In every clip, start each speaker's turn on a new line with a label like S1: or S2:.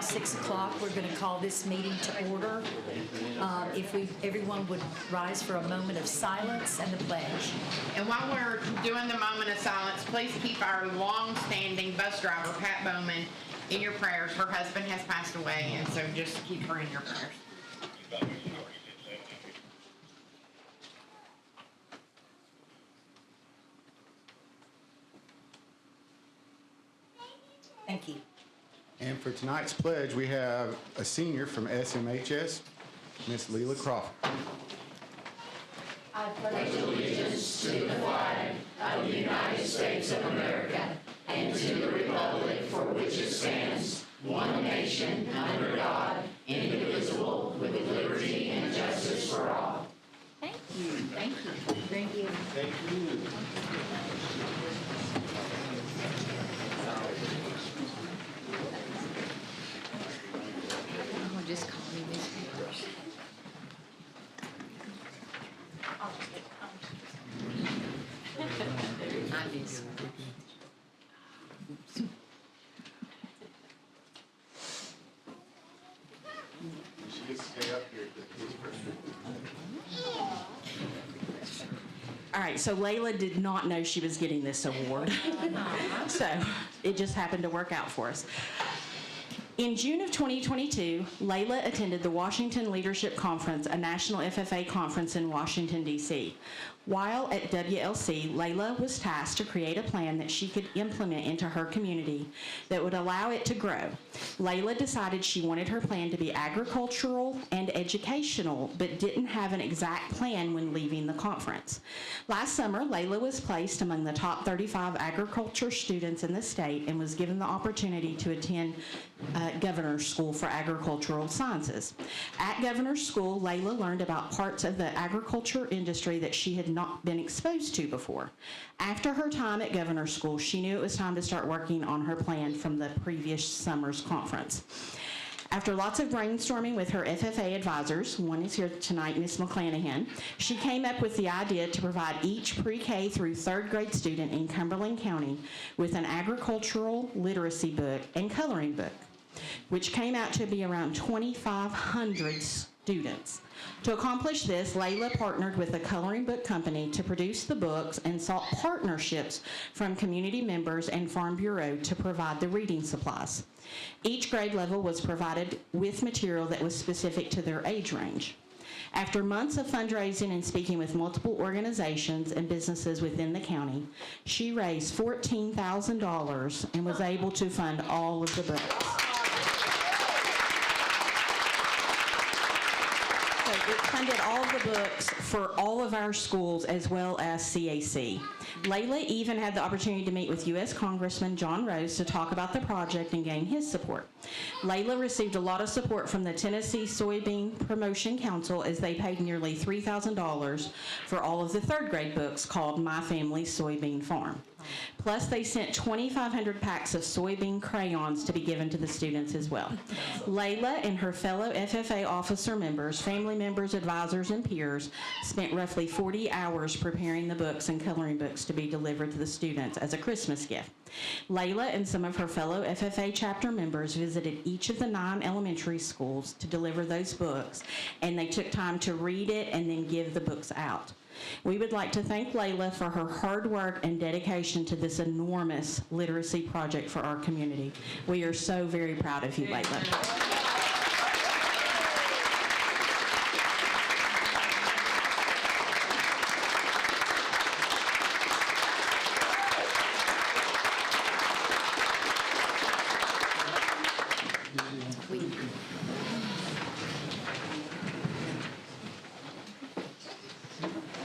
S1: 6 o'clock. We're going to call this meeting to order. If everyone would rise for a moment of silence and the pledge.
S2: And while we're doing the moment of silence, please keep our long-standing bus driver, Pat Bowman, in your prayers. Her husband has passed away, and so just keep her in your prayers.
S1: Thank you.
S3: And for tonight's pledge, we have a senior from SMHS, Miss Leila Crawford.
S4: I pledge allegiance to the flag of the United States of America and to the republic for which it stands, one nation, under God, indivisible, with liberty and justice for all.
S1: Thank you. Thank you. Thank you.
S3: Thank you.
S1: I'll just call me these papers. I miss her.
S3: She gets to stay up here.
S5: All right, so Layla did not know she was getting this award. So it just happened to work out for us. In June of 2022, Layla attended the Washington Leadership Conference, a national FFA conference in Washington, D.C. While at WLC, Layla was tasked to create a plan that she could implement into her community that would allow it to grow. Layla decided she wanted her plan to be agricultural and educational, but didn't have an exact plan when leaving the conference. Last summer, Layla was placed among the top 35 agriculture students in the state and was given the opportunity to attend Governor's School for Agricultural Sciences. At Governor's School, Layla learned about parts of the agriculture industry that she had not been exposed to before. After her time at Governor's School, she knew it was time to start working on her plan from the previous summer's conference. After lots of brainstorming with her FFA advisors, one is here tonight, Ms. McClanahan, she came up with the idea to provide each pre-K through third grade student in Cumberland County with an agricultural literacy book and coloring book, which came out to be around 2,500 students. To accomplish this, Layla partnered with a coloring book company to produce the books and sought partnerships from community members and Farm Bureau to provide the reading supplies. Each grade level was provided with material that was specific to their age range. After months of fundraising and speaking with multiple organizations and businesses within the county, she raised $14,000 and was able to fund all of the books. It funded all the books for all of our schools as well as CAC. Layla even had the opportunity to meet with U.S. Congressman John Rose to talk about the project and gain his support. Layla received a lot of support from the Tennessee Soybean Promotion Council as they paid nearly $3,000 for all of the third grade books called My Family's Soybean Farm. Plus, they sent 2,500 packs of soybean crayons to be given to the students as well. Layla and her fellow FFA officer members, family members, advisors, and peers spent roughly 40 hours preparing the books and coloring books to be delivered to the students as a Christmas gift. Layla and some of her fellow FFA chapter members visited each of the 9 elementary schools to deliver those books, and they took time to read it and then give the books out. We would like to thank Layla for her hard work and dedication to this enormous literacy project for our community. We are so very proud of you, Layla.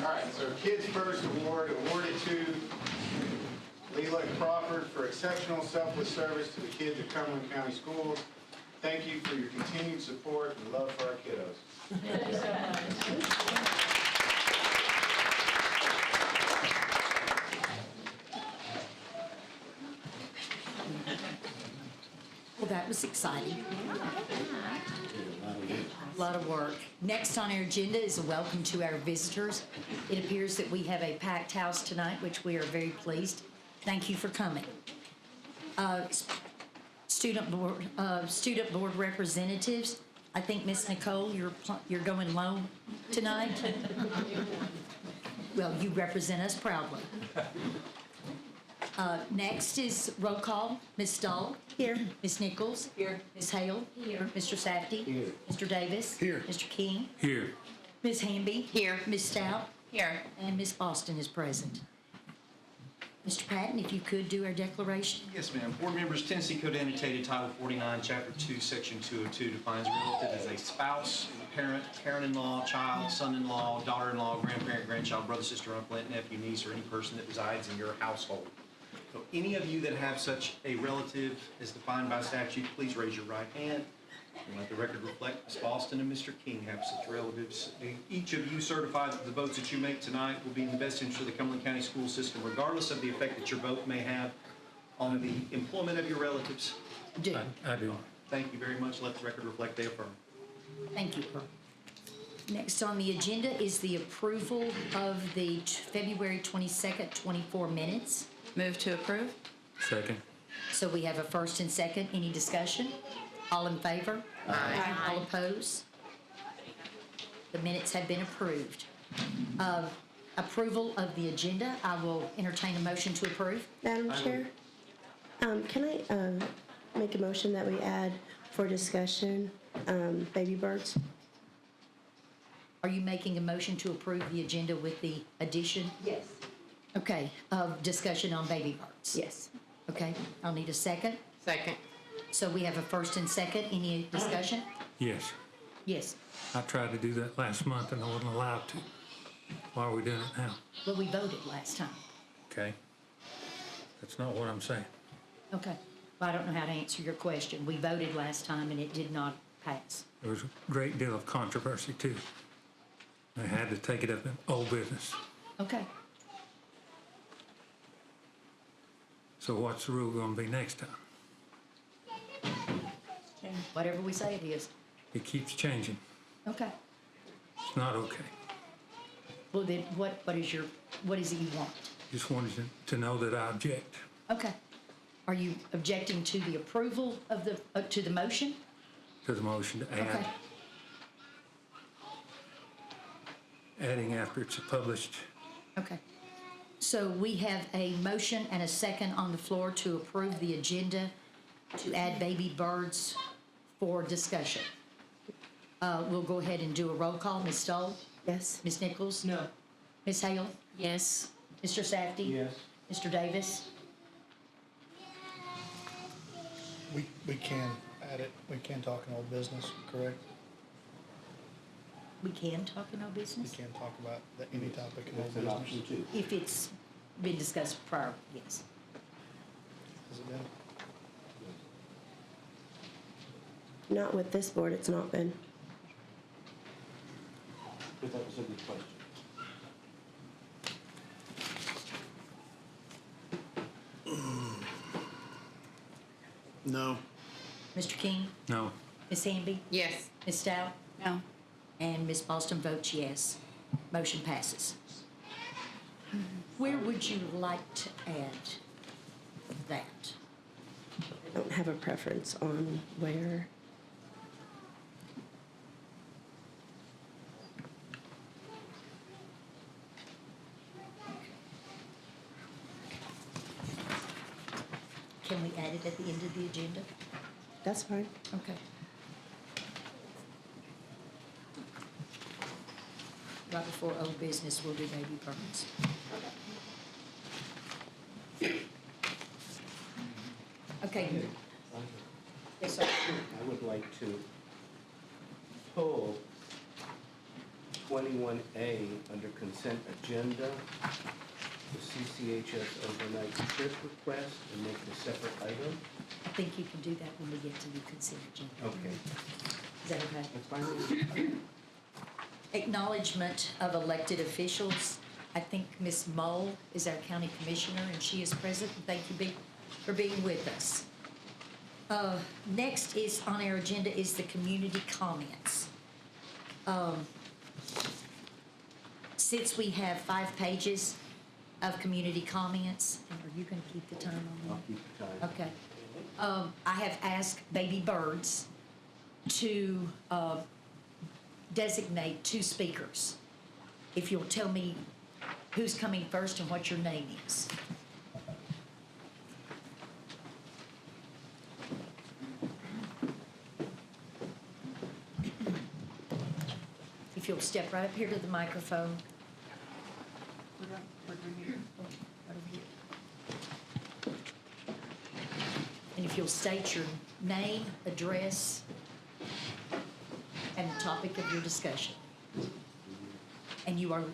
S3: All right, so Kids First Award awarded to Leila Crawford for exceptional selfless service to the kids of Cumberland County Schools. Thank you for your continued support and love for our kiddos.
S4: Thank you so much.
S1: Well, that was exciting. A lot of work. Next on our agenda is a welcome to our visitors. It appears that we have a packed house tonight, which we are very pleased. Thank you for coming. Student board representatives. I think Miss Nicole, you're going low tonight. Well, you represent us proudly. Next is roll call. Ms. Stahl. Here. Ms. Nichols. Here. Ms. Hale. Here. Mr. Safdie.
S3: Here.
S1: Mr. Davis.
S3: Here.
S1: Mr. King.
S6: Here.
S1: Ms. Hamby.
S2: Here.
S1: Ms. Stout.
S2: Here.
S1: And Ms. Boston is present. Mr. Patton, if you could do our declaration.
S7: Yes, ma'am. Board members, Tennessee Code annotated Title 49, Chapter 2, Section 202 defines a relative as a spouse, parent, parent-in-law, child, son-in-law, daughter-in-law, grandparent, grandchild, brother, sister, uncle, aunt, nephew, niece, or any person that resides in your household. So any of you that have such a relative as defined by statute, please raise your right hand. And let the record reflect Ms. Boston and Mr. King have such relatives. Each of you certify that the votes that you make tonight will be in the best interest of the Cumberland County school system, regardless of the effect that your vote may have on the employment of your relatives.
S1: Do.
S6: I do.
S7: Thank you very much. Let the record reflect they affirm.
S1: Thank you, Earl. Next on the agenda is the approval of the February 22nd, 24 minutes.
S8: Move to approve?
S6: Second.
S1: So we have a first and second. Any discussion? All in favor?
S2: Aye.
S1: All opposed? The minutes have been approved. Approval of the agenda. I will entertain a motion to approve.
S9: Madam Chair, can I make a motion that we add for discussion, baby birds?
S1: Are you making a motion to approve the agenda with the addition?
S9: Yes.
S1: Okay, of discussion on baby birds?
S9: Yes.
S1: Okay, I'll need a second.
S2: Second.
S1: So we have a first and second. Any discussion?
S6: Yes.
S1: Yes.
S6: I tried to do that last month and I wasn't allowed to. Why are we doing it now?
S1: Well, we voted last time.
S6: Okay. That's not what I'm saying.
S1: Okay. Well, I don't know how to answer your question. We voted last time and it did not pass.
S6: There was a great deal of controversy too. They had to take it up in old business.
S1: Okay.
S6: So what's the rule gonna be next time?
S1: Whatever we say it is.
S6: It keeps changing.
S1: Okay.
S6: It's not okay.
S1: Well, then what is it you want?
S6: Just wanted to know that I object
S1: Okay. Are you objecting to the approval of to the motion?
S6: to the motion to add.
S1: Okay.
S6: Adding after it's published.
S1: Okay. So we have a motion and a second on the floor to approve the agenda to add baby birds for discussion. We'll go ahead and do a roll call. Ms. Stoll?
S9: Yes.
S1: Ms. Nichols?
S8: No.
S1: Ms. Hale?
S8: Yes.
S1: Mr. Safdie?
S3: Yes.
S1: Mr. Davis?
S10: We can add it, we can talk in old business, correct?
S1: We can talk in our
S10: We
S1: business?
S10: can talk about any topic in old business.
S1: If it's been discussed prior, yes.
S10: Has it been?
S9: Not with this board, it's not been.
S11: But that was a good question.
S10: No.
S1: Mr. King?
S6: No.
S1: Ms. Hamby?
S2: Yes.
S1: Ms. Stout?
S8: No.
S1: And Ms. Boston votes yes. Motion passes. Where would you like to add that?
S9: I don't have a preference on where.
S1: Can we add it at the end of the agenda?
S9: That's fine.
S1: Okay. Right before old business, we'll do baby birds. Okay. Yes, sir.
S11: I would like to pull 21A under consent agenda, the CCHS overnight trip request, and make it a separate item.
S1: I think you can do that when we get to the consent agenda.
S11: Okay,
S1: Is that okay?
S11: that's fine with me.
S1: Acknowledgement of elected officials. I think Ms. Mull is our county commissioner, and she is present. Thank you for being with us. Next is on our agenda is the community comments. Since we have 5 pages of community comments, and are you going to keep the time on
S11: I'll
S1: that?
S11: keep the time.
S1: Okay. I have asked Baby Birds to designate 2 speakers. If you'll tell me who's coming first and what your name is. If you'll step right up here to the microphone. And if you'll state your name, address, and the topic of your discussion. And you are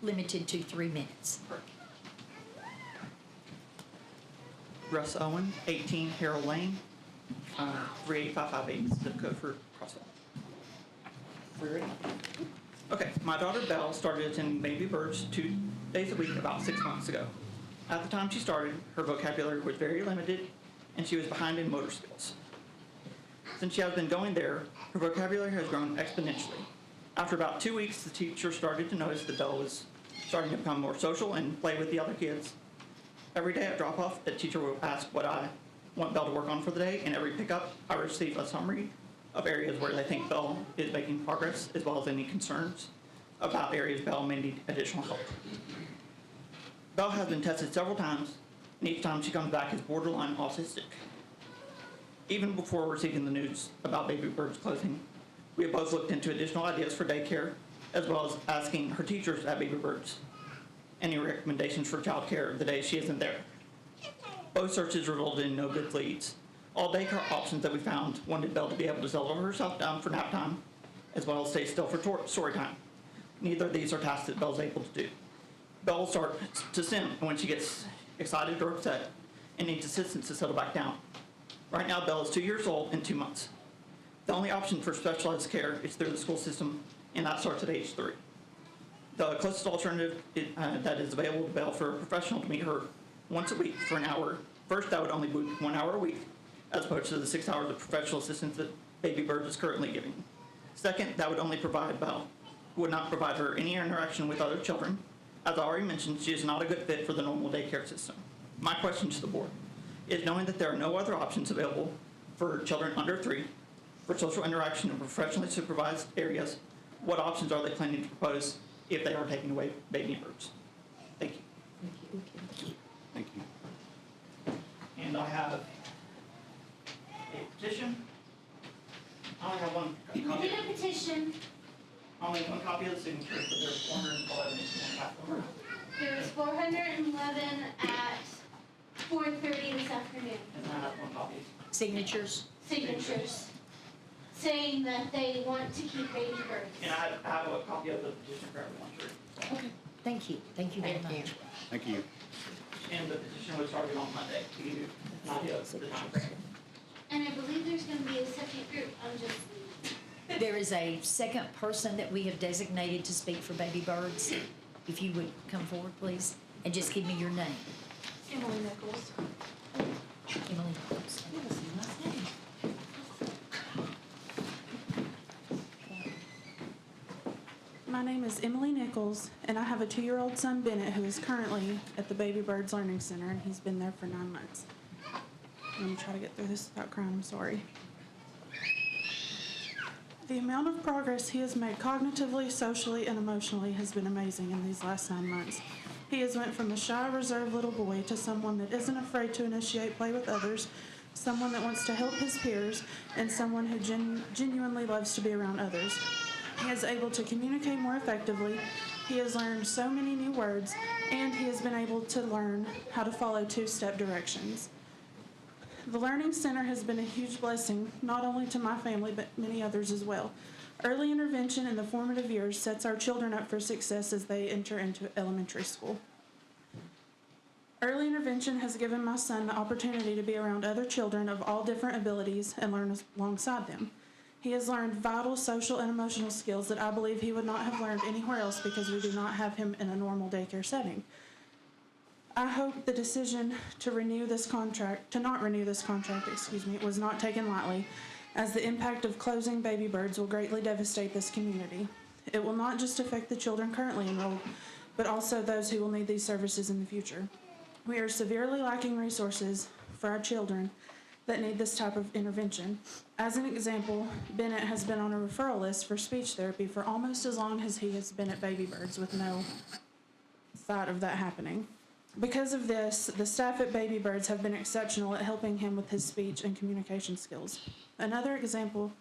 S1: limited to 3 minutes.
S12: Russ Owen, 18 Harold Lane, 38558, zip code for Crossville. We ready? Okay, my daughter Belle started attending Baby Birds 2 days a week about 6 months ago. At the time she started, her vocabulary was very limited and she was behind in motor skills. Since she has been going there, her vocabulary has grown exponentially. After about 2 weeks, the teacher started to notice that Belle was starting to become more social and play with the other kids. Every day at drop-off, the teacher would ask what I want Belle to work on for the day, and every pickup, I receive a summary of areas where they think Belle is making progress, as well as any concerns about areas Belle may need additional help. Belle has been tested several times, and each time she comes back as borderline autistic. Even before receiving the news about Baby Birds closing, we have both looked into additional ideas for daycare, as well as asking her teachers at Baby Birds any recommendations for childcare the day she isn't there. Both searches resulted in no good leads. All daycare options that we found wanted Belle to be able to settle herself down for nap time, as well as stay still for story time. Neither of these are tasks that Belle's able to do. Belle will start to sim when she gets excited or upset and needs assistance to settle back down. Right now, Belle is 2 years old and 2 months. The only option for specialized care is through the school system, and that starts at age 3. The closest alternative that is available to Belle for a professional to meet her once a week for an hour. First, that would only be 1 hour a week, as opposed to the 6 hours of professional assistance that Baby Bird is currently giving. Second, that would only provide Belle, would not provide her any interaction with other children. As I already mentioned, she is not a good fit for the normal daycare system. My question to the board is, knowing that there are no other options available for children under 3 for social interaction in professionally supervised areas, what options are they planning to propose if they are taking away Baby Birds? Thank you.
S11: Thank you.
S12: And I have a petition. I only have one
S4: We
S12: copy.
S4: did a petition.
S12: Only one copy of the signature, but there's 411 in half of them.
S4: There was 411 at 4:30 this afternoon.
S12: And I have one copy.
S1: Signatures?
S4: Signatures saying that they want to keep Baby Birds.
S12: And I have a copy of the petition for everyone to read.
S1: Okay. Thank you. Thank you very much.
S11: Thank you.
S12: And the petition was started on Monday to give you an idea of the time frame.
S4: And I believe there's going to be a second group. I'm just.
S1: There is a second person that we have designated to speak for Baby Birds. If you would come forward, please, and just give me your name.
S4: Emily Nichols.
S1: Emily Nichols.
S13: My name is Emily Nichols, and I have a 2-year-old son, Bennett, who is currently at the Baby Birds Learning Center, and he's been there for 9 months. I'm going to try to get through this without crying. I'm sorry. The amount of progress he has made cognitively, socially, and emotionally has been amazing in these last 9 months. He has went from a shy, reserved little boy to someone that isn't afraid to initiate play with others, someone that wants to help his peers, and someone who genuinely loves to be around others. He is able to communicate more effectively. He has learned so many new words, and he has been able to learn how to follow 2-step directions. The Learning Center has been a huge blessing, not only to my family, but many others as well. Early intervention in the formative years sets our children up for success as they enter into elementary school. Early intervention has given my son the opportunity to be around other children of all different abilities and learn alongside them. He has learned vital social and emotional skills that I believe he would not have learned anywhere else because we do not have him in a normal daycare setting. I hope the decision to not renew this contract, was not taken lightly, as the impact of closing Baby Birds will greatly devastate this community. It will not just affect the children currently enrolled, but also those who will need these services in the future. We are severely lacking resources for our children, that need this type of intervention. As an example, Bennett has been on a referral list for speech therapy for almost as long as he has been at Baby Birds, with no thought of that happening. Because of this, the staff at Baby Birds have been exceptional at helping him with his speech and communication skills. Another example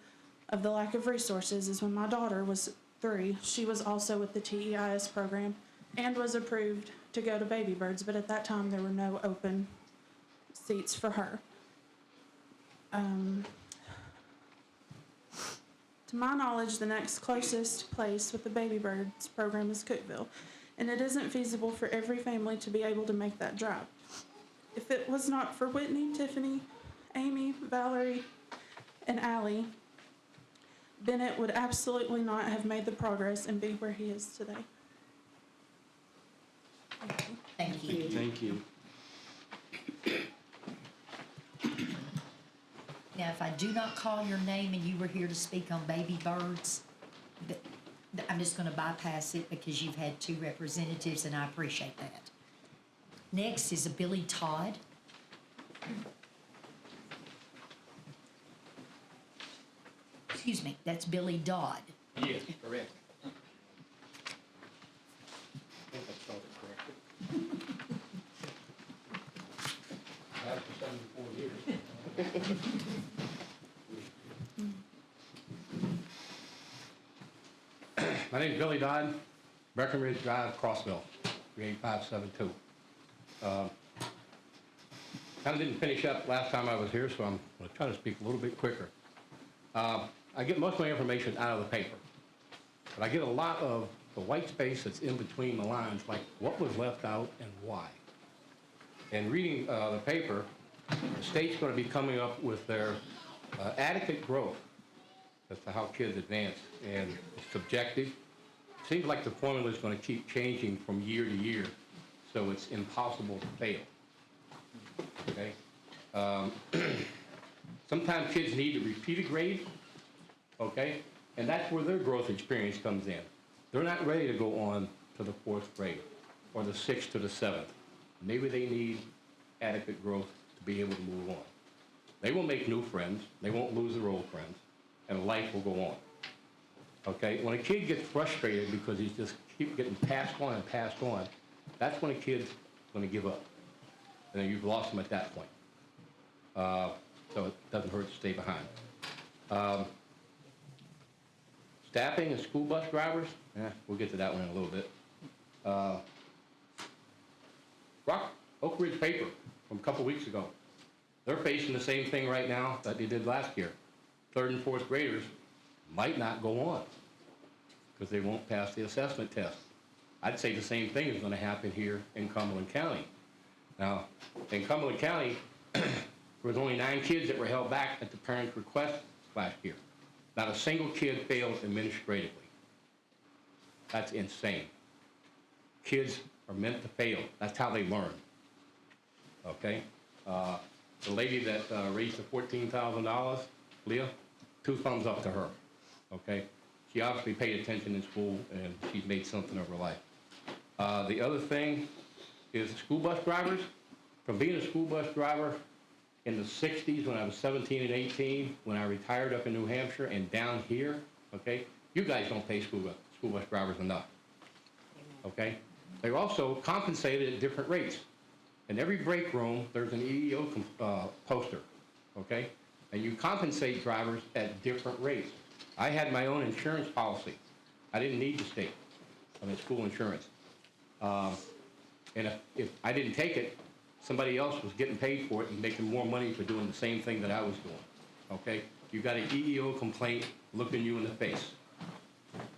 S13: of the lack of resources is when my daughter was 3, she was also with the TEIS program and was approved to go to Baby Birds, but at that time there were no open seats for her. To my knowledge, the next closest place with the Baby Birds program is Cookeville, and it isn't feasible for every family to be able to make that drive. If it was not for Whitney, Tiffany, Amy, Valerie, and Allie, Bennett would absolutely not have made the progress and be where he is today.
S1: Thank you.
S11: Thank you.
S1: Now, if I do not call your name and you were here to speak on Baby Birds, I'm just going to bypass it because you've had 2 representatives, and I appreciate that. Next is a Billy Todd. Excuse me, that's Billy Dodd.
S7: Yes, correct.
S11: I think I spelled it correctly. That's for 74 years.
S14: My name's Billy Dodd, Breckenridge Drive, Crossville, 38572. Kind of didn't finish up last time I was here, so I'm going to try to speak a little bit quicker. I get most of my information out of the paper, but I get a lot of the white space that's in between the lines, like what was left out and why. And reading the paper, the state's going to be coming up with their adequate growth as to how kids advance, and it's subjective. Seems like the formula is going to keep changing from year to year, so it's impossible to fail. Okay? Sometimes kids need to repeat a grade, okay? And that's where their growth experience comes in. They're not ready to go on to the 4th grade or the 6th to the 7th. Maybe they need adequate growth to be able to move on. They will make new friends, they won't lose their old friends, and life will go on. Okay? When a kid gets frustrated because he's just keep getting passed on and passed on, that's when a kid's going to give up. And then you've lost them at that point. So it doesn't hurt to stay behind. Staffing and school bus drivers, we'll get to that one in a little bit. Oak Ridge paper from a couple weeks ago. They're facing the same thing right now that they did last year. 3rd and 4th graders might not go on because they won't pass the assessment test. I'd say the same thing is going to happen here in Cumberland County. Now, in Cumberland County, there was only 9 kids that were held back at the parents' request last year. Not a single kid failed administratively. That's insane. Kids are meant to fail. That's how they learn. Okay? The lady that raised the $14,000, Leah, 2 thumbs up to her. Okay? She obviously paid attention in school, and she's made something of her life. The other thing is school bus drivers. From being a school bus driver in the 60s when I was 17 and 18, when I retired up in New Hampshire, and down here, okay, you guys don't pay school bus drivers enough. Okay? They're also compensated at different rates. In every break room, there's an EEO poster, okay? And you compensate drivers at different rates. I had my own insurance policy. I didn't need the state. I mean, school insurance. And if I didn't take it, somebody else was getting paid for it and making more money for doing the same thing that I was doing, okay? You got an EEO complaint looking you in the face,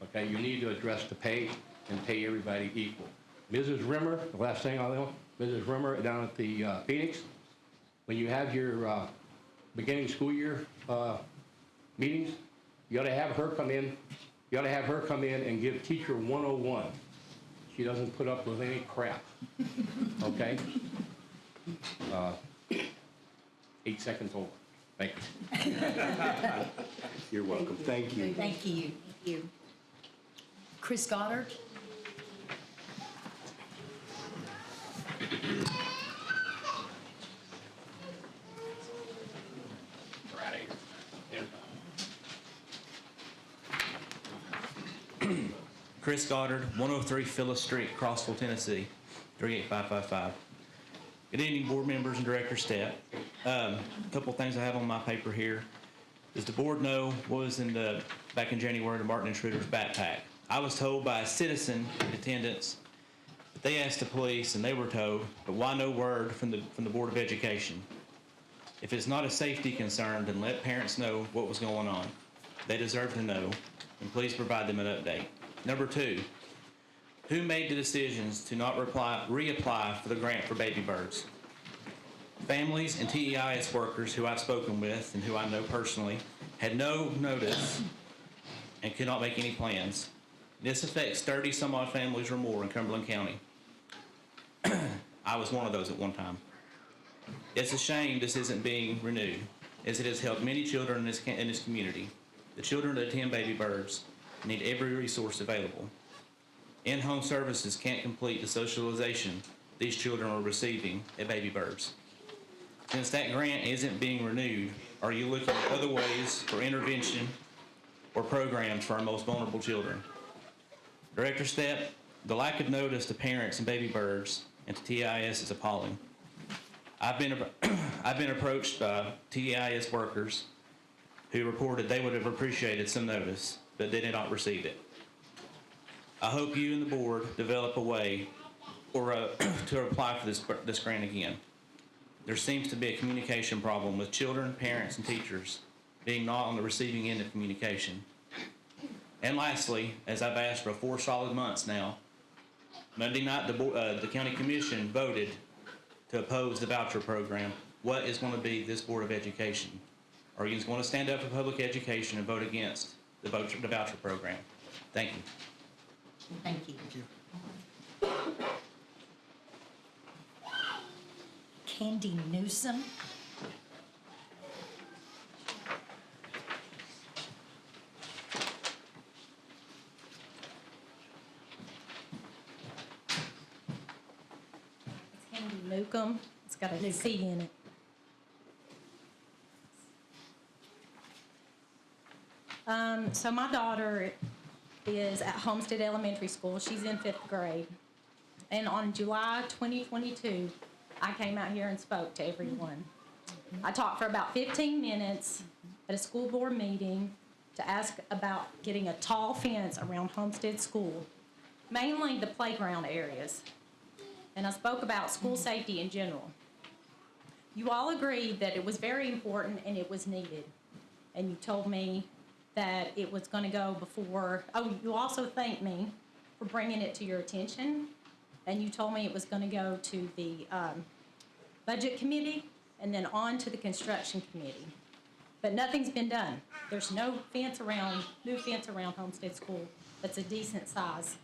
S14: okay? You need to address the pay and pay everybody equal. Mrs. Rimmer, the last thing I'll know, Mrs. Rimmer down at the Phoenix, when you have your beginning school year meetings, you ought to have her come in. You ought to have her come in and give teacher 101. She doesn't put up with any crap, okay? 8 seconds over. Thank you.
S11: You're welcome. Thank you.
S1: Thank you. Thank you. Chris Goddard.
S7: Chris Goddard, 103 Phyllis Street, Crossville, Tennessee, 38555. Good evening, board members and Director Stepp. A couple things I have on my paper here. Does the board know what was back in January, the Martin Intruder's backpack? I was told by a citizen in attendance that they asked the police and they were told, but why no word from the Board of Education? If it's not a safety concern, then let parents know what was going on. They deserve to know, and please provide them an update. Number two, who made the decisions to not reapply for the grant for baby birds? Families and TEIS workers who I've spoken with and who I know personally had no notice and could not make any plans. This affects 30 some odd families or more in Cumberland County. I was one of those at one time. It's a shame this isn't being renewed, as it has helped many children in this community. The children that attend baby birds need every resource available. In-home services can't complete the socialization these children are receiving at baby birds. Since that grant isn't being renewed, are you looking at other ways for intervention or programs for our most vulnerable children? Director Stepp, the lack of notice to parents and baby birds and to TIS is appalling. I've been approached by TIS workers who reported they would have appreciated some notice, but they did not receive it. I hope you and the board develop a way to apply for this grant again. There seems to be a communication problem with children, parents, and teachers being not on the receiving end of communication. And lastly, as I've asked for 4 solid months now, Monday night the county commission voted to oppose the voucher program. What is going to be this Board of Education? Are you going to stand up for public education and vote against the voucher program? Thank you.
S1: Thank you.
S10: Thank you.
S1: Candy Newsom.
S15: It's Candy Newcomb. It's got a C in it. So my daughter is at Homestead Elementary School. She's in 5th grade. And on July 2022, I came out here and spoke to everyone. I talked for about 15 minutes at a school board meeting to ask about getting a tall fence around Homestead School, mainly the playground areas. And I spoke about school safety in general. You all agreed that it was very important and it was needed. And you told me that it was going to go before, you also thanked me for bringing it to your attention. And you told me it was going to go to the budget committee and then on to the construction committee. But nothing's been done. There's no new fence around Homestead School that's a decent size.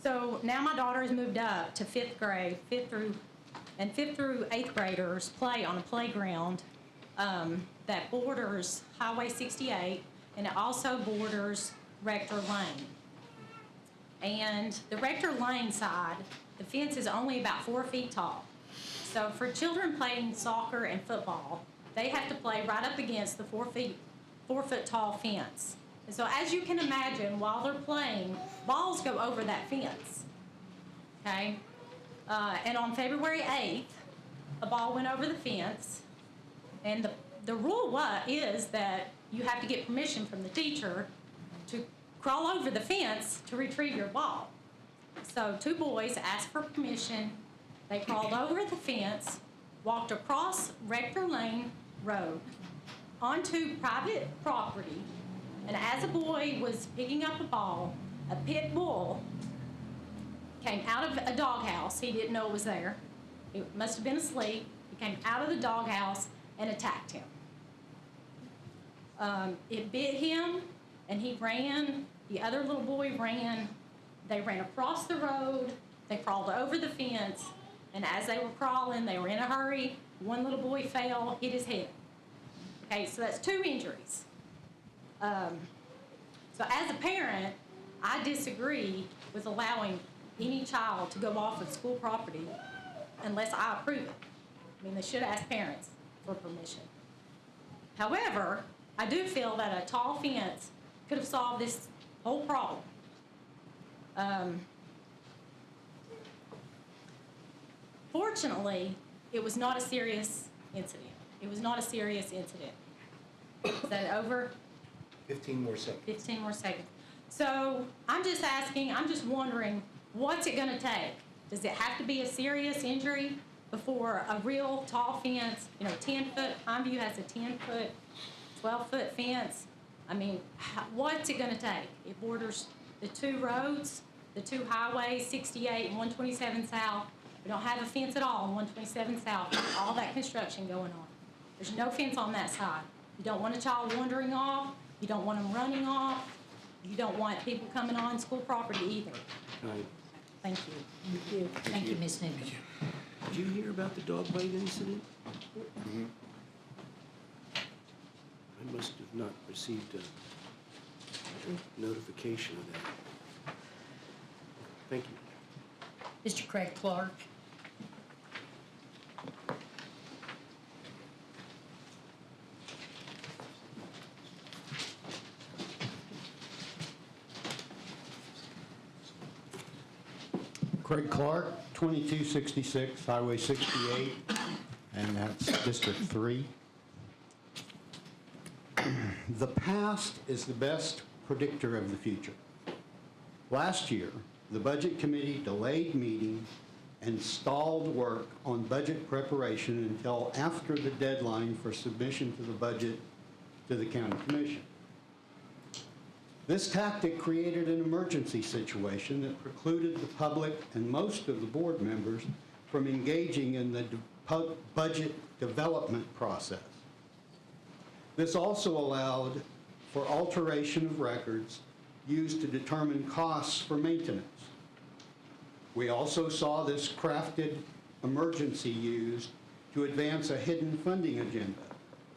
S15: So now my daughter has moved up to 5th grade, 5th through 8th graders play on a playground that borders Highway 68, and it also borders Rector Lane. And the Rector Lane side, the fence is only about 4 feet tall. So for children playing soccer and football, they have to play right up against the 4 foot tall fence. And so as you can imagine, while they're playing, balls go over that fence, okay? And on February 8th, a ball went over the fence, and the rule is that you have to get permission from the teacher to crawl over the fence to retrieve your ball. So 2 boys asked for permission. They crawled over the fence, walked across Rector Lane Road onto private property, and as a boy was picking up a ball, a pit bull came out of a doghouse. He didn't know it was there. He must have been asleep. He came out of the doghouse and attacked him. It bit him, and he ran. The other little boy ran. They ran across the road. They crawled over the fence, and as they were crawling, they were in a hurry. One little boy fell, hit his head. Okay, so that's 2 injuries. So as a parent, I disagree with allowing any child to go off of school property unless I approve it. I mean, they should ask parents for permission. However, I do feel that a tall fence could have solved this whole problem. Fortunately, it was not a serious incident. It was not a serious incident. Is that over?
S11: 15 more seconds.
S15: 15 more seconds. So I'm just asking, I'm just wondering, what's it gonna take? Does it have to be a serious injury before a real tall fence, 10-foot, Pineview has a 10-foot, 12-foot fence? I mean, what's it gonna take? It borders the two roads, the two highways, 68 and 127 South. We don't have a fence at all on 127 South, all that construction going on. There's no fence on that side. You don't want a child wandering off. You don't want them running off. You don't want people coming on school property either.
S11: Right.
S15: Thank you.
S9: Thank you.
S1: Thank you, Ms. Newman.
S11: Did you hear about the dog bite incident? I must have not received a notification of that. Thank you.
S1: Mr. Craig Clark.
S16: Craig Clark, 2266 Highway 68, and that's District 3. The past is the best predictor of the future. Last year, the Budget Committee delayed meeting and stalled work on budget preparation until after the deadline for submission to the budget to the County Commission. This tactic created an emergency situation that precluded the public and most of the board members from engaging in the budget development process. This also allowed for alteration of records used to determine costs for maintenance. We also saw this crafted emergency used to advance a hidden funding agenda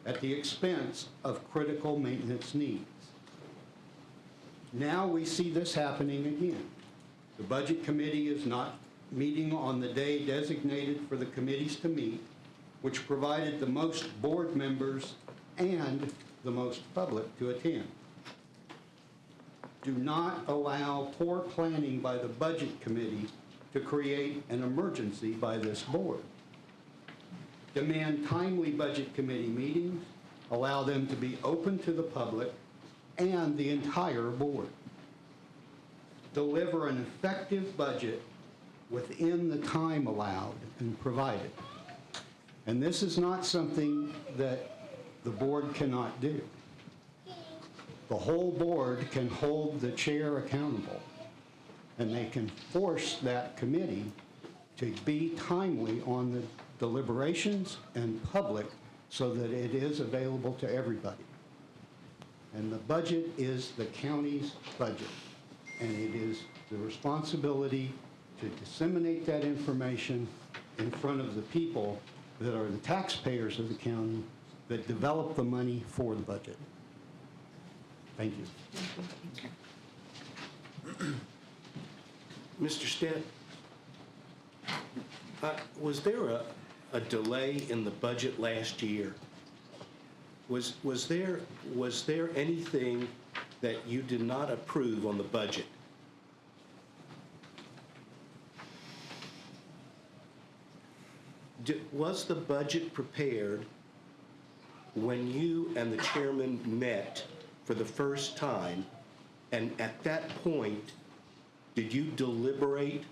S16: at the expense of critical maintenance needs. Now we see this happening again. The Budget Committee is not meeting on the day designated for the committees to meet, which provided the most board members and the most public to attend. Do not allow poor planning by the Budget Committee to create an emergency by this board. Demand timely Budget Committee meetings, allow them to be open to the public and the entire board. Deliver an effective budget within the time allowed and provided. And this is not something that the board cannot do. The whole board can hold the chair accountable, and they can force that committee to be timely on the deliberations and public so that it is available to everybody. And the budget is the county's budget, and it is the responsibility to disseminate that information in front of the people that are the taxpayers of the county that develop the money for the budget. Thank you.
S11: Mr. Stitt, was there a delay in the budget last year? Was there anything that you did not approve on the budget? Was the budget prepared when you and the chairman met for the first time, and at that point, did you deliberate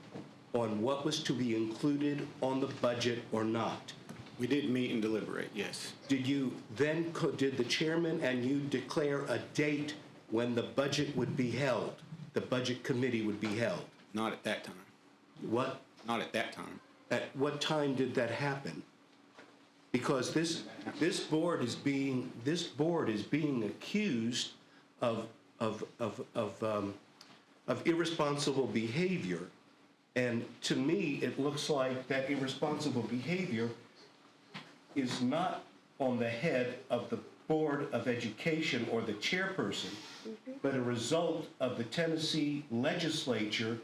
S11: on what was to be included on the budget or not?
S3: We did meet and deliberate, yes.
S11: Did the chairman and you declare a date when the budget would be held, the budget committee would be held?
S3: Not at that time.
S11: What?
S3: Not at that time.
S11: At what time did that happen? Because this board is being accused of irresponsible behavior, and to me, it looks like that irresponsible behavior is not on the head of the Board of Education or the chairperson, but a result of the Tennessee legislature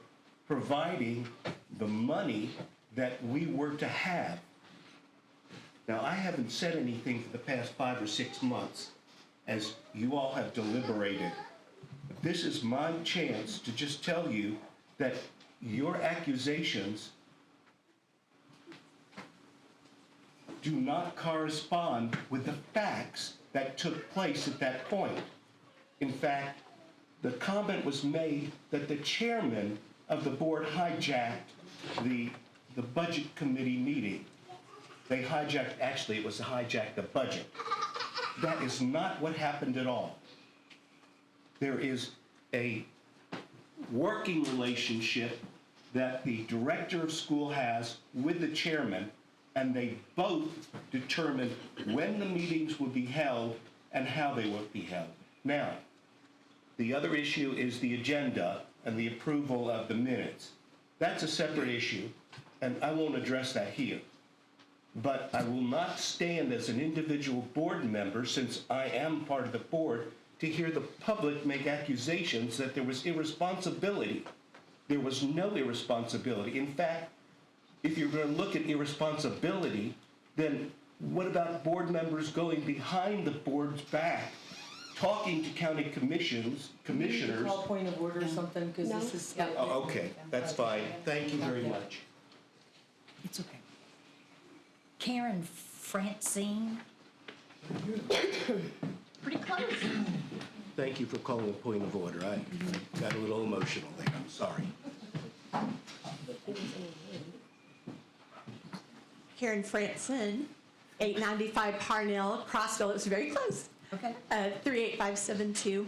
S11: providing the money that we were to have. Now, I haven't said anything for the past 5 or 6 months as you all have deliberated this is my chance to just tell you that your accusations do not correspond with the facts that took place at that point. In fact, the comment was made that the chairman of the board hijacked the budget committee meeting. They hijacked, actually, it was to hijack the budget. That is not what happened at all. There is a working relationship that the director of school has with the chairman, and they both determine when the meetings will be held and how they will be held. Now, the other issue is the agenda and the approval of the minutes. That's a separate issue, and I won't address that here. But I will not stand as an individual board member, since I am part of the board, to hear the public make accusations that there was irresponsibility. There was no irresponsibility. In fact, if you're going to look at irresponsibility, then what about board members going behind the board's back, talking to county commissioners?
S17: Call point of order or something, because this is.
S11: Oh, okay, that's fine. Thank you very much.
S1: It's okay. Karen Francine.
S15: Pretty close.
S11: Thank you for calling a point of order. I got a little emotional there. I'm sorry.
S18: Karen Franson, 895 Parnell, Crossville. It was very close.
S1: Okay.
S18: 38572.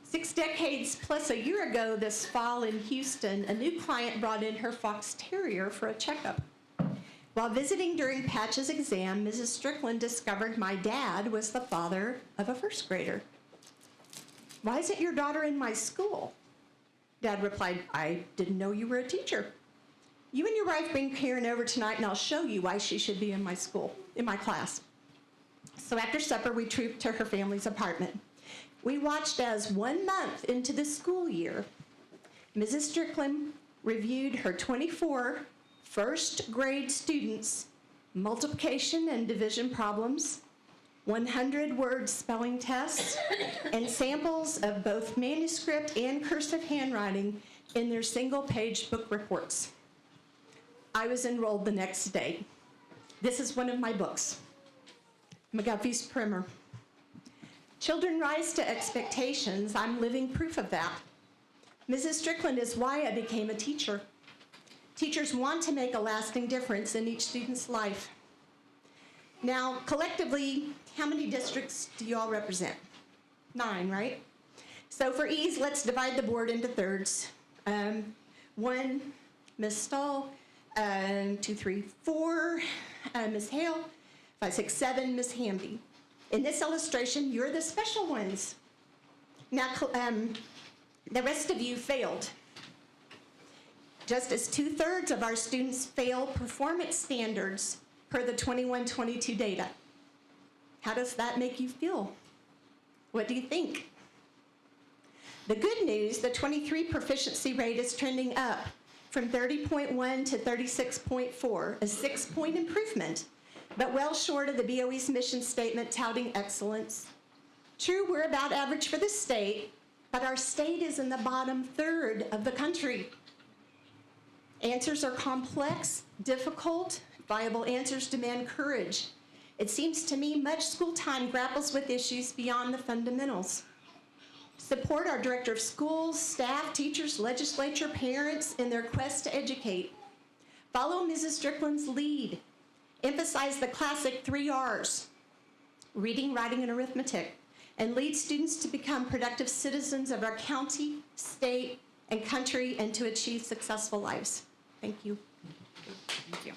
S18: 6 decades plus a year ago this fall in Houston, a new client brought in her fox terrier for a checkup. While visiting during Patch's exam, Mrs. Strickland discovered my dad was the father of a first grader. "Why isn't your daughter in my school?" Dad replied, "I didn't know you were a teacher. You and your wife bring Karen over tonight and I'll show you why she should be in my school, in my class." So after supper, we trooped to her family's apartment. We watched as 1 month into the school year, Mrs. Strickland reviewed her 24 first grade students' multiplication and division problems, 100-word spelling tests, and samples of both manuscript and cursive handwriting in their single-page book reports. I was enrolled the next day. This is one of my books, McGuffey's Primer. Children rise to expectations. I'm living proof of that. Mrs. Strickland is why I became a teacher. Teachers want to make a lasting difference in each student's life. Now, collectively, how many districts do you all represent? 9, right? So for ease, let's divide the board into thirds. 1, Ms. Stahl, 2, 3, 4, Ms. Hale, 5, 6, 7, Ms. Hamby. In this illustration, you're the special ones. Now, the rest of you failed. Just as 2/3 of our students fail performance standards per the 21-22 data. How does that make you feel? What do you think? The good news, the 23 proficiency rate is trending up from 30.1 to 36.4, a 6-point improvement, but well short of the BOE's mission statement touting excellence. True, we're about average for the state, but our state is in the bottom third of the country. Answers are complex, difficult. Viable answers demand courage. It seems to me much school time grapples with issues beyond the fundamentals. Support our director of schools, staff, teachers, legislature, parents in their quest to educate. Follow Mrs. Strickland's lead. Emphasize the classic 3 R's, reading, writing, and arithmetic, and lead students to become productive citizens of our county, state, and country, and to achieve successful lives. Thank you.
S1: Thank you.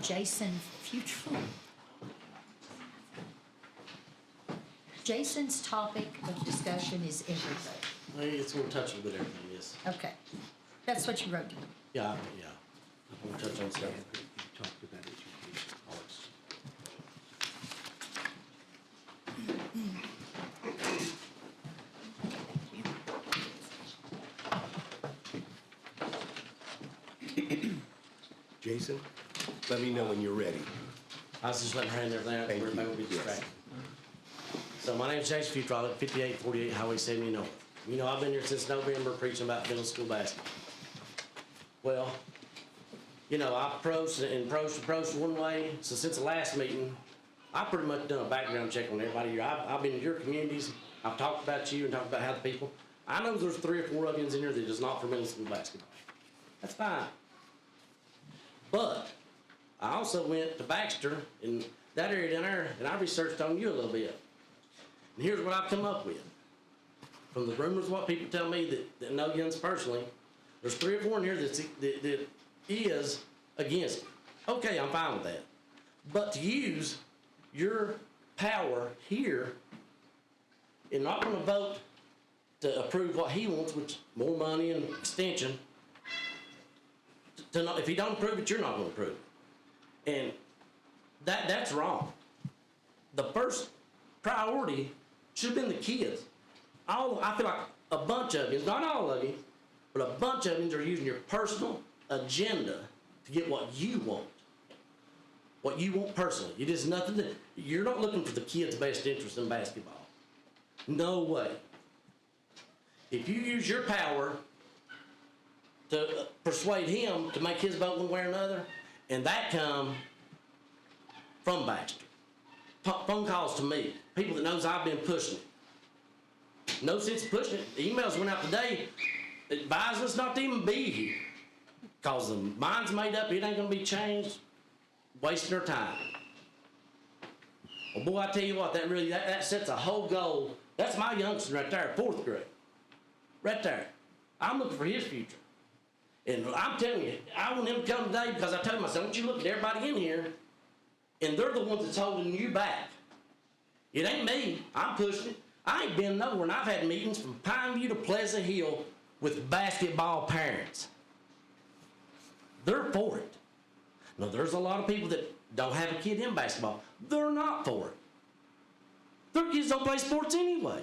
S1: Jason Futrell. Jason's topic of discussion is everything.
S19: It's going to touch a little bit of everything, yes.
S1: Okay. That's what you wrote down.
S19: Yeah. I'm going to touch on stuff.
S16: You talked about education policy.
S11: Jason, let me know when you're ready.
S19: I was just letting her in there, everybody will be distracted. So my name's Jason Futrell, at 5848 Highway 70 North. You know, I've been here since November preaching about middle school basketball. Well, you know, I approached one way, so since the last meeting, I've pretty much done a background check on everybody here. I've been in your communities, I've talked about you and talked about how the people. I know there's 3 or 4 of you in here that is not for middle school basketball. That's fine. But I also went to Baxter in that area down there, and I researched on you a little bit. And here's what I've come up with. From the rumors, what people tell me that know Jens personally, there's 3 or 4 in here that is against it. Okay, I'm fine with that. But to use your power here and not going to vote to approve what he wants, which more money and extension, if he don't approve it, you're not going to approve it. And that's wrong. The first priority should have been the kids. I feel like a bunch of you, not all of you, but a bunch of you are using your personal agenda to get what you want. What you want personally. It is nothing that, you're not looking for the kids' best interest in basketball. No way. If you use your power to persuade him to make his vote one way or another, and that come from Baxter. Phone calls to me, people that knows I've been pushing it. No sense in pushing it. The emails went out today advising us not to even be here. Cause the mind's made up, it ain't gonna be changed, wasting our time. Well, boy, I tell you what, that sets a whole goal. That's my youngster right there, 4th grade. Right there. I'm looking for his future. And I'm telling you, I want him to come today because I told him, I said, I want you to look at everybody in here, and they're the ones that's holding you back. It ain't me. I'm pushing it. I ain't been nowhere, and I've had meetings from Pineview to Pleasant Hill with basketball parents. They're for it. Now, there's a lot of people that don't have a kid in basketball. They're not for it. Their kids don't play sports anyway.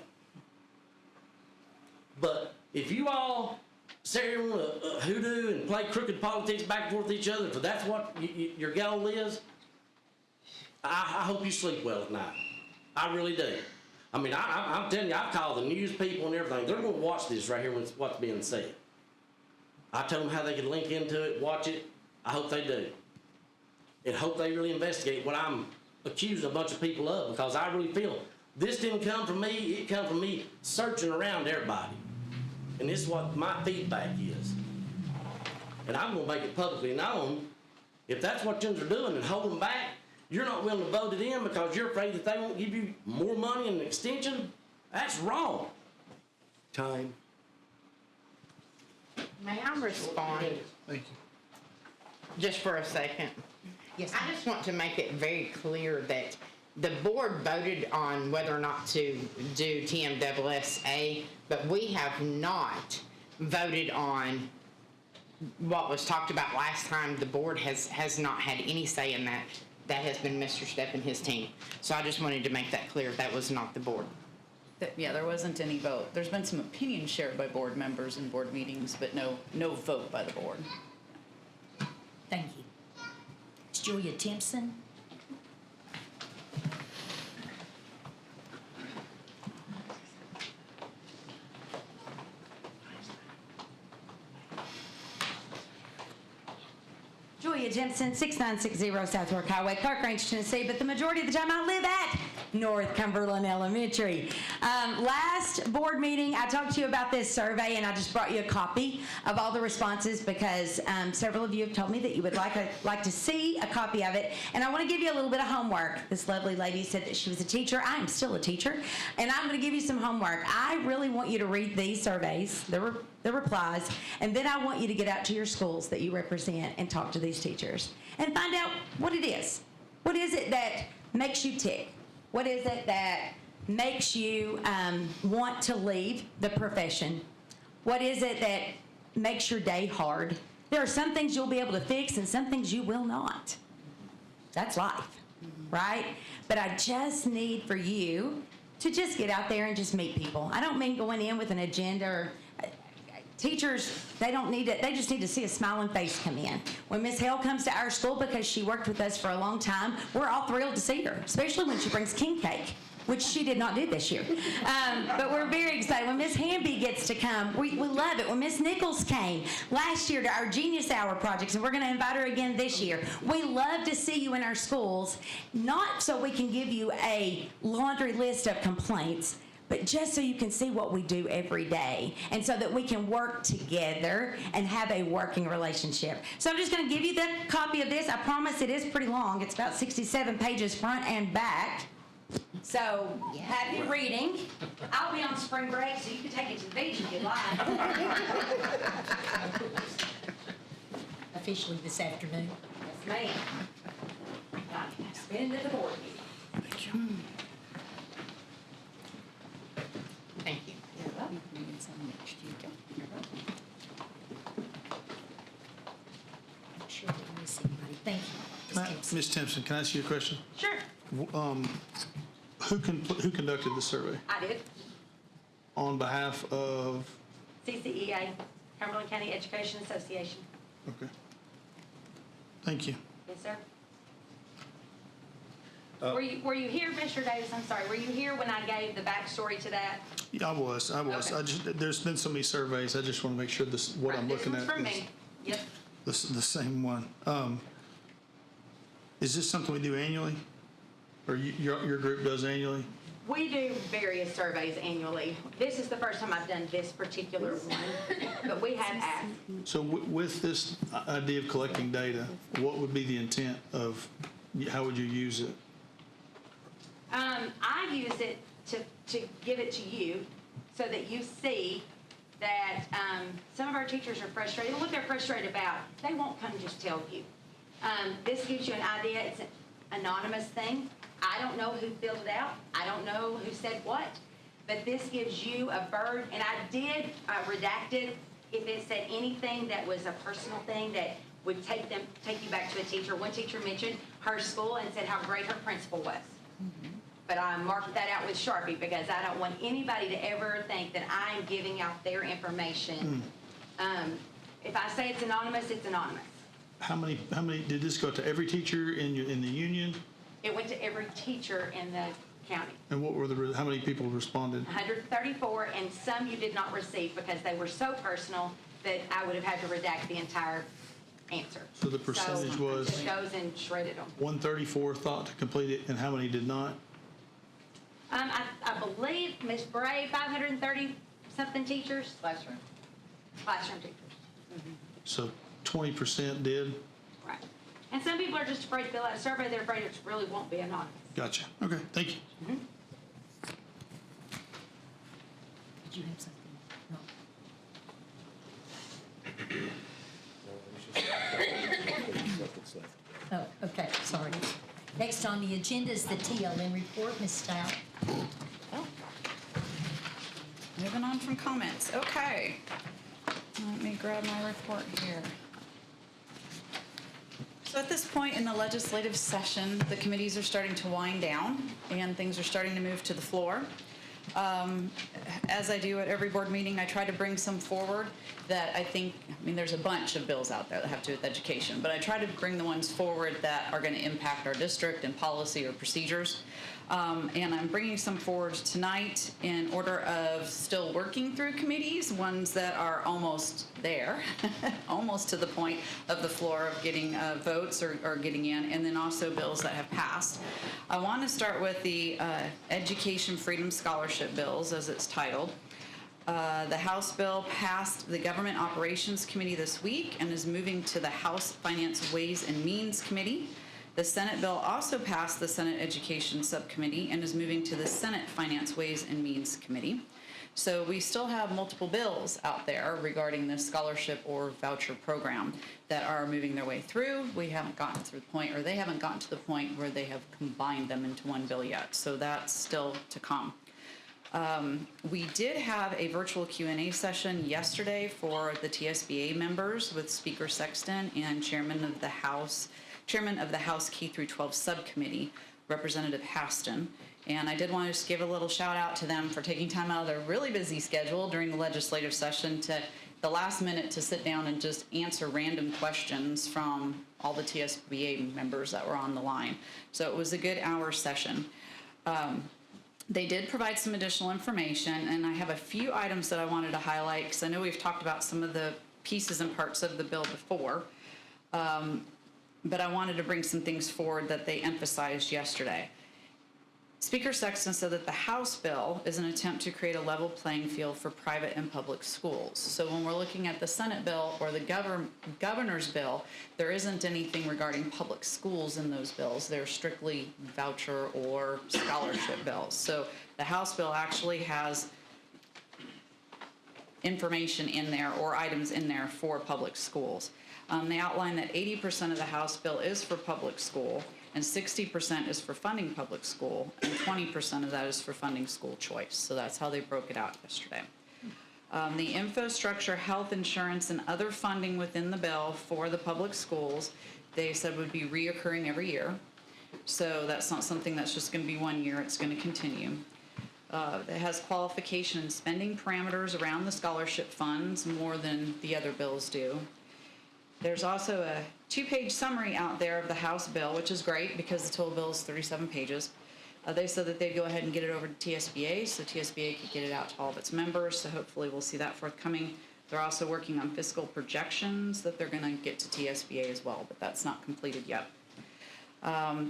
S19: But if you all sit here and want to hoodoo and play crooked politics back and forth with each other, if that's what your goal is, I hope you sleep well at night. I really do. I mean, I'm telling you, I've called the news people and everything. They're going to watch this right here, what's being said. I told them how they could link into it, watch it. I hope they do. And hope they really investigate what I'm accusing a bunch of people of, because I really feel this didn't come from me, it come from me searching around everybody. And this is what my feedback is. And I'm gonna make it publicly known, if that's what you are doing and holding back, you're not willing to vote it in because you're afraid that they won't give you more money and an extension, that's wrong.
S11: Time.
S2: May I respond?
S10: Thank you.
S2: Just for a second.
S1: Yes,
S2: I just want to make it very clear that the board voted on whether or not to do TMSSA, but we have not voted on what was talked about last time. The board has not had any say in that. That has been Mr. Stepp and his team. So I just wanted to make that clear. That was not the board.
S8: Yeah, there wasn't any vote. There's been some opinions shared by board members in board meetings, but no vote by the board.
S1: thank you. Ms. Julia Timpson?
S20: Julia Timpson, 6960 South York Highway, Clark Range, Tennessee, but the majority of the time I live at North Cumberland Elementary. Last board meeting, I talked to you about this survey, and I just brought you a copy of all the responses because several of you have told me that you would like to see a copy of it, and I want to give you a little bit of homework. This lovely lady said that she was a teacher. I am still a teacher, and I'm going to give you some homework. I really want you to read these surveys, the replies, and then I want you to get out to your schools that you represent and talk to these teachers and find out what it is. What is it that makes you tick? What is it that makes you want to leave the profession? What is it that makes your day hard? There are some things you'll be able to fix and some things you will not. That's life, right? But I just need for you to just get out there and just meet people. I don't mean going in with an agenda or Teachers, they don't need it, they just need to see a smiling face come in. When Miss Hale comes to our school, because she worked with us for a long time, we're all thrilled to see her, especially when she brings king cake, which she did not do this year. But we're very excited. When Miss Hamby gets to come, we love it. When Miss Nichols came last year to our Genius Hour projects, and we're going to invite her again this year, we love to see you in our schools, not so we can give you a laundry list of complaints, but just so you can see what we do every day, and so that we can work together and have a working relationship. So I'm just going to give you the copy of this. I promise it is pretty long. It's about 67 pages front and back. So happy reading. I'll be on spring break, so you can take it to the beach if you like.
S1: Officially this afternoon.
S20: Yes, ma'am. Spin to the board meeting.
S10: Thank you.
S2: Thank you.
S20: You're welcome.
S1: Not sure that we miss anybody. Thank you.
S10: Ms. Timpson, can I ask you a question?
S20: Sure,
S10: Who conducted the survey?
S20: I did.
S10: On behalf of,
S20: CCEA, Cumberland County Education Association.
S10: okay. Thank you.
S20: Yes, sir. Were you here, Mr. Davis? I'm sorry. Were you here when I gave the backstory to that?
S10: Yeah, I was.
S20: Okay.
S10: There's been so many surveys, I just want to make sure what I'm looking at
S20: This one's from
S10: is
S20: me. Yep.
S10: the same one. Is this something we do annually? Or your group does annually?
S20: We do various surveys annually. This is the first time I've done this particular one, but we have asked.
S10: So with this idea of collecting data, what would be the intent of, how would you use it?
S20: I use it to give it to you so that you see that some of our teachers are frustrated. What they're frustrated about, they won't come just tell you. This gives you an idea. It's an anonymous thing. I don't know who filled it out. I don't know who said what. But this gives you a bird, and I did redact it if it said anything that was a personal thing that would take you back to a teacher. One teacher mentioned her school and said how great her principal was. But I marked that out with Sharpie because I don't want anybody to ever think that I'm giving out their information. If I say it's anonymous, it's anonymous.
S10: How many, did this go to every teacher in the union?
S20: It went to every teacher in the county.
S10: And how many people responded?
S20: 134, and some you did not receive because they were so personal that I would have had to redact the entire answer.
S10: So the percentage was?
S20: It goes and shredded them.
S10: 134 thought to complete it, and how many did not?
S20: I believe, Ms. Bray, 530-something teachers. Classroom teachers.
S10: So 20% did?
S20: Right. And some people are just afraid to fill out a survey. They're afraid it really won't be anonymous.
S10: Gotcha. Okay, thank you.
S20: Mm-hmm.
S1: Did you have something? No. Oh, okay, sorry. Next on the agenda is the TLN report. Ms. Stout.
S8: Oh. Moving on from comments. Okay. Let me grab my report here. So at this point in the legislative session, the committees are starting to wind down and things are starting to move to the floor. As I do at every board meeting, I try to bring some forward that I think, there's a bunch of bills out there that have to do with education, but I try to bring the ones forward that are going to impact our district and policy or procedures. And I'm bringing some forward tonight in order of still working through committees, ones that are almost there, almost to the point of the floor of getting votes or getting in, and then also bills that have passed. I want to start with the Education Freedom Scholarship bills, as it's titled. The House bill passed the Government Operations Committee this week and is moving to the House Finance Ways and Means Committee. The Senate bill also passed the Senate Education Subcommittee and is moving to the Senate Finance Ways and Means Committee. So we still have multiple bills out there regarding this scholarship or voucher program that are moving their way through. We haven't gotten to the point, or they haven't gotten to the point where they have combined them into one bill yet. So that's still to come. We did have a virtual Q&A session yesterday for the TSBA members with Speaker Sexton and Chairman of the House K-12 Subcommittee, Representative Haston. And I did want to just give a little shout out to them for taking time out of their really busy schedule during the legislative session to the last minute to sit down and just answer random questions from all the TSBA members that were on the line. So it was a good hour session. They did provide some additional information, and I have a few items that I wanted to highlight because I know we've talked about some of the pieces and parts of the bill before, but I wanted to bring some things forward that they emphasized yesterday. Speaker Sexton said that the House bill is an attempt to create a level playing field for private and public schools. So when we're looking at the Senate bill or the governor's bill, there isn't anything regarding public schools in those bills. They're strictly voucher or scholarship bills. So the House bill actually has information in there or items in there for public schools. They outline that 80% of the House bill is for public school, and 60% is for funding public school, and 20% of that is for funding school choice. So that's how they broke it out yesterday. The infrastructure, health insurance, and other funding within the bill for the public schools, they said would be reoccurring every year. So that's not something that's just going to be 1 year, it's going to continue. It has qualification and spending parameters around the scholarship funds more than the other bills do. There's also a 2-page summary out there of the House bill, which is great because the total bill is 37 pages. They said that they'd go ahead and get it over to TSBA, so TSBA could get it out to all of its members, so hopefully we'll see that forthcoming. They're also working on fiscal projections that they're going to get to TSBA as well, but that's not completed yet.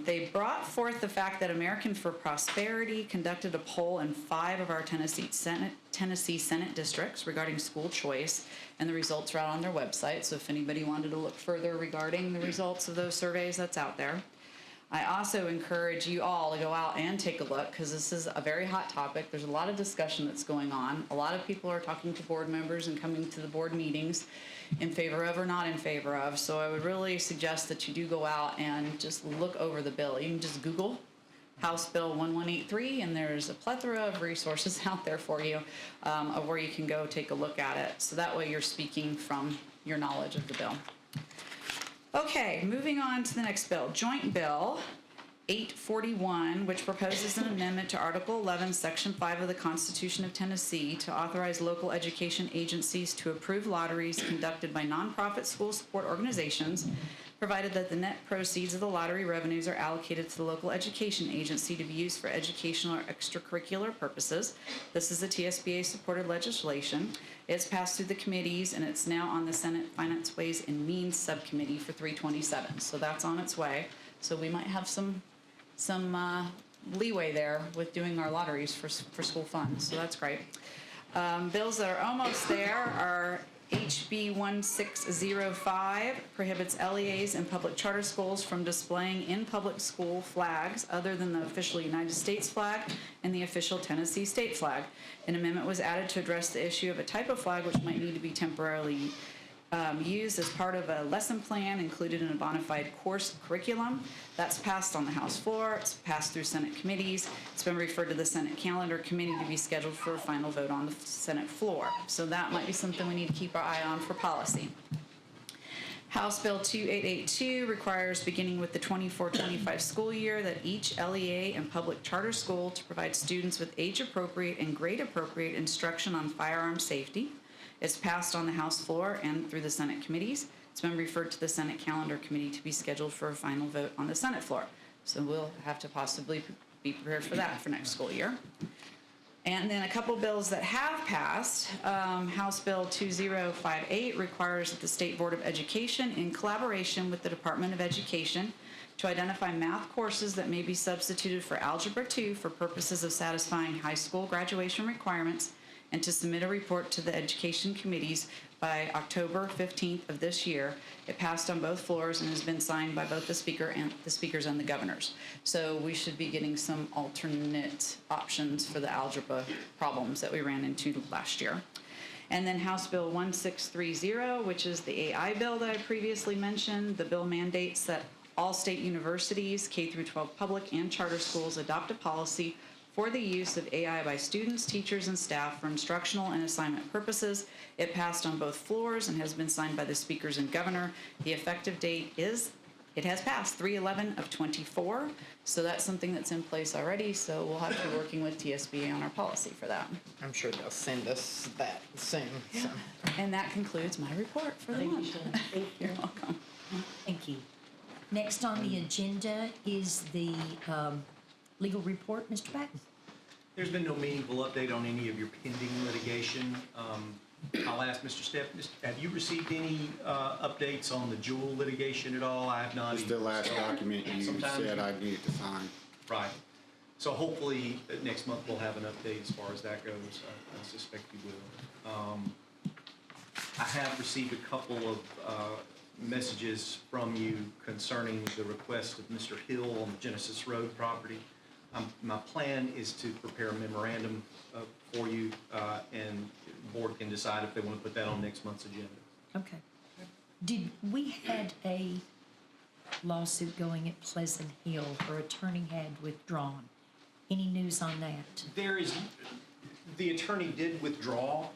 S8: They brought forth the fact that American for Prosperity conducted a poll in 5 of our Tennessee Senate districts regarding school choice, and the results are out on their website. So if anybody wanted to look further regarding the results of those surveys, that's out there. I also encourage you all to go out and take a look because this is a very hot topic. There's a lot of discussion that's going on. A lot of people are talking to board members and coming to the board meetings in favor of or not in favor of. So I would really suggest that you do go out and just look over the bill. You can just Google House Bill 1183, and there's a plethora of resources out there for you of where you can go take a look at it. So that way you're speaking from your knowledge of the bill. Okay, moving on to the next bill, Joint Bill 841, which proposes an amendment to Article 11, Section 5 of the Constitution of Tennessee to authorize local education agencies to approve lotteries conducted by nonprofit school support organizations, provided that the net proceeds of the lottery revenues are allocated to the local education agency to be used for educational or extracurricular purposes. This is a TSBA-supported legislation. It's passed through the committees, and it's now on the Senate Finance, Ways, and Means Subcommittee for 327. So that's on its way. So we might have some leeway there with doing our lotteries for school funds. So that's great. Bills that are almost there are HB 1605 prohibits LEAs and public charter schools from displaying in public school flags other than the official United States flag and the official Tennessee state flag. An amendment was added to address the issue of a type of flag which might need to be temporarily used as part of a lesson plan included in a bona fide course curriculum. That's passed on the House floor. It's passed through Senate committees. It's been referred to the Senate Calendar Committee to be scheduled for a final vote on the Senate floor. So that might be something we need to keep our eye on for policy. House Bill 2882 requires, beginning with the 24-25 school year, that each LEA and public charter school to provide students with age-appropriate and grade-appropriate instruction on firearm safety. It's passed on the House floor and through the Senate committees. It's been referred to the Senate Calendar Committee to be scheduled for a final vote on the Senate floor. So we'll have to possibly be prepared for that for next school year. And then a couple bills that have passed. House Bill 2058 requires that the State Board of Education, in collaboration with the Department of Education, to identify math courses that may be substituted for Algebra 2 for purposes of satisfying high school graduation requirements, and to submit a report to the education committees by October 15th of this year. It passed on both floors and has been signed by both the speakers and the governors. So we should be getting some alternate options for the algebra problems that we ran into last year. And then House Bill 1630, which is the AI bill that I previously mentioned. The bill mandates that all state universities, K-12 public and charter schools, adopt a policy for the use of AI by students, teachers, and staff for instructional and assignment purposes. It passed on both floors and has been signed by the speakers and governor. The effective date is It has passed 3/11 of '24, so that's something that's in place already, so we'll have to be working with TSBA on our policy for that.
S2: I'm sure they'll send us that soon, so.
S8: And that concludes my report for the month. Thank you. You're welcome.
S1: Thank you. Next on the agenda is the legal report. Mr. Batten?
S7: There's been no meaningful update on any of your pending litigation. I'll ask Mr. Stepp, have you received any updates on the Jewel litigation at all? I have not.
S21: It's the last document you said I needed to sign.
S7: Right. So hopefully next month we'll have an update as far as that goes. I suspect you will. I have received a couple of messages from you concerning the request of Mr. Hill on the Genesis Road property. My plan is to prepare a memorandum for you, and the board can decide if they want to put that on next month's agenda.
S1: Okay. We had a lawsuit going at Pleasant Hill. Her attorney had withdrawn. Any news on that?
S7: The attorney did withdraw,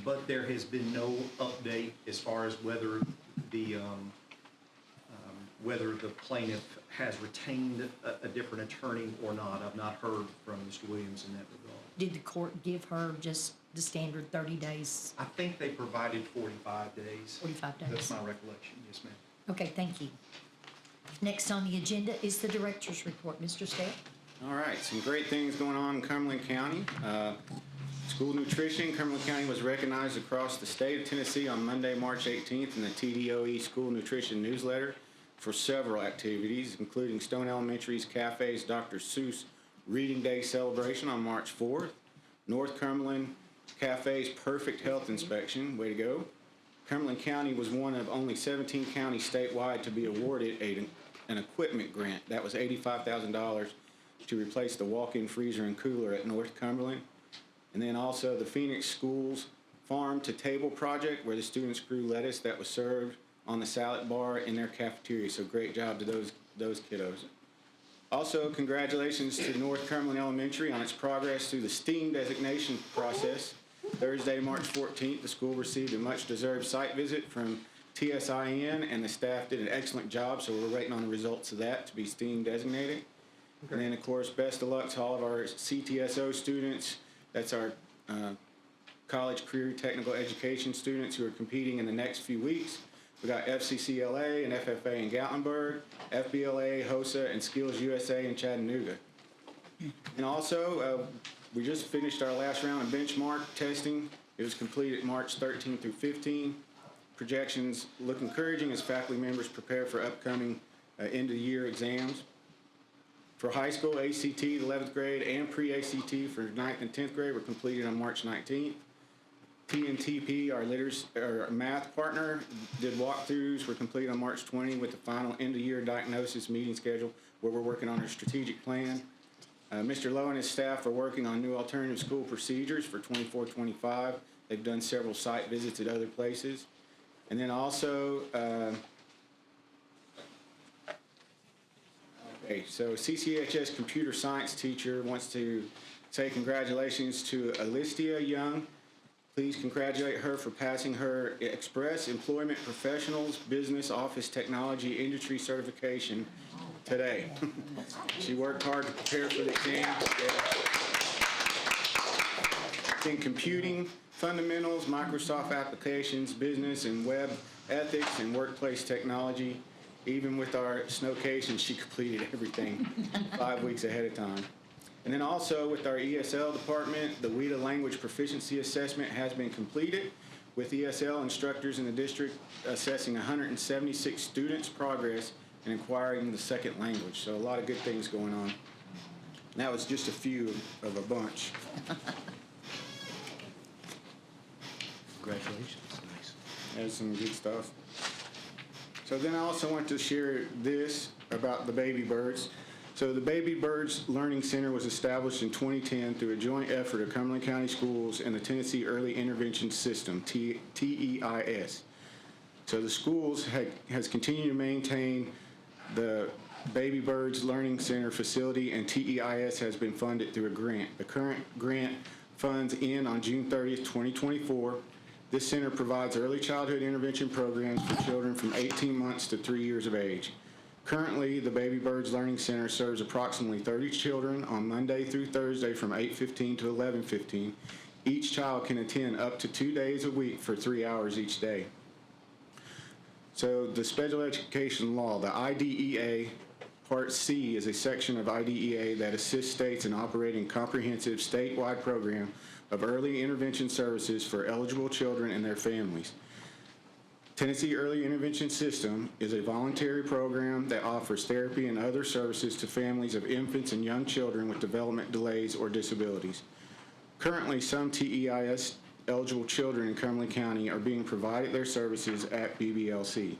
S7: but there has been no update as far as whether the plaintiff has retained a different attorney or not. I've not heard from Mr. Williams in that regard.
S1: Did the court give her just the standard 30 days?
S7: I think they provided 45 days.
S1: 45 days.
S7: That's my recollection, yes, ma'am.
S1: Okay, thank you. Next on the agenda is the director's report. Mr. Stepp?
S21: All right, some great things going on in Cumberland County. School nutrition, Cumberland County was recognized across the state of Tennessee on Monday, March 18th in the TDOE School Nutrition Newsletter for several activities, including Stone Elementary's Cafe's Dr. Seuss Reading Day celebration on March 4th, North Cumberland Cafe's Perfect Health Inspection, way to go. Cumberland County was one of only 17 counties statewide to be awarded an equipment grant. That was $85,000 to replace the walk-in freezer and cooler at North Cumberland. And then also the Phoenix Schools Farm to Table project, where the students grew lettuce that was served on the salad bar in their cafeteria. So great job to those kiddos. Also, congratulations to North Cumberland Elementary on its progress through the STEAM designation process. Thursday, March 14th, the school received a much-deserved site visit from TSIN, and the staff did an excellent job, so we're waiting on the results of that to be STEAM designated. Okay. And then, of course, best of luck to all of our CTSO students. That's our college career technical education students who are competing in the next few weeks. We got FCCLA and FFA in Gatlinburg, FBLA, HOSA, and Skills USA in Chattanooga. And also, we just finished our last round of benchmark testing. It was completed March 13 through 15. Projections look encouraging as faculty members prepare for upcoming end-of-the-year exams. For high school, ACT, 11th grade, and pre-ACT for 9th and 10th grade were completed on March 19th. TNTP, our math partner, did walkthroughs, were completed on March 20 with the final end-of-year diagnosis meeting schedule where we're working on our strategic plan. Mr. Lowe and his staff are working on new alternative school procedures for 24-25. They've done several site visits at other places. And then also, so CCHS computer science teacher wants to say congratulations to Alistia Young. Please congratulate her for passing her Express Employment Professionals Business Office Technology Industry Certification today. She worked hard to prepare for the exam. In computing, fundamentals, Microsoft applications, business and web ethics, and workplace technology. Even with our snowcation, she completed everything 5 weeks ahead of time. And then also with our ESL department, the WIDA language proficiency assessment has been completed, with ESL instructors in the district assessing 176 students' progress in acquiring the second language. So a lot of good things going on. And that was just a few of a bunch. Congratulations. Nice. That's some good stuff. So then I also want to share this about the baby birds. So the Baby Birds Learning Center was established in 2010 through a joint effort of Cumberland County Schools and the Tennessee Early Intervention System, TEIS. So the schools has continued to maintain the Baby Birds Learning Center facility, and TEIS has been funded through a grant. The current grant funds end on June 30th, 2024. This center provides early childhood intervention programs for children from 18 months to 3 years of age. Currently, the Baby Birds Learning Center serves approximately 30 children on Monday through Thursday from 8:15 to 11:15. Each child can attend up to 2 days a week for 3 hours each day. So the special education law, the IDEA, Part C is a section of IDEA that assists states in operating a comprehensive statewide program of early intervention services for eligible children and their families. Tennessee Early Intervention System is a voluntary program that offers therapy and other services to families of infants and young children with development delays or disabilities. Currently, some TEIS eligible children in Cumberland County are being provided their services at BBLC.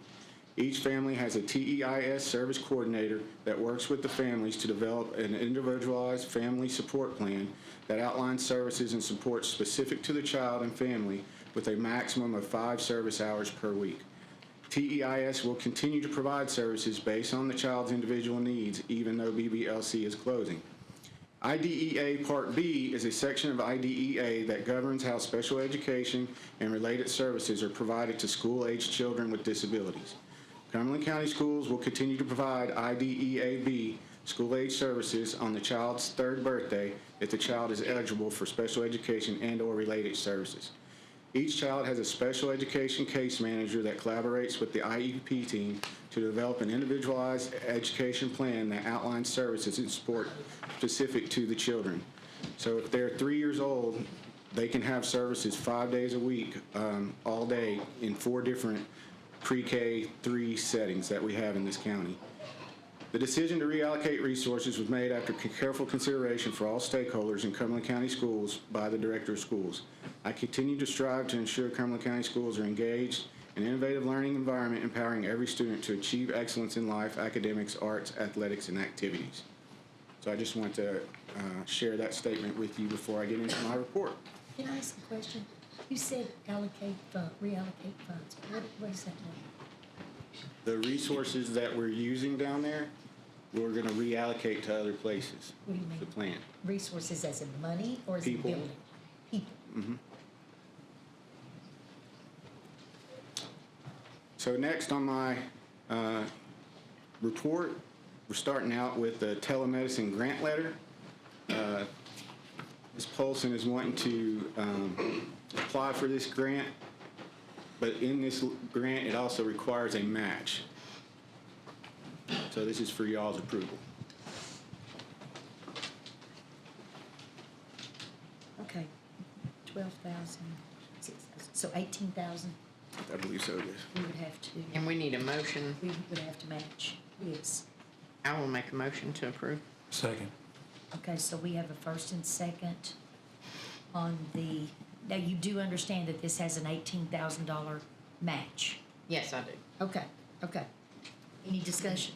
S21: Each family has a TEIS service coordinator that works with the families to develop an individualized family support plan that outlines services and supports specific to the child and family with a maximum of 5 service hours per week. TEIS will continue to provide services based on the child's individual needs, even though BBLC is closing. IDEA Part B is a section of IDEA that governs how special education and related services are provided to school-aged children with disabilities. Cumberland County Schools will continue to provide IDEA-B school-age services on the child's 3rd birthday if the child is eligible for special education and/or related services. Each child has a special education case manager that collaborates with the IEP team to develop an individualized education plan that outlines services and support specific to the children. So if they're 3 years old, they can have services 5 days a week, all day in 4 different pre-K 3 settings that we have in this county. The decision to reallocate resources was made after careful consideration for all stakeholders in Cumberland County Schools by the Director of Schools. I continue to strive to ensure Cumberland County Schools are engaged in an innovative learning environment, empowering every student to achieve excellence in life, academics, arts, athletics, and activities. So I just want to share that statement with you before I get into my report.
S1: Can I ask a question? You said reallocate funds. What does that mean?
S21: The resources that we're using down there, we're going to reallocate to other places.
S1: What do you mean?
S21: The plan.
S1: Resources as in money or as
S21: People.
S1: in building? People.
S21: Mm-hmm. So next on my report, we're starting out with the telemedicine grant letter. Ms. Polson is wanting to apply for this grant, but in this grant, it also requires a match. So this is for y'all's approval.
S1: Okay. 12,000, 6,000. So 18,000
S21: I believe so, yes.
S1: we would have to,
S2: And we need a motion.
S1: we would have to match. Yes.
S2: I will make a motion to approve.
S6: Second.
S1: Okay, so we have a first and second on the, now you do understand that this has an $18,000 match?
S2: Yes, I do.
S1: Okay, okay. Any discussion?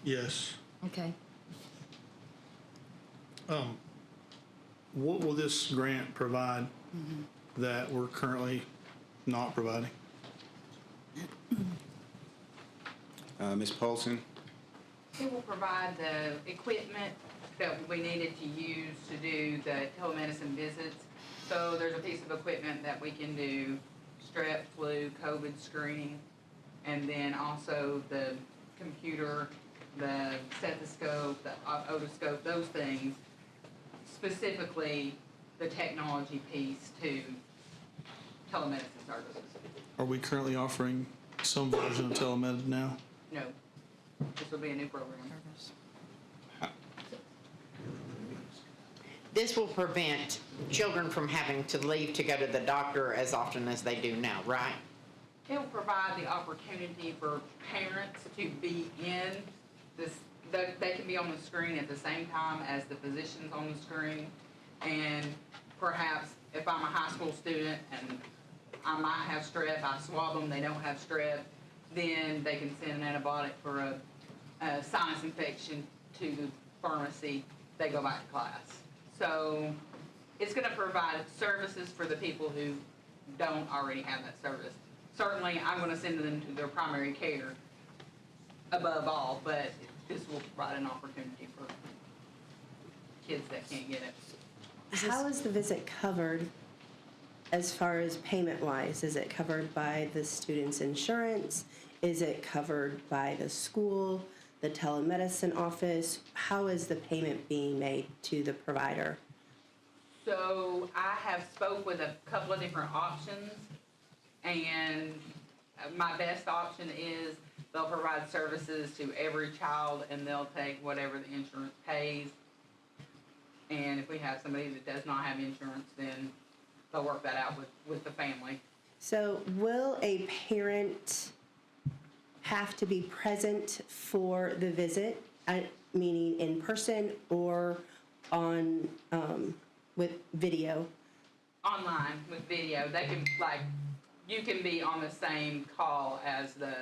S10: Yes.
S1: Okay.
S10: What will this grant provide that we're currently not providing?
S21: Ms. Paulson?
S5: It will provide the equipment that we needed to use to do the telemedicine visits. So there's a piece of equipment that we can do strep, flu, COVID screening, and then also the computer, the stethoscope, the otoscope, those things, specifically the technology piece to telemedicine services.
S10: Are we currently offering some version of telemed now?
S5: No, this will be a new program.
S2: This will prevent children from having to leave to go to the doctor as often as they do now, right?
S5: It will provide the opportunity for parents to be in this, they can be on the screen at the same time as the physicians on the screen. And perhaps if I'm a high school student and I might have strep, I swab them, they don't have strep, then they can send an antibiotic for a sinus infection to the pharmacy, they go back to class. So it's gonna provide services for the people who don't already have that service. Certainly, I'm gonna send them to their primary care above all, but this will provide an opportunity for kids that can't get it.
S9: How is the visit covered as far as payment-wise? Is it covered by the student's insurance? Is it covered by the school? the telemedicine office? How is the payment being made to the provider?
S5: So I have spoke with a couple of different options, and my best option is they'll provide services to every child and they'll take whatever the insurance pays. And if we have somebody that does not have insurance, then they'll work that out with the family.
S9: So will a parent have to be present for the visit, meaning in person or on, with video?
S5: Online with video, they can, like, you can be on the same call as the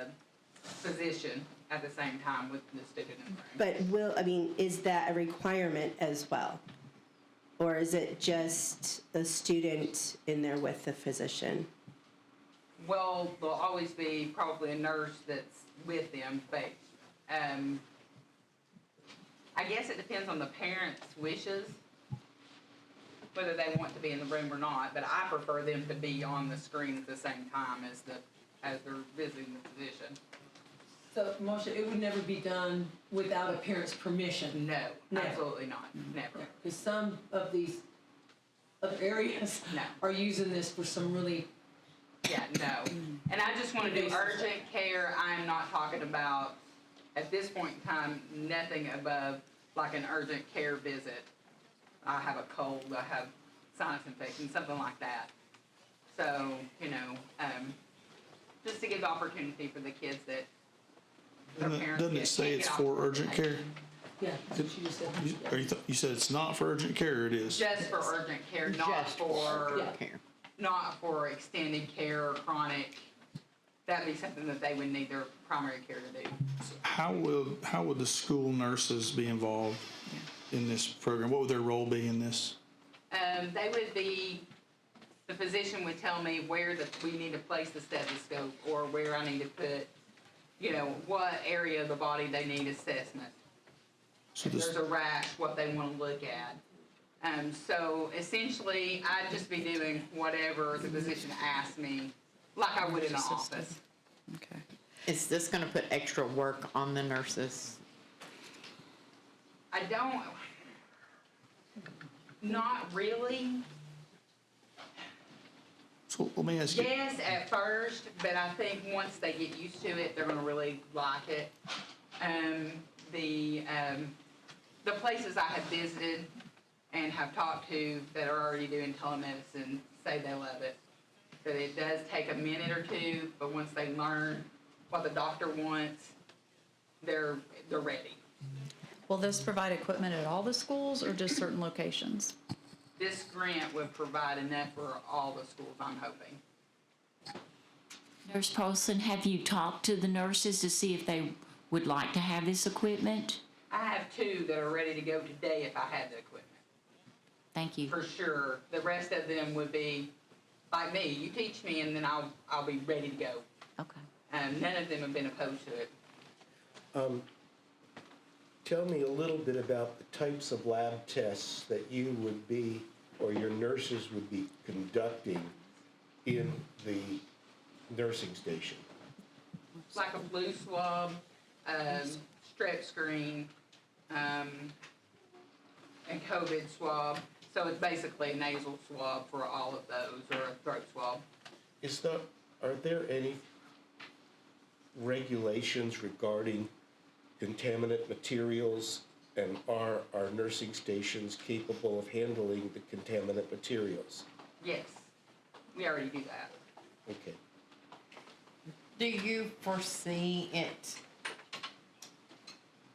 S5: physician at the same time with the student in the room.
S9: But is that a requirement as well? Or is it just the student in there with the physician?
S5: Well, there'll always be probably a nurse that's with them, but I guess it depends on the parents' wishes, whether they want to be in the room or not, but I prefer them to be on the screen at the same time as they're visiting the physician.
S17: So, Marcia, it would never be done without a parent's permission?
S5: No,
S17: Never.
S5: absolutely not, never.
S17: Because some of these other areas are using this for some really...
S5: Yeah, no. And I just want to do urgent care. I'm not talking about, at this point in time, nothing above like an urgent care visit. I have a cold, I have sinus infection, something like that. So, just to give opportunity for the kids that their parents
S10: Doesn't it say it's for urgent care?
S17: Yeah, that's what she just said.
S10: You said it's not for urgent care, or it is?
S5: Just for urgent care, not for extended care or chronic. That'd be something that they would need their primary care to do.
S10: How would the school nurses be involved in this program? What would their role be in this?
S5: They would be, the physician would tell me where we need to place the stethoscope or where I need to put, what area of the body they need assessment.
S10: So
S5: if there's a rash, what they want to look at. So essentially, I'd just be doing whatever the physician asked me, like I would in the office.
S8: Okay.
S2: Is this gonna put extra work on the nurses?
S5: I don't, not really.
S10: So let me ask you.
S5: Yes, at first, but I think once they get used to it, they're gonna really like it. The places I have visited and have talked to that are already doing telemedicine say they love it. That it does take a minute or two, but once they learn what the doctor wants, they're ready.
S8: Will this provide equipment at all the schools or just certain locations?
S5: This grant would provide enough for all the schools, I'm hoping.
S12: Nurse Paulson, have you talked to the nurses to see if they would like to have this equipment?
S5: I have 2 that are ready to go today if I had the equipment.
S12: Thank you.
S5: For sure. The rest of them would be like me. You teach me and then I'll be ready to go.
S12: Okay.
S5: None of them have been opposed to it.
S11: Tell me a little bit about the types of lab tests that you would be, or your nurses would be conducting in the nursing station.
S5: Like a flu swab, strep screen, and COVID swab. So it's basically a nasal swab for all of those, or a throat swab.
S11: Are there any regulations regarding contaminant materials, and are our nursing stations capable of handling the contaminant materials?
S5: Yes, we already do that.
S11: Okay.
S2: Do you foresee it,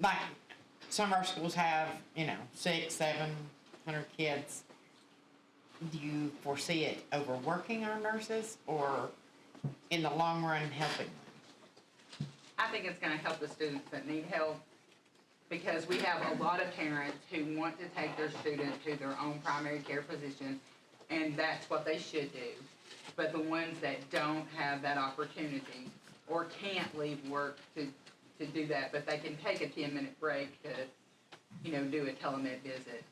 S2: like, some of our schools have, 600-700 kids. Do you foresee it overworking our nurses, or in the long run helping them?
S5: I think it's gonna help the students that need help, because we have a lot of parents who want to take their student to their own primary care physician, and that's what they should do. But the ones that don't have that opportunity or can't leave work to do that, but they can take a 10-minute break to, do a telemed visit,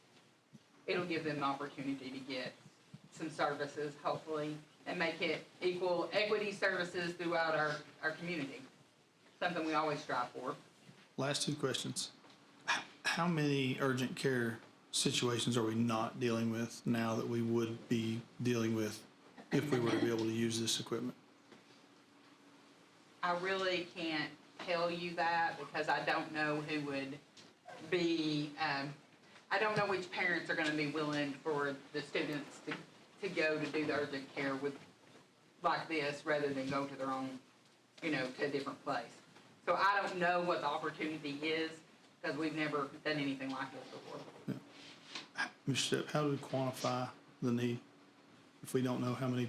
S5: it'll give them the opportunity to get some services, hopefully, and make it equity services throughout our community. Something we always strive for.
S10: Last two questions. How many urgent care situations are we not dealing with now that we would be dealing with if we were to be able to use this equipment?
S5: I really can't tell you that because I don't know who would be, I don't know which parents are gonna be willing for the students to go to do the urgent care with, like this, rather than go to their own, to a different place. So I don't know what the opportunity is, because we've never done anything like this before.
S10: Mr. Stepp, how do we quantify the need if we don't know how many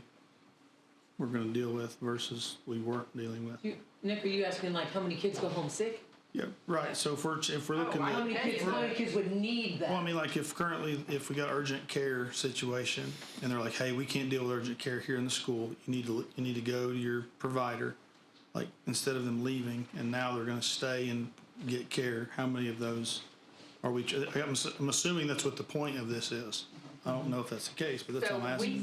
S10: we're gonna deal with versus we weren't dealing with?
S17: Nick, are you asking like how many kids go home sick?
S10: Yeah, right, so if we're looking at.
S17: How many kids would need that?
S10: Well, I mean, like if we got urgent care situation and they're like, hey, we can't deal with urgent care here in the school, you need to go to your provider, like instead of them leaving and now they're gonna stay and get care, how many of those are we, I'm assuming that's what the point of this is. I don't know if that's the case, but that's what I'm asking.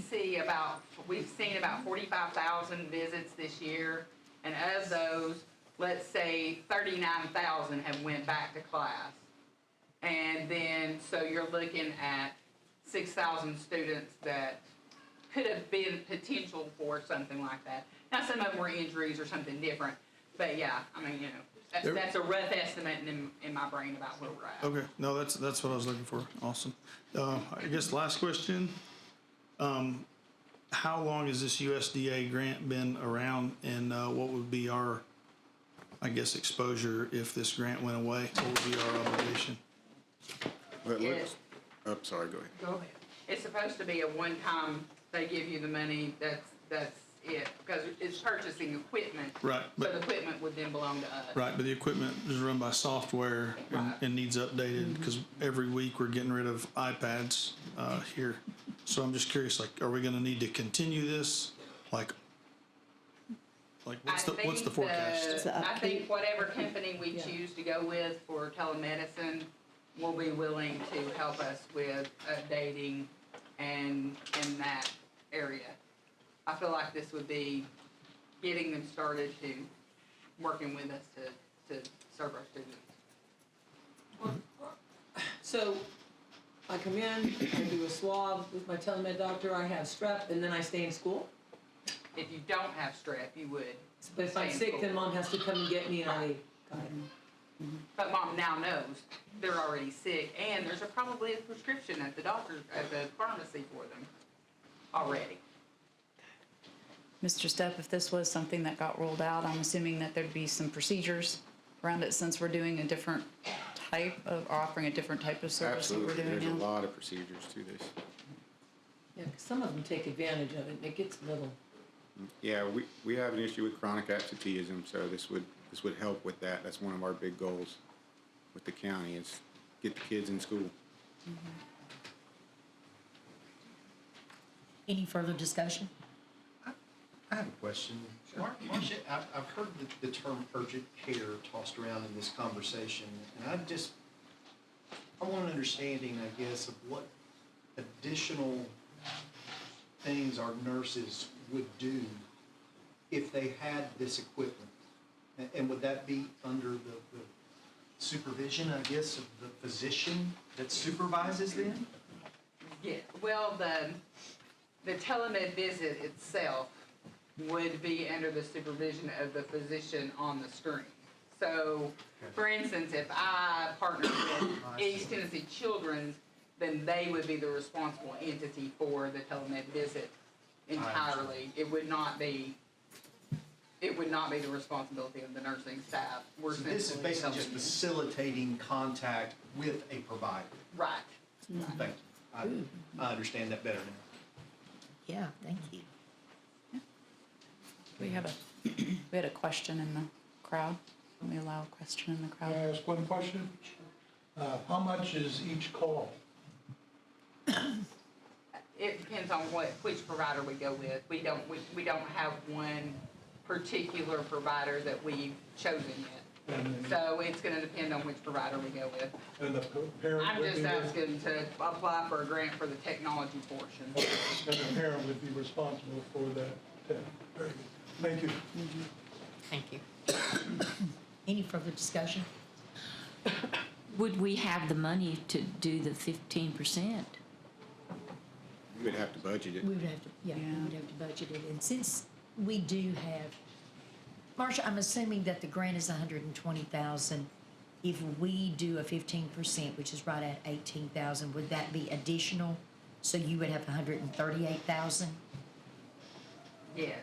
S5: We've seen about 45,000 visits this year, and of those, let's say 39,000 have went back to class. And then, so you're looking at 6,000 students that could have been potential for something like that. Now, some of them were injuries or something different, but yeah, I mean, that's a rough estimate in my brain about where we're at.
S10: Okay, no, that's what I was looking for. Awesome. I guess last question. How long has this USDA grant been around, and what would be our, I guess, exposure if this grant went away? What would be our obligation?
S21: Sorry, go ahead.
S5: Go ahead. It's supposed to be a one-time, they give you the money, that's it, because it's purchasing equipment.
S10: Right,
S5: So the equipment would then belong to us.
S10: Right, but the equipment is run by software and needs updated because every week we're getting rid of iPads here. So I'm just curious, like, are we gonna need to continue this? Like what's the forecast?
S5: I think whatever company we choose to go with for telemedicine will be willing to help us with updating and in that area. I feel like this would be getting them started to working with us to serve our students.
S17: So I come in, I do a swab with my telemed doctor, I have strep, and then I stay in school?
S5: If you don't have strep, you would.
S17: But if I'm sick, then mom has to come and get me and I got it.
S5: But mom now knows they're already sick, and there's probably a prescription at the pharmacy for them already.
S8: Mr. Stepp, if this was something that got rolled out, I'm assuming that there'd be some procedures around it since we're doing a different type of, offering a different type of service that we're
S21: Absolutely,
S8: doing now.
S21: there's a lot of procedures to this.
S17: Yeah, 'cause some of them take advantage of it and it gets a little.
S21: Yeah, we have an issue with chronic absenteeism, so this would help with that. That's one of our big goals with the county is get the kids in school.
S1: Any further discussion?
S7: I have a question. Marcia, I've heard the term urgent care tossed around in this conversation, and I want an understanding, I guess, of what additional things our nurses would do if they had this equipment. And would that be under the supervision, I guess, of the physician that supervises them?
S5: Yeah, well, the telemed visit itself would be under the supervision of the physician on the screen. So, for instance, if I partner with East Tennessee Children's, then they would be the responsible entity for the telemed visit entirely. It would not be the responsibility of the nursing staff.
S7: So this is basically just facilitating contact with a provider.
S5: Right.
S7: Thank you. I understand that better now.
S1: Yeah, thank you.
S8: We had a question in the crowd. Can we allow a question in the crowd?
S4: Can I ask one question? How much is each call?
S5: It depends on which provider we go with. We don't have one particular provider that we've chosen yet. So it's gonna depend on which provider we go with.
S4: And the parent
S5: I'm
S4: would
S5: just
S4: be
S5: asking to apply for a grant for the technology portion.
S4: And the parent would be responsible for that. Very good. Thank you.
S5: Thank you.
S1: Any further discussion?
S12: Would we have the money to do the 15%?
S21: You would have to budget it.
S1: We would have to, yeah, we would have to budget it, and since we do have, Marcia, I'm assuming that the grant is 120,000. If we do a 15%, which is right at 18,000, would that be additional? So you would have 138,000?
S5: Yes.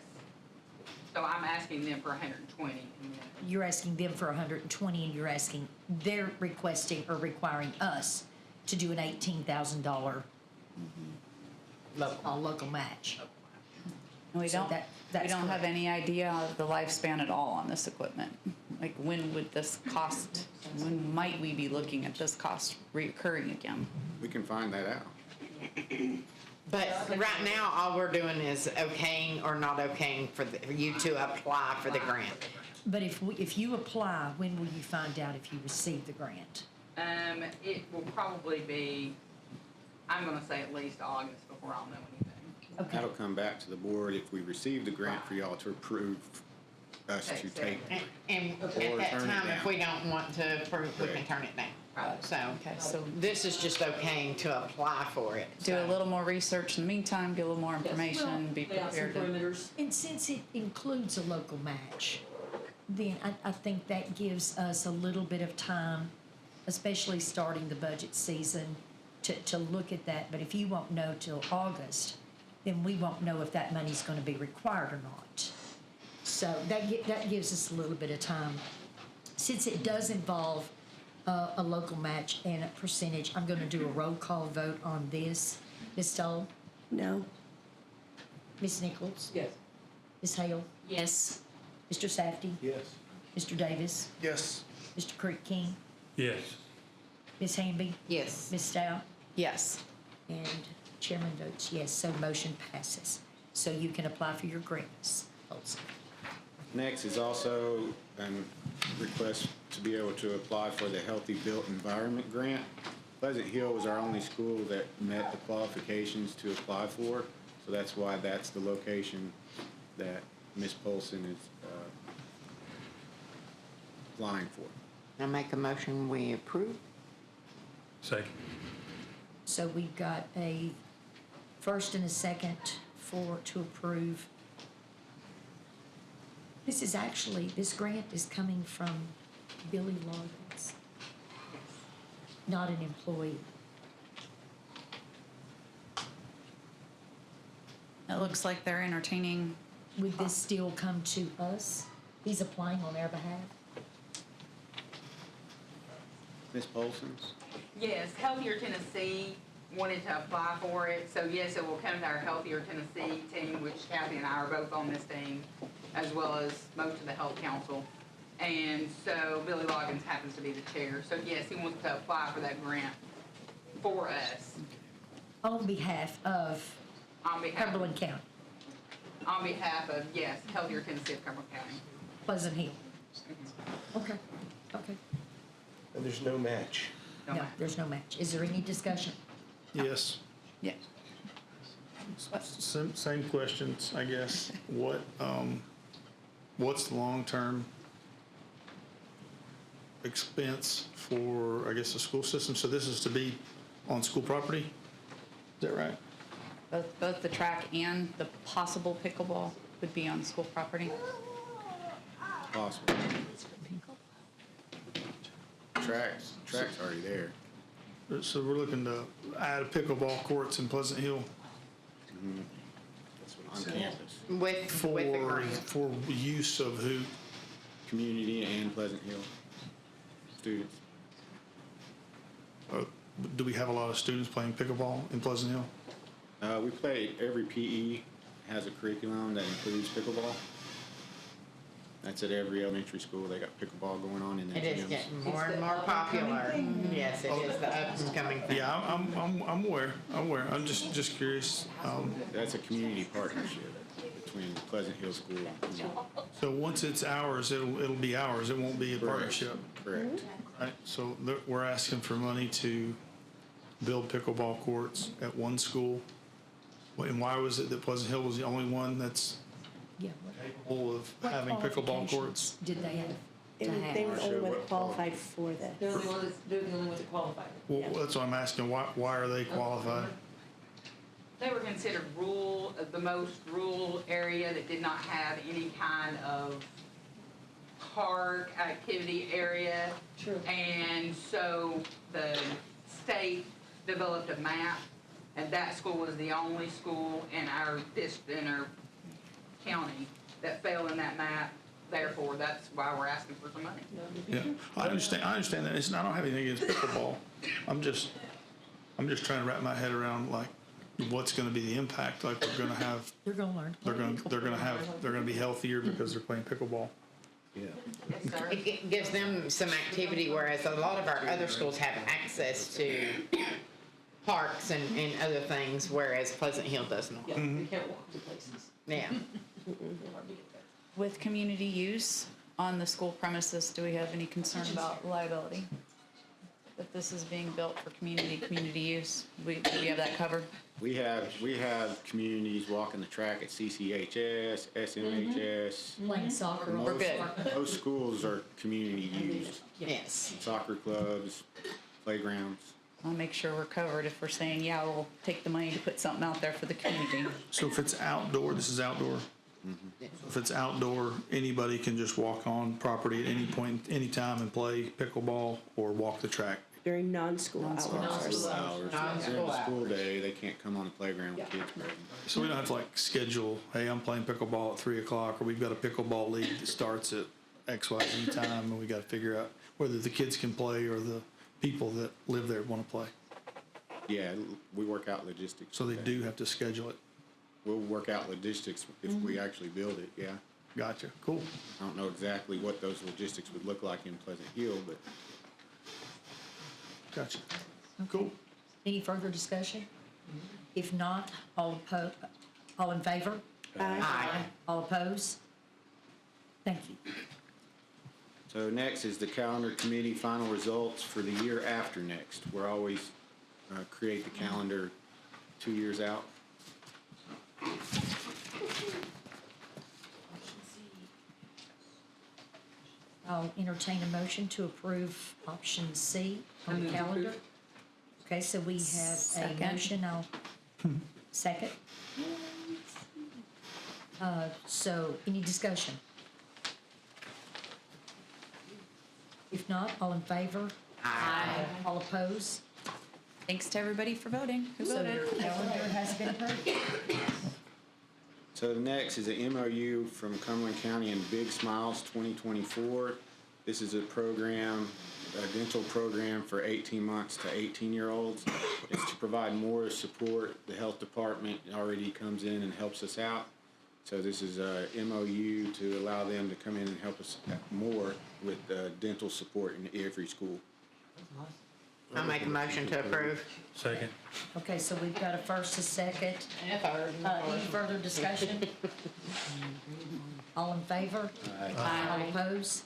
S5: So I'm asking them for 120 and then
S1: You're asking them for 120, and you're asking, they're requesting or requiring us to do an $18,000 local match.
S8: And we
S1: So
S8: don't,
S1: that's
S8: we don't have
S1: correct.
S8: any idea of the lifespan at all on this equipment. Like, when would this cost, when might we be looking at this cost reoccurring again?
S21: We can find that out.
S2: But right now, all we're doing is okaying or not okaying for you to apply for the grant.
S1: But if you apply, when will you find out if you receive the grant?
S5: it will probably be, I'm gonna say at least August before I'll know anything.
S21: That'll come back to the board if we receive the grant for y'all to approve us to take.
S2: And
S21: Or
S2: at that
S21: turn it
S2: time, if
S21: down.
S2: we don't want to approve, we can turn it down. So this is just okaying to apply for it.
S8: Do a
S2: so.
S8: little more research in the meantime, get a little more information, be prepared to.
S1: And since it includes a local match, then I think that gives us a little bit of time, especially starting the budget season, to look at that. But if you won't know till August, then we won't know if that money's gonna be required or not. So that gives us a little bit of time. Since it does involve a local match and a percentage, I'm gonna do a roll call vote on this. Ms. Stoll?
S9: No.
S1: Ms. Nichols?
S17: Yes.
S1: Ms. Hale?
S12: Yes.
S1: Mr. Safety?
S10: Yes.
S1: Mr. Davis?
S10: Yes.
S1: Mr. Creek King?
S6: Yes.
S1: Ms. Hamby?
S2: Yes.
S1: Ms. Stout?
S8: Yes.
S1: And chairman votes yes, so motion passes. So you can apply for your grant, Ms. Olson.
S21: Next is also a request to be able to apply for the Healthy Built Environment Grant. Pleasant Hill was our only school that met the qualifications to apply for, so that's why that's the location that Ms. Polson is applying for.
S2: I make a motion, we approve.
S6: Second.
S1: So we've got a first and a second to approve. This grant is coming from Billy Loggins, not an employee.
S8: It looks like they're entertaining.
S1: Would this still come to us? He's applying on our behalf?
S21: Ms. Polson's?
S5: Yes, Healthier Tennessee wanted to apply for it, so yes, it will come to our Healthier Tennessee team, which Kathy and I are both on this team, as well as most of the health council. And so Billy Loggins happens to be the chair, so yes, he wants to apply for that grant for us.
S1: On behalf of Cumberland County,
S5: On behalf of, yes, Healthier Tennessee of Cumberland County.
S1: Pleasant Hill. Okay, okay.
S11: And there's no match.
S1: No, there's no match. Is there any discussion?
S10: Yes.
S8: Yeah.
S10: Same questions, I guess. What's the long-term expense for, I guess, the school system? So this is to be on school property? Is that right?
S8: Both the track and the possible pickleball would be on school property.
S21: Possible. Track's already there.
S10: So we're looking to add pickleball courts in Pleasant Hill
S21: On campus.
S2: With the grant.
S10: for use of who?
S21: Community and Pleasant Hill students.
S10: Do we have a lot of students playing pickleball in Pleasant Hill?
S21: We play, every PE has a curriculum that includes pickleball. That's at every elementary school. They got pickleball going on in their
S2: It is
S21: gyms.
S2: getting more and more popular. Yes, it is the up and coming thing.
S10: Yeah, I'm aware. I'm just curious.
S21: That's a community partnership between Pleasant Hill School.
S10: So once it's ours, it'll be ours. It won't be a partnership.
S21: Correct.
S10: Right, so we're asking for money to build pickleball courts at one school. And why was it that Pleasant Hill was the only one that's
S1: Yeah.
S10: capable of
S1: What
S10: having pickleball
S1: qualifications
S10: courts?
S1: did they have?
S9: They were the only one that qualified for this.
S17: They're the only ones that qualify.
S10: Well, that's what I'm asking, why are they qualified?
S5: They were considered rural, the most rural area that did not have any kind of park activity area.
S17: True.
S5: And so the state developed a map, and that school was the only school in our in our county that fell in that map. Therefore, that's why we're asking for some money.
S10: Yeah, I understand that. I don't have anything against pickleball. I'm just trying to wrap my head around like what's gonna be the impact, like we're gonna have,
S1: They're gonna learn.
S10: they're gonna be healthier because they're playing pickleball.
S11: Yeah.
S5: Yes, sir.
S2: It gives them some activity, whereas a lot of our other schools have access to parks and other things, whereas Pleasant Hill does not.
S17: Yeah, they can't walk to places.
S2: Yeah.
S8: With community use on the school premises, do we have any concern about liability? That this is being built for community use? Do we have that covered?
S21: We have communities walking the track at CCHS, SMHS.
S1: Playing soccer.
S8: We're good.
S21: Most schools are community used.
S2: Yes.
S21: Soccer clubs, playgrounds.
S8: I'll make sure we're covered if we're saying, yeah, we'll take the money to put something out there for the community.
S10: So if it's outdoor, this is outdoor? If it's outdoor, anybody can just walk on property at any point, any time and play pickleball or walk the track?
S9: During non-school hours.
S21: School hours. During the school day, they can't come on the playground with kids present.
S10: So we don't have to like schedule, hey, I'm playing pickleball at 3 o'clock, or we've got a pickleball league that starts at XYZ time, and we gotta figure out whether the kids can play or the people that live there wanna play.
S21: Yeah, we work out logistics.
S10: So they do have to schedule it.
S21: We'll work out logistics if we actually build it, yeah.
S10: Gotcha, cool.
S21: I don't know exactly what those logistics would look like in Pleasant Hill, but
S10: Gotcha. Cool.
S1: Any further discussion? If not, all in favor?
S2: Aye.
S1: All opposed? Thank you.
S21: so next is the calendar committee final results for the year after next. We're always create the calendar 2 years out.
S1: I'll entertain a motion to approve option C on the calendar. Okay, so we have a
S8: Second.
S1: motion, second. So any discussion? If not, all in favor? Aye. All opposed?
S8: Thanks to everybody for voting. Who
S1: So
S8: voted?
S1: your calendar has been approved.
S21: So the next is an MOU from Cumberland County and Big Smiles 2024. This is a program, a dental program for 18 months to 18-year-olds. It's to provide more support. The health department already comes in and helps us out. So this is a MOU to allow them to come in and help us more with dental support in every school.
S2: I'll make a motion to approve.
S6: Second.
S1: Okay, so we've got a first, a second. Any further discussion? All in favor? Aye. All opposed?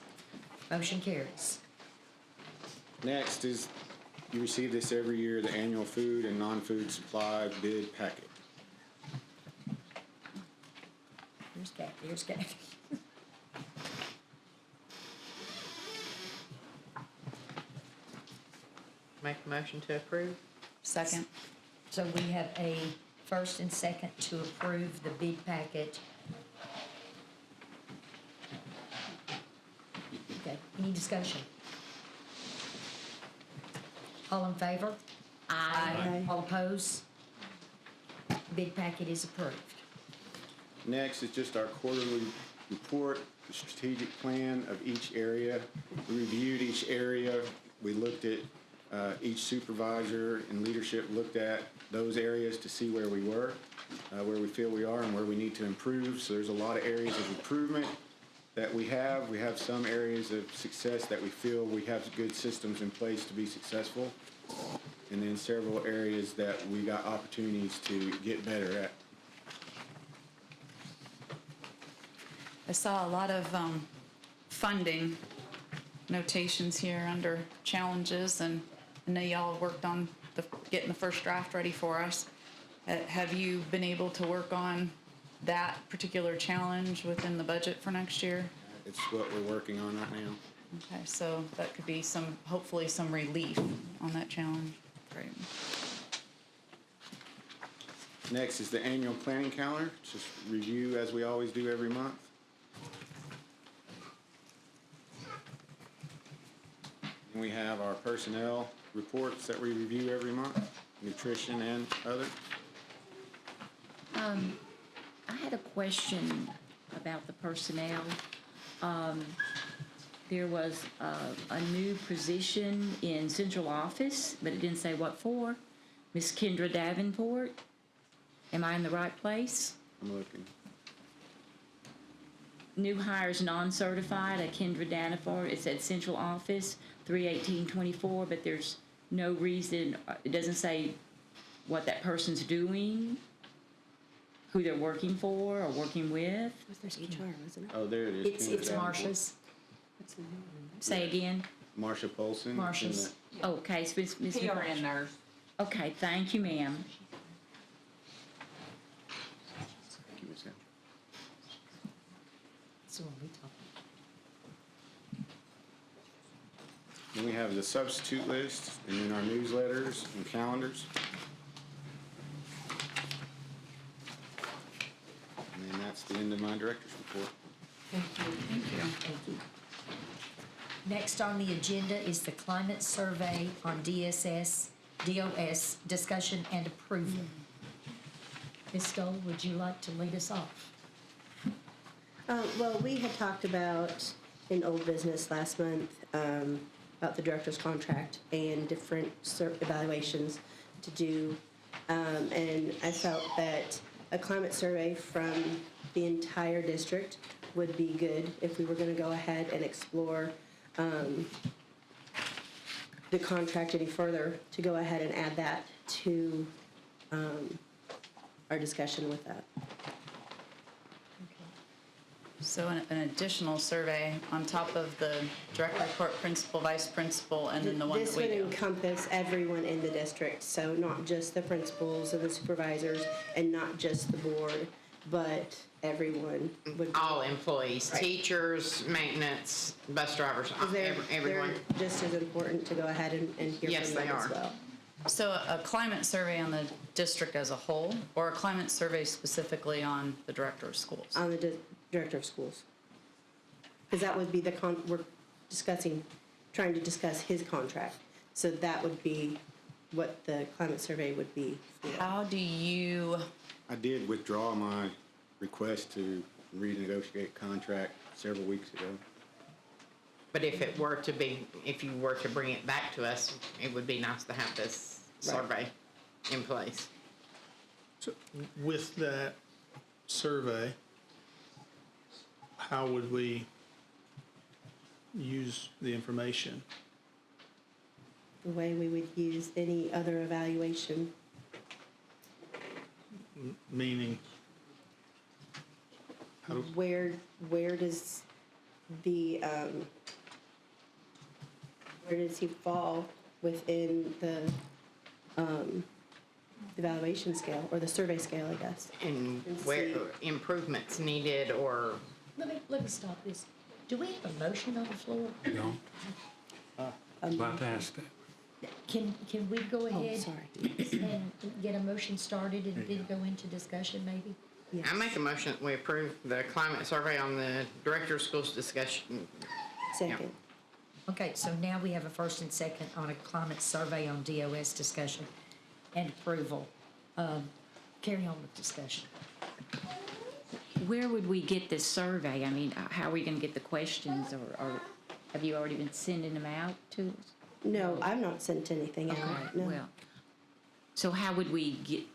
S1: Motion carries.
S21: Next is, you receive this every year, the annual food and non-food supply bid packet.
S1: Here's Kathy.
S2: Make a motion to approve.
S8: Second.
S1: So we have a first and second to approve the bid packet. Okay, any discussion? All in favor? Aye. All opposed? Bid packet is approved.
S21: Next is just our quarterly report, the strategic plan of each area. We reviewed each area. We looked at each supervisor and leadership looked at those areas to see where we were, where we feel we are and where we need to improve. So there's a lot of areas of improvement that we have. We have some areas of success that we feel we have good systems in place to be successful. And then several areas that we got opportunities to get better at.
S8: I saw a lot of funding notations here under challenges, and I know y'all worked on getting the first draft ready for us. Have you been able to work on that particular challenge within the budget for next year?
S21: It's what we're working on right now.
S8: Okay, so that could be hopefully some relief on that challenge. Great.
S21: Next is the annual planning calendar, just review as we always do every month. And we have our personnel reports that we review every month, nutrition and other.
S12: I had a question about the personnel. There was a new position in central office, but it didn't say what for. Miss Kendra Davenport. Am I in the right place?
S21: I'm looking.
S12: New hires non-certified, a Kendra Davenport. It said central office, 3/18/24, but there's no reason, it doesn't say what that person's doing, who they're working for or working with.
S9: There's HR, wasn't it?
S21: Oh, there it is.
S1: It's
S21: Kendra Davenport.
S1: Marsha's.
S12: Say again?
S21: Marsha Polson.
S1: Marsha's.
S12: Okay, so Miss
S5: PRN nurse.
S12: Okay, thank you, ma'am.
S21: Thank you, Ms. Henry.
S1: That's the one we talked
S21: Then we have the substitute list, and then our newsletters and calendars. And then that's the end of my director's report.
S1: Thank you. Next on the agenda is the climate survey on DOS, discussion and approval. Ms. Stoll, would you like to lead us off?
S9: Well, we had talked about in old business last month, about the director's contract and different evaluations to do. And I felt that a climate survey from the entire district would be good if we were gonna go ahead and explore the contract any further, to go ahead and add that to our discussion with that.
S8: So an additional survey on top of the direct report, principal, vice principal, and then the one that we
S9: This would
S8: do.
S9: encompass everyone in the district, so not just the principals and the supervisors, and not just the board, but everyone would.
S2: All employees,
S9: Right.
S2: teachers, maintenance, bus drivers,
S9: 'Cause they're
S2: everyone.
S9: just as important to go ahead and hear
S2: Yes,
S9: from
S2: they
S9: them as
S2: are.
S9: well.
S8: So a climate survey on the district as a whole, or a climate survey specifically on the director of schools?
S9: On the director of schools. Because that would be we're trying to discuss his contract. So that would be what the climate survey would be for.
S8: How do you,
S21: I did withdraw my request to renegotiate contract several weeks ago.
S2: But if you were to bring it back to us, it would be nice to have this survey in place.
S10: So with that survey, how would we use the information?
S9: The way we would use any other evaluation.
S10: Meaning, how do,
S9: Where does the, where does he fall within the evaluation scale, or the survey scale, I guess?
S2: And
S9: And
S2: where
S9: see.
S2: improvements needed or
S1: Let me stop this. Do we have a motion on the floor?
S6: No, about to ask that.
S1: Can we go ahead
S9: sorry.
S1: and get a motion started and then go into discussion maybe?
S2: I make a motion that we approve the climate survey on the director of schools discussion.
S9: Second.
S1: Okay, so now we have a first and second on a climate survey on DOS discussion and approval. Carry on with discussion.
S12: Where would we get this survey? I mean, how are we gonna get the questions, or have you already been sending them out to us?
S9: No, I've not sent anything
S12: Okay,
S9: out, no.
S12: well, so how would we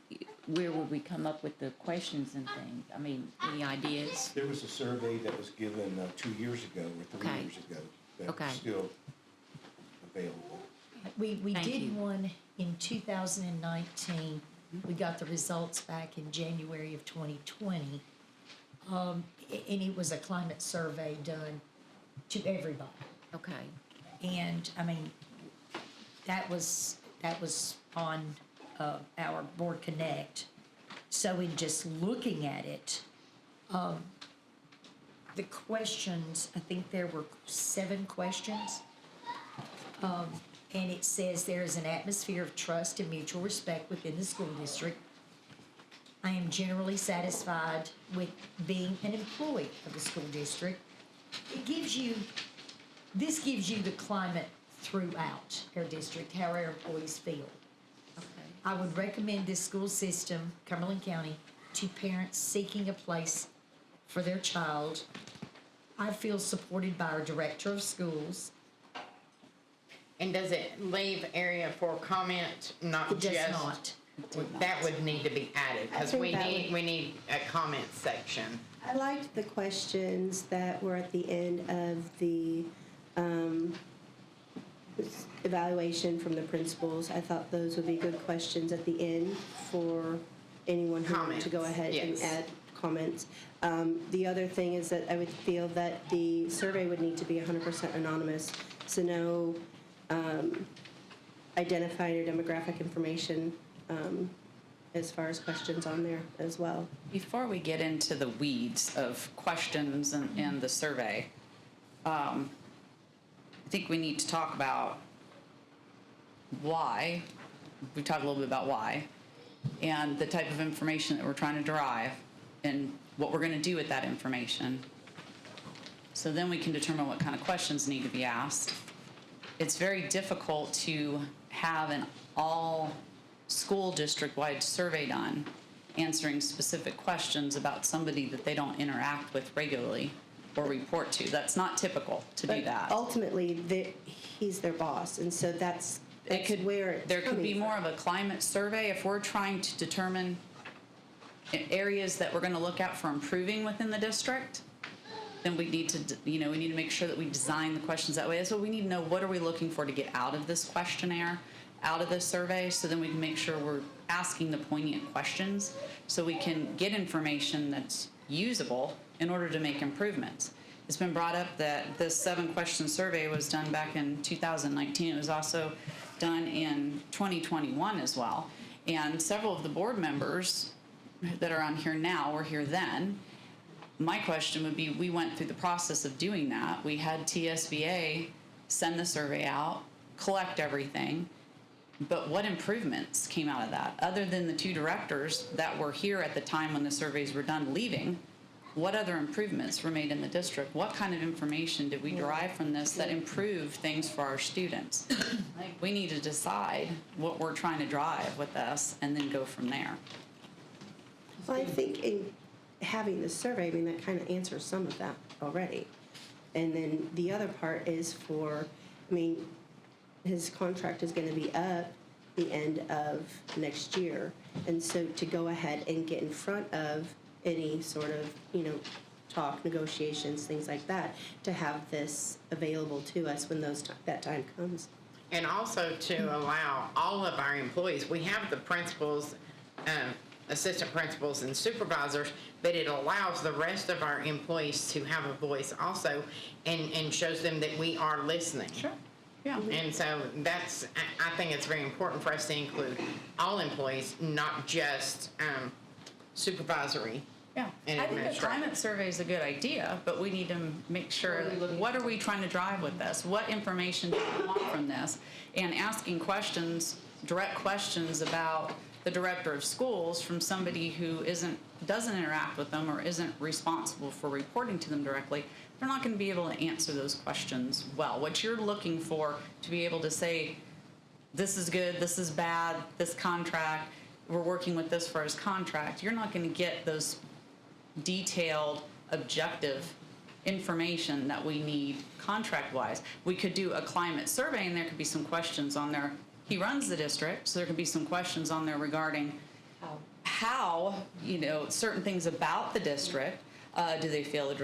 S12: where would we come up with the questions and things? I mean, any ideas?
S11: There was a survey that was given 2 years ago or 3
S12: Okay.
S11: years ago
S12: Okay.
S11: that's still available.
S1: We
S12: Thank
S1: did
S12: you.
S1: one in 2019. We got the results back in January of 2020. And it was a climate survey done to everybody.
S12: Okay.
S1: And, I mean, that was on our Board Connect. So in just looking at it, the questions, I think there were 7 questions. And it says there is an atmosphere of trust and mutual respect within the school district. I am generally satisfied with being an employee of the school district. This gives you the climate throughout our district, how our employees feel. I would recommend this school system, Cumberland County, to parents seeking a place for their child. I feel supported by our director of schools.
S2: And does it leave area for comment, not
S1: It
S2: just?
S1: does not.
S2: That would need to be added,
S9: I
S2: because
S9: think
S2: we
S9: that
S2: need,
S9: would-
S2: we need a comment section.
S9: I liked the questions that were at the end of the evaluation from the principals. I thought those would be good questions at the end for anyone who wanted to go
S2: Comments,
S9: ahead and
S2: yes.
S9: add comments. The other thing is that I would feel that the survey would need to be 100% anonymous, so no identified or demographic information as far as questions on there as well.
S8: Before we get into the weeds of questions and the survey, I think we need to talk about why. We talked a little bit about why and the type of information that we're trying to derive and what we're going to do with that information. So then we can determine what kind of questions need to be asked. It's very difficult to have an all school district-wide survey done answering specific questions about somebody that they don't interact with regularly or report to. That's not typical to do that.
S9: Ultimately, he's their boss, and so that's where it's
S8: There could be
S9: coming
S8: more of a climate survey if we're trying to determine areas that we're going to look at for improving within the district. Then we need to, we need to make sure that we design the questions that way. So we need to know, what are we looking for to get out of this questionnaire, out of this survey, so then we can make sure we're asking the poignant questions so we can get information that's usable in order to make improvements. It's been brought up that this 7-question survey was done back in 2019. It was also done in 2021 as well. And several of the board members that are on here now were here then. My question would be, we went through the process of doing that. We had TSBA send the survey out, collect everything, but what improvements came out of that? Other than the 2 directors that were here at the time when the surveys were done leaving, what other improvements were made in the district? What kind of information did we derive from this that improved things for our students? We need to decide what we're trying to drive with this and then go from there.
S9: Well, I think in having the survey, that kind of answers some of that already. And then the other part is his contract is going to be up the end of next year. And so to go ahead and get in front of any sort of, talk, negotiations, things like that, to have this available to us when that time comes.
S2: And also to allow all of our employees, we have the principals, assistant principals and supervisors, but it allows the rest of our employees to have a voice also and shows them that we are listening.
S8: Sure. Yeah.
S2: And so I think it's very important for us to include all employees, not just supervisory.
S8: Yeah,
S2: and
S8: I think a
S2: administrative.
S8: climate survey is a good idea, but we need to make sure, what are we trying to drive with this? What information do we want from this? And asking questions, direct questions about the director of schools from somebody who doesn't interact with them or isn't responsible for reporting to them directly, they're not going to be able to answer those questions well. What you're looking for to be able to say, this is good, this is bad, this contract, we're working with this for his contract, you're not going to get those detailed, objective information that we need contract-wise. We could do a climate survey and there could be some questions on there. He runs the district, so there could be some questions on there regarding how certain things about the district. Do they feel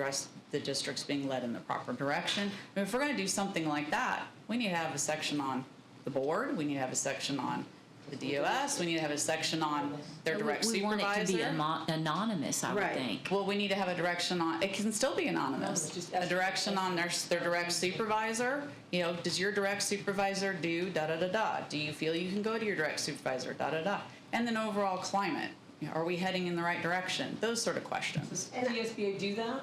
S8: the district's being led in the proper direction? If we're going to do something like that, we need to have a section on the board. We need to have a section on the DOS. We need to have a section on their direct supervisor.
S12: We want it to be anonymous, I would think.
S8: Well, we need to have a direction on, it can still be anonymous. A direction on their direct supervisor. Does your direct supervisor do da-da-da-da? Do you feel you can go to your direct supervisor? Da-da-da. And then overall climate. Are we heading in the right direction? Those sort of questions.
S17: Does TSBA do that?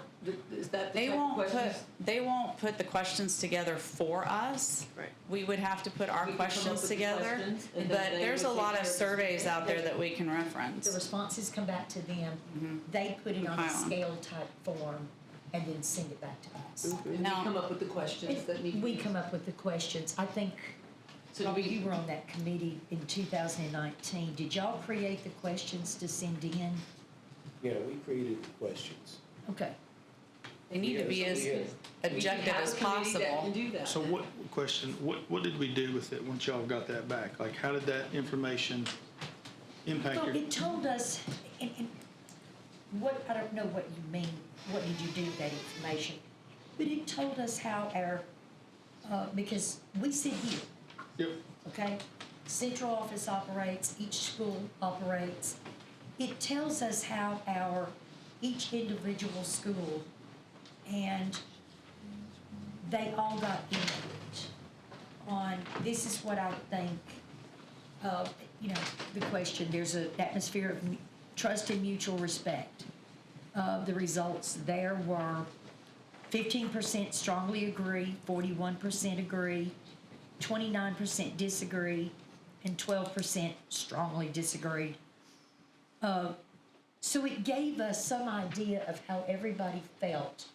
S17: Is that the
S8: They
S17: type of
S8: won't put,
S17: questions?
S8: they won't put the questions together for us.
S17: Right.
S8: We would have to put our
S17: We could come up
S8: questions
S17: with the
S8: together,
S17: questions, and
S8: but
S17: then they
S8: there's
S17: would
S8: a
S17: take
S8: lot
S17: care
S8: of
S17: of it.
S8: surveys out there that we can
S1: The
S8: reference.
S1: responses come back to them, they put it on a
S8: Compile 'em.
S1: scale type form, and then send it back to us.
S17: And we
S8: Now-
S17: come up with the questions that need.
S1: We come up with the questions. I think,
S17: So do
S1: Bobby,
S17: we-
S1: you were on that committee in 2019. Did y'all create the questions to send in?
S11: Yeah, we created the questions.
S1: Okay.
S8: They need to be as
S11: Yes.
S8: objective as
S17: We have a committee that
S8: possible.
S17: can do that.
S10: So what did we do with it once y'all got that back? Like, how did that information impact
S1: Well,
S10: your?
S1: it told us, and what, I don't know what you mean, what did you do with that information? But it told us how our, because we sit here,
S10: Yep.
S1: okay? Central office operates, each school operates. It tells us how each individual school, and they all got input on, this is what I think, the question, there's an atmosphere of trust and mutual respect. The results there were 15% strongly agree, 41% agree, 29% disagree, and 12% strongly disagreed. So it gave us some idea of how everybody felt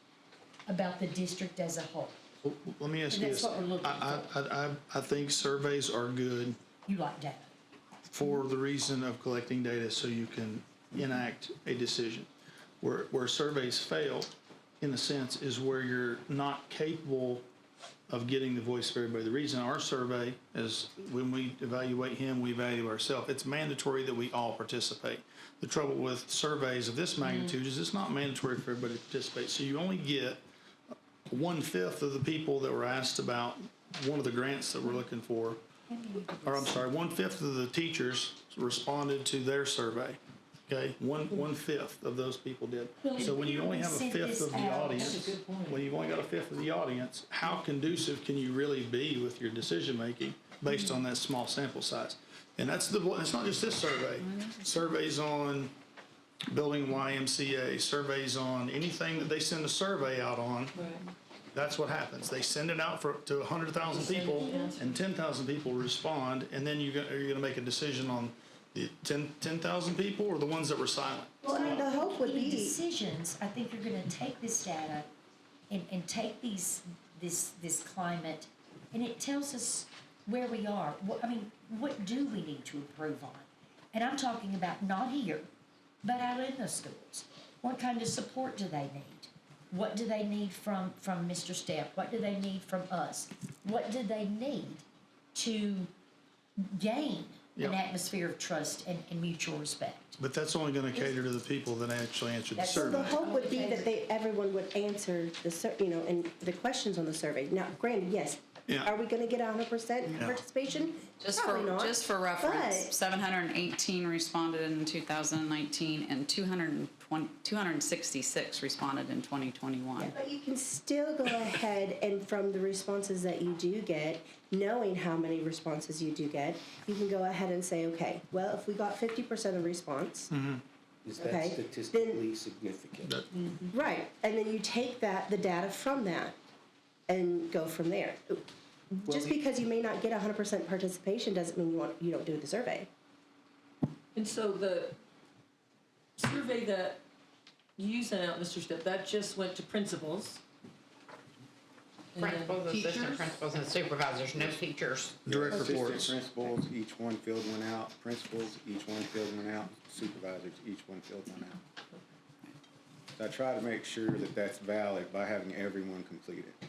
S1: about the district as a whole.
S10: Well, let me ask you
S1: That's
S10: this.
S1: what we're looking
S10: I think surveys are good
S1: You like data.
S10: for the reason of collecting data so you can enact a decision. Where surveys fail, in a sense, is where you're not capable of getting the voice of everybody. The reason our survey is when we evaluate him, we evaluate ourselves. It's mandatory that we all participate. The trouble with surveys of this magnitude is it's not mandatory for everybody to participate. So you only get 1/5 of the people that were asked about one of the grants that we're looking for, or I'm sorry, 1/5 of the teachers responded to their survey. Okay, 1/5 of those people did.
S1: Well,
S10: So when you only have a
S1: sent
S10: 1/5
S1: this
S10: of the
S1: out.
S10: audience,
S17: That's a good point.
S10: when you've only got a 1/5 of the audience, how conducive can you really be with your decision making based on that small sample size? And it's not just this survey. Surveys on building YMCA, surveys on anything that they send a survey out on.
S17: Right.
S10: That's what happens. They send it out to 100,000 people, and 10,000 people respond, and then are you gonna make a decision on the 10,000 people or the ones that were silent?
S9: Well, I mean, the hope would
S1: In
S9: be,
S1: decisions, I think you're gonna take this data and take this climate, and it tells us where we are. What do we need to improve on? And I'm talking about not here, but out in the schools. What kind of support do they need? What do they need from Mr. Stepp? What do they need from us? What do they need to gain an
S10: Yep.
S1: atmosphere of trust and mutual respect?
S10: But that's only gonna cater to the people that actually answered the
S1: That's-
S9: so
S10: survey.
S9: the hope would be that everyone would answer and the questions on the survey. Now, granted, yes,
S10: Yeah.
S9: are we gonna get 100% participation? Probably not.
S8: Just for reference,
S9: But-
S8: 718 responded in 2019 and 266 responded in 2021.
S9: But you can still go ahead and from the responses that you do get, knowing how many responses you do get, you can go ahead and say, okay, well, if we got 50% of response,
S11: Is
S9: Okay,
S11: that statistically significant?
S9: right, and then you take the data from that and go from there. Just because you may not get 100% participation doesn't mean you don't do the survey.
S17: And so the survey that you sent out, Mr. Stepp, that just went to principals. And then
S2: Principals, assistant
S17: teachers?
S2: principals, and supervisors, no teachers.
S10: Direct
S21: Assistant
S10: reports.
S21: principals, each one filled one out. Principals, each one filled one out. Supervisors, each one filled one out. So I try to make sure that that's valid by having everyone complete it.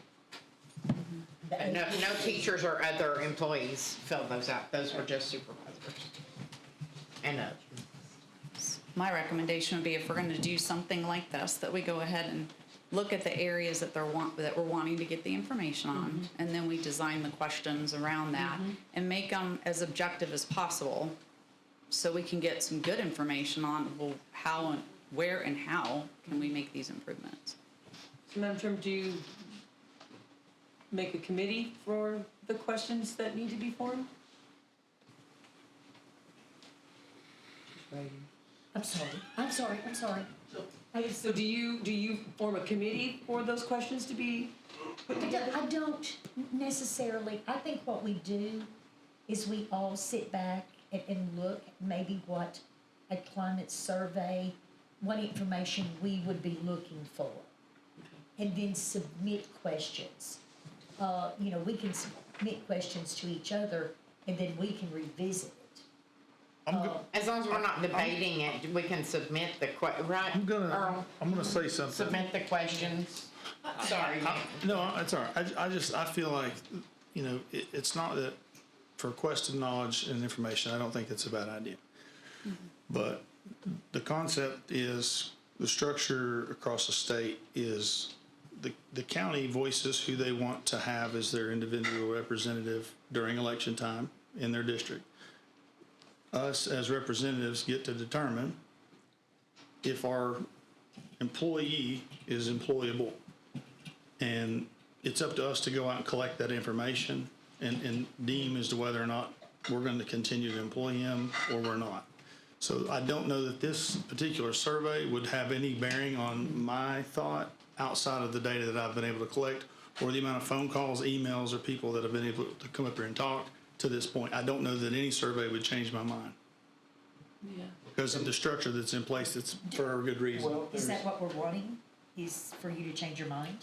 S2: No teachers or other employees filled those out. Those were just supervisors. And
S8: My recommendation would be if we're gonna do something like this, that we go ahead and look at the areas that we're wanting to get the information on, and then we design the questions around that and make them as objective as possible so we can get some good information on, well, how and where and how can we make these improvements.
S17: So Madam Chairman, do you make a committee for the questions that need to be formed?
S1: I'm sorry.
S17: So do you form a committee for those questions to be put together?
S1: I don't necessarily. I think what we do is we all sit back and look maybe what a climate survey, what information we would be looking for, and then submit questions. We can submit questions to each other, and then we can revisit it.
S2: As long as we're not debating it, we can submit the right?
S10: I'm gonna say something.
S2: Submit the questions. Sorry.
S10: No, it's all right. I feel like, it's not that for quest of knowledge and information, I don't think that's a bad idea. But the concept is the structure across the state is the county voices who they want to have as their individual representative during election time in their district. Us as representatives get to determine if our employee is employable. And it's up to us to go out and collect that information and deem as to whether or not we're going to continue to employ him or we're not. So I don't know that this particular survey would have any bearing on my thought outside of the data that I've been able to collect or the amount of phone calls, emails, or people that have been able to come up here and talk to this point. I don't know that any survey would change my mind.
S17: Yeah.
S10: Because of the structure that's in place, that's for a good reason.
S1: Is that what we're wanting? Is for you to change your mind?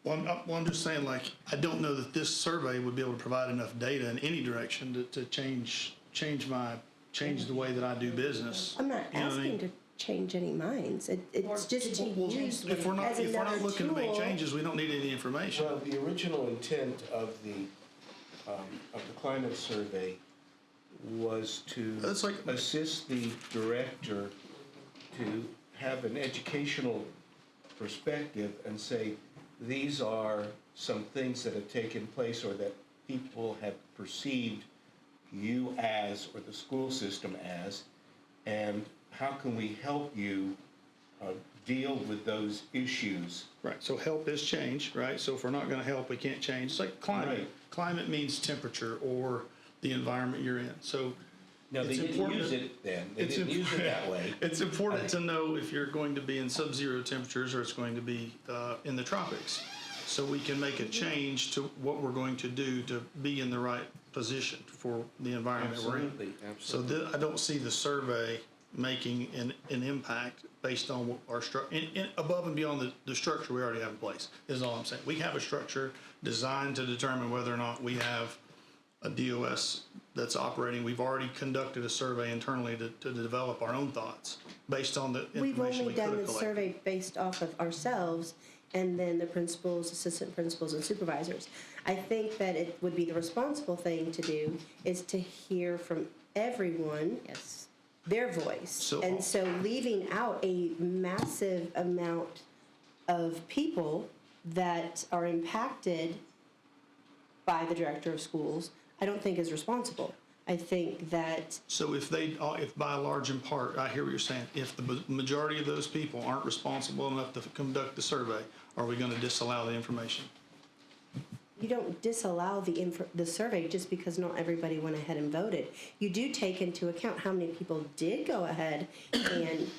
S10: Well, I'm just saying, I don't know that this survey would be able to provide enough data in any direction to change the way that I do business.
S9: I'm not
S10: You know what I mean?
S9: asking to change any minds. It's just to use
S10: If we're not
S9: as another
S10: looking to make
S9: tool.
S10: changes, we don't need any information.
S11: Well, the original intent of the climate survey was to assist the director to have an educational perspective and say, these are some things that have taken place or that people have perceived you as, or the school system as, and how can we help you deal with those issues?
S10: Right, so help is change, right? So if we're not gonna help, we can't change. It's like climate.
S11: Right.
S10: Climate means temperature or the environment you're in. So
S11: No, they
S10: it's
S11: didn't
S10: important
S11: use
S10: that-
S11: it then. They
S10: it's
S11: didn't use it that way.
S10: It's important to know if you're going to be in sub-zero temperatures or it's going to be in the tropics. So we can make a change to what we're going to do to be in the right position for the environment we're in.
S11: Absolutely,
S10: So
S11: absolutely.
S10: I don't see the survey making an impact based on what our structure, above and beyond the structure we already have in place, is all I'm saying. We have a structure designed to determine whether or not we have a DOS that's operating. We've already conducted a survey internally to develop our own thoughts based on the
S9: We've
S10: information
S9: only
S10: we could
S9: done
S10: have
S9: the
S10: collected.
S9: survey based off of ourselves and then the principals, assistant principals, and supervisors. I think that it would be the responsible thing to do is to hear from everyone.
S1: Yes.
S9: Their voice.
S10: So-
S9: And so leaving out a massive amount of people that are impacted by the director of schools, I don't think is responsible. I think that
S10: So if by large in part, I hear what you're saying, if the majority of those people aren't responsible enough to conduct the survey, are we gonna disallow the information?
S9: you don't disallow the survey just because not everybody went ahead and voted. You do take into account how many people did go ahead and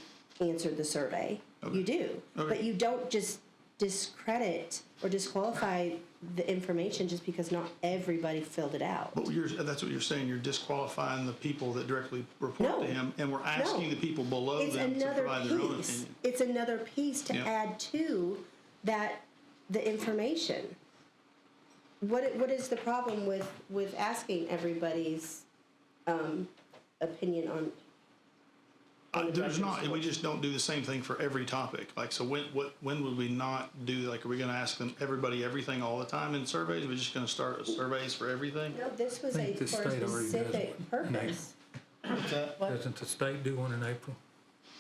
S9: answer the survey.
S10: Okay.
S9: You do.
S10: Okay.
S9: But you don't just discredit or disqualify the information just because not everybody filled it out.
S10: But that's what you're saying, you're disqualifying the people that directly report
S9: No.
S10: to him, and we're asking the people below
S9: It's
S10: them to
S9: another
S10: provide their own
S9: piece.
S10: opinion.
S9: It's another piece to
S10: Yeah.
S9: add to that, the information. What is the problem with asking everybody's opinion on the
S10: There's
S9: director's
S10: not, we
S9: report?
S10: just don't do the same thing for every topic. Like, so when would we not do, like, are we gonna ask them, everybody, everything all the time in surveys? We're just gonna start surveys for everything?
S9: No, this was
S6: I think the
S9: for a
S6: state already does
S9: specific
S6: one in
S9: purpose.
S6: Doesn't the state do one in April?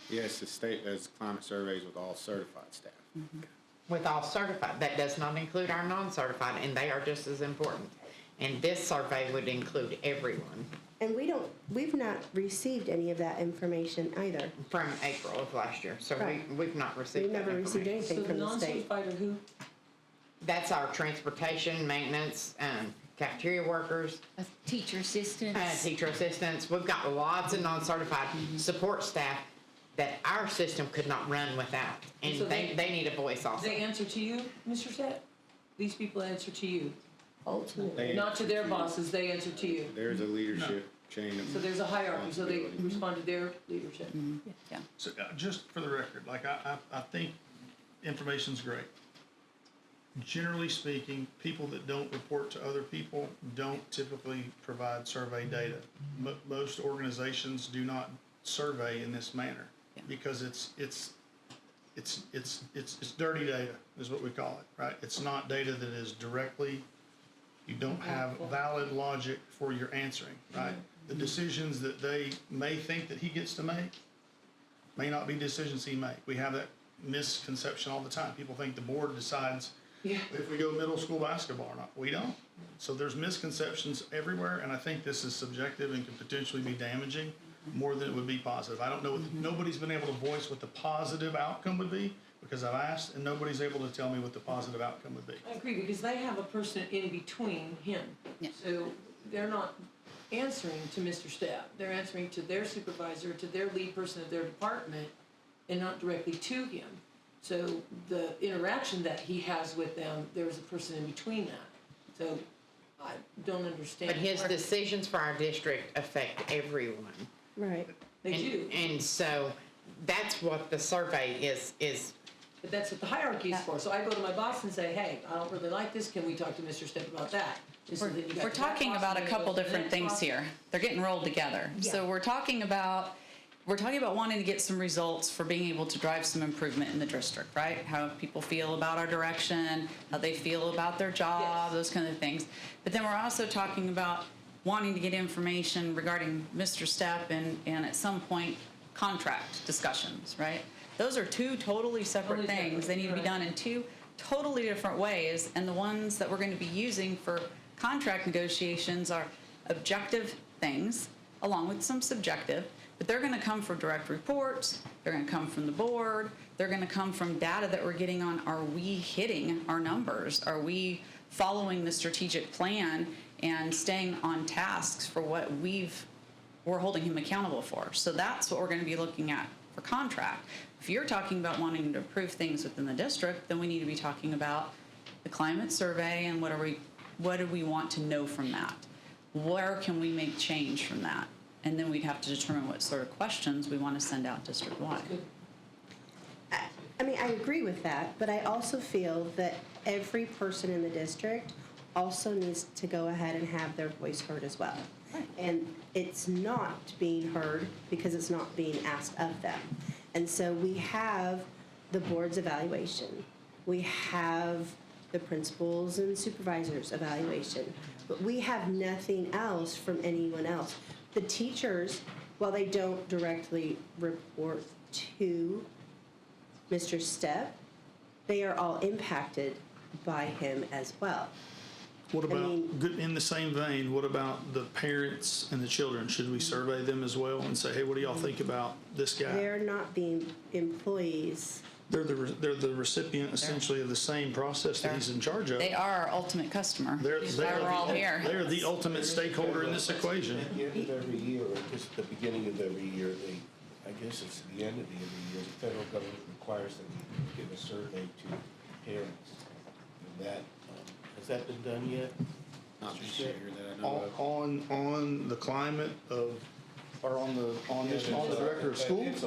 S21: Yes, the state does climate surveys with all certified staff.
S2: With all certified, that does not include our non-certified, and they are just as important. And this survey would include everyone
S9: And we've not received any of that information either.
S2: from April of last year, so
S9: Right.
S2: we've not received
S9: We've never
S2: that
S9: received
S2: information.
S9: anything
S17: So the
S9: from the state.
S17: non-certified are who?
S2: That's our transportation, maintenance, cafeteria workers,
S12: Teacher assistants.
S2: teacher assistants. We've got lots of non-certified support staff that our system could not run without. And
S17: So
S2: they need a voice also.
S17: They answer to you, Mr. Step? These people answer to you,
S9: Ultimately.
S17: not to their bosses, they answer to you.
S21: There's a leadership chain of.
S17: So there's a hierarchy, so they respond to their leadership.
S8: Yeah.
S10: So just for the record, like I think information's great. Generally speaking, people that don't report to other people don't typically provide survey data. Most organizations do not survey in this manner because it's dirty data is what we call it, right? It's not data that is directly, you don't have valid logic for your answering, right? The decisions that they may think that he gets to make may not be decisions he make. We have that misconception all the time. People think the board decides if we go middle school basketball or not. We don't. So there's misconceptions everywhere, and I think this is subjective and could potentially be damaging more than it would be positive. I don't know, nobody's been able to voice what the positive outcome would be because I've asked, and nobody's able to tell me what the positive outcome would be.
S17: I agree, because they have a person in between him. So they're not answering to Mr. Step. They're answering to their supervisor, to their lead person of their department, and not directly to him. So the interaction that he has with them, there's a person in between that. So I don't understand.
S2: But his decisions for our district affect everyone.
S9: Right.
S17: They do.
S2: And so that's what the survey is.
S17: But that's what the hierarchy is for. So I go to my boss and say, hey, I don't really like this. Can we talk to Mr. Step about that? And so then you got
S8: We're
S17: that
S8: talking
S17: boss,
S8: about a
S17: and then
S8: couple
S17: you go to the
S8: different
S17: next
S8: things
S17: boss.
S8: here. They're getting rolled together. So we're talking about wanting to get some results for being able to drive some improvement in the district, right? How people feel about our direction, how they feel about their job, those kind of things. But then we're also talking about wanting to get information regarding Mr. Step and at some point, contract discussions, right? Those are two totally separate things. They need to be done in two totally different ways, and the ones that we're going to be using for contract negotiations are objective things, along with some subjective, but they're going to come from direct reports, they're going to come from the board, they're going to come from data that we're getting on, are we hitting our numbers? Are we following the strategic plan and staying on tasks for what we're holding him accountable for? So that's what we're going to be looking at for contract. If you're talking about wanting to improve things within the district, then we need to be talking about the climate survey and what do we want to know from that? Where can we make change from that? And then we'd have to determine what sort of questions we want to send out district-wide.
S9: I mean, I agree with that, but I also feel that every person in the district also needs to go ahead and have their voice heard as well. And it's not being heard because it's not being asked of them. And so we have the board's evaluation. We have the principals and supervisors' evaluation. But we have nothing else from anyone else. The teachers, while they don't directly report to Mr. Step, they are all impacted by him as well.
S10: What about, in the same vein, what about the parents and the children? Should we survey them as well and say, hey, what do y'all think about this guy?
S9: They're not being employees.
S10: They're the recipient essentially of the same process that he's in charge of.
S8: They are our ultimate customer. That's why we're all here.
S10: They're the ultimate stakeholder in this equation.
S11: At the end of every year, or just at the beginning of every year, I guess it's the end of the year, the federal government requires them to give a survey to parents. And that, has that been done yet?
S21: Not this year that I know of.
S10: On the climate of, or on the director of school?
S11: It's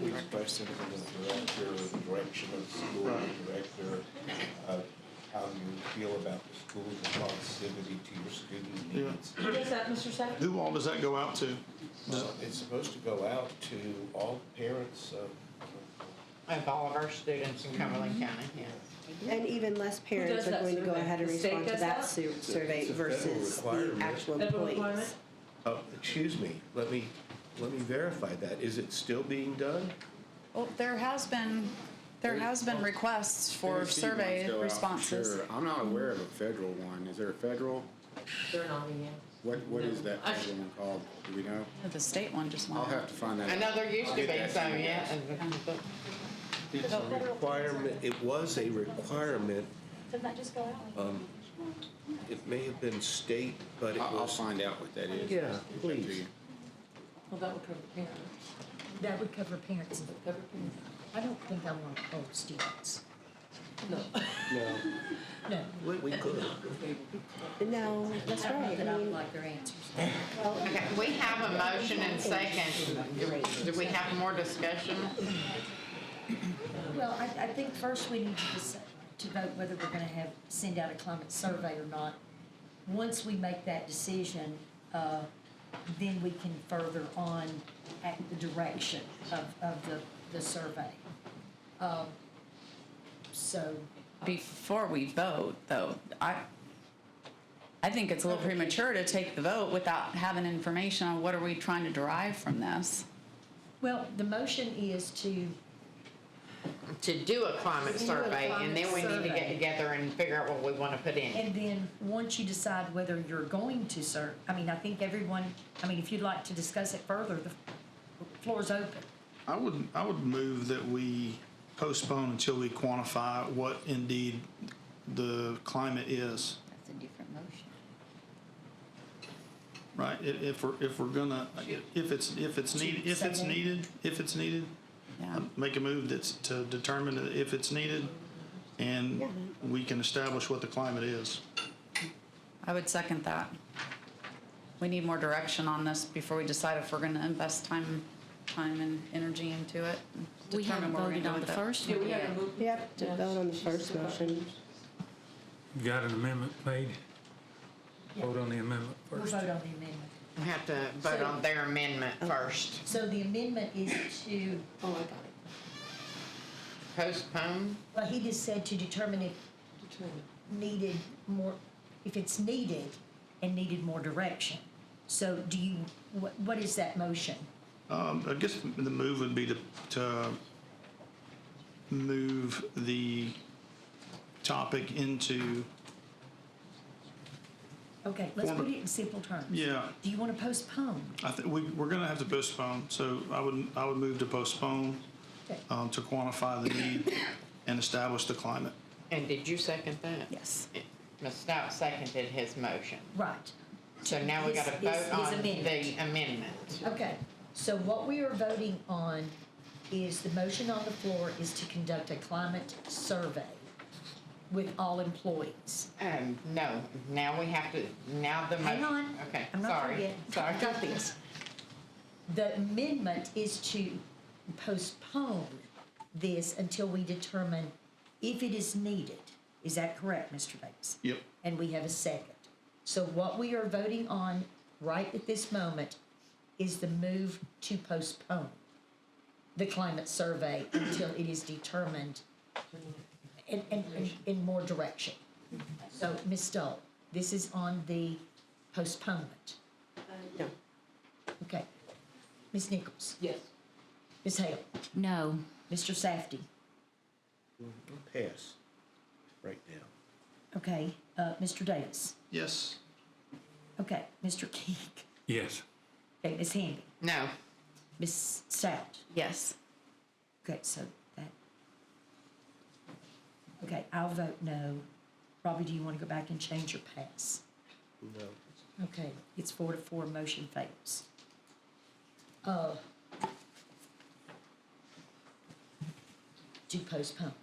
S11: we express it from the director, the direction of the school, the director, how you feel about the school's responsibility to your student needs.
S17: Who does that, Mr. Sapp?
S10: Who all does that go out to?
S11: It's supposed to go out to all parents
S2: Of all of our students in Cumberland County, yes.
S9: And even less parents are going to go ahead and respond to that survey versus the actual employees.
S11: Oh, excuse me, let me verify that. Is it still being done?
S8: Well, there has been requests for
S21: Tennessee
S8: survey
S21: ones go out for
S8: responses.
S21: sure. I'm not aware of a federal one. Is there a federal?
S17: They're not in yet.
S21: What is that federal one called? Do we know?
S8: The state one just went
S21: I'll
S8: out.
S21: have to find that out.
S2: I know there used to
S21: Get
S2: be
S21: that
S2: some,
S21: to you
S2: yeah.
S21: guys.
S11: It's a requirement, it was a requirement
S15: Doesn't that just go out?
S11: It may have been state, but it
S21: I'll
S11: was.
S21: find out what that is.
S11: Yeah, please.
S17: Well, that would cover parents.
S1: That would cover parents.
S17: Cover parents.
S1: I don't think I want to hold students.
S17: No.
S11: No,
S1: No.
S11: we could.
S9: No, that's right.
S1: That
S9: I
S1: I would
S9: mean,
S1: like their answers.
S2: Okay, we have a motion and second. Do we have more discussion?
S1: Well, I think first we need to vote whether we're gonna send out a climate survey or not. Once we make that decision, then we can further on at the direction of the survey. So,
S8: Before we vote, though, I think it's a little premature to take the vote without having information on what are we trying to derive from this.
S1: well, the motion is to
S2: Do a climate
S1: Do a
S2: survey, and then we
S1: climate
S2: need to get
S1: survey.
S2: together and figure out what we want to put in.
S1: And then, once you decide whether you're going to serve, I mean, I think everyone, if you'd like to discuss it further, the floor's open.
S10: I would move that we postpone until we quantify what indeed the climate is,
S12: That's a different motion.
S10: right? If we're gonna, if it's needed,
S8: Yeah.
S10: make a move that's to determine if it's needed, and we can establish what the climate is.
S8: I would second that. We need more direction on this before we decide if we're gonna invest time and energy into it. and
S12: We haven't
S8: determine what we're
S12: voted
S8: gonna
S12: on
S8: do
S12: the
S8: with it.
S12: first
S17: Yeah,
S12: one
S17: we
S12: yet.
S17: have to move.
S9: we have to vote on the first motion.
S6: You got an amendment made? Vote on the amendment
S1: We'll
S6: first.
S1: vote on the amendment.
S2: We have to vote on their amendment first.
S1: So the amendment is to,
S17: Oh, I got it.
S2: Postpone?
S1: well, he just said to determine if
S17: Determine.
S1: needed more, if it's needed and needed more direction. So do you, what is that motion?
S10: I guess the move would be to move the topic into,
S1: Okay, let's put it in simple terms.
S10: yeah,
S1: Do you want to postpone?
S10: I think we're gonna have to postpone, so I would move to postpone,
S1: Okay.
S10: to quantify the need and establish the climate.
S2: And did you second that?
S8: Yes.
S2: Ms. Stout seconded his motion.
S1: Right.
S2: So now we gotta
S1: His
S2: vote on
S1: amendment.
S2: the amendment.
S1: Okay, so what we are voting on is, the motion on the floor is to conduct a climate survey with all employees.
S2: No, now we have to, now the motion.
S1: Hang on.
S2: Okay,
S1: I'm not through
S2: sorry.
S1: yet.
S2: Sorry.
S1: I got this. The amendment is to postpone this until we determine if it is needed. Is that correct, Mr. Davis?
S10: Yep.
S1: And we have a second. So what we are voting on right at this moment is the move to postpone the climate survey until it is determined in more direction. So, Ms. Stoll, this is on the postponement.
S9: No.
S1: Okay. Ms. Nichols?
S17: Yes.
S1: Ms. Hale?
S12: No.
S1: Mr. Safdie?
S11: Pass, right now.
S1: Okay, Mr. Davis?
S10: Yes.
S1: Okay, Mr. King?
S6: Yes.
S1: Okay, Ms. Hamby?
S2: No.
S1: Ms. Stout?
S8: Yes.
S1: Okay, so that. Okay, I'll vote no. Robbie, do you want to go back and change your pass?
S11: No.
S1: Okay, it's 4-4, motion fails. To postpone.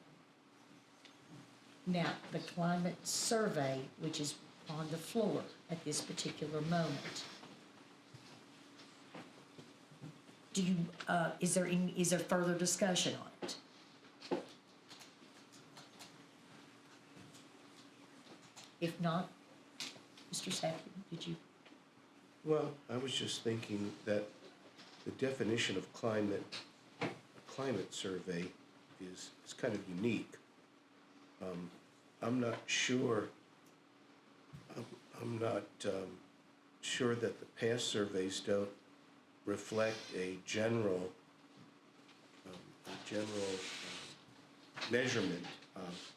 S1: Now, the climate survey, which is on the floor at this particular moment. Do you, is there further discussion on it? If not, Mr. Safdie, did you?
S11: Well, I was just thinking that the definition of climate survey is kind of unique. I'm not sure, I'm not sure that the past surveys don't reflect a general measurement of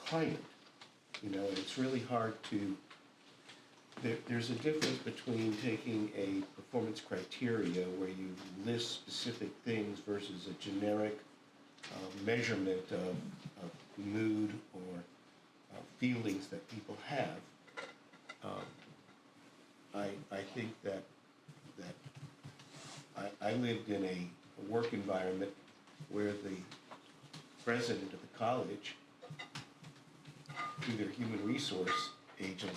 S11: climate. You know, and it's really hard to, there's a difference between taking a performance criteria where you list specific things versus a generic measurement of mood or feelings that people have. I think that I lived in a work environment where the president of the college, through their human resource agent,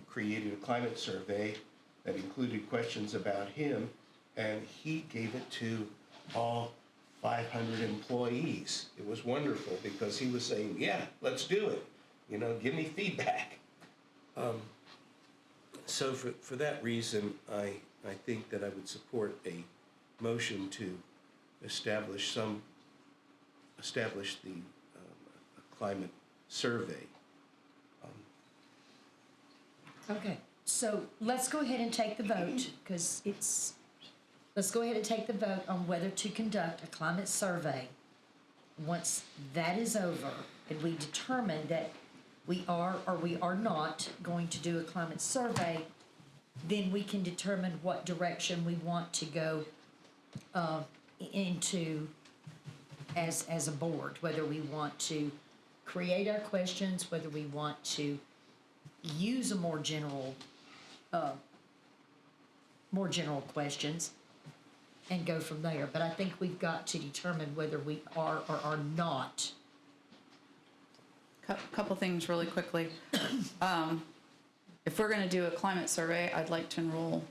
S11: created a climate survey that included questions about him, and he gave it to all 500 employees. It was wonderful because he was saying, yeah, let's do it. You know, give me feedback. So for that reason, I think that I would support a motion to establish the climate survey.
S1: Okay, so let's go ahead and take the vote, because let's go ahead and take the vote on whether to conduct a climate survey. Once that is over, and we determine that we are or we are not going to do a climate survey, then we can determine what direction we want to go into as a board, whether we want to create our questions, whether we want to use a more general questions and go from there. But I think we've got to determine whether we are or are not.
S8: Couple things really quickly. If we're going to do a climate survey, I'd like to enroll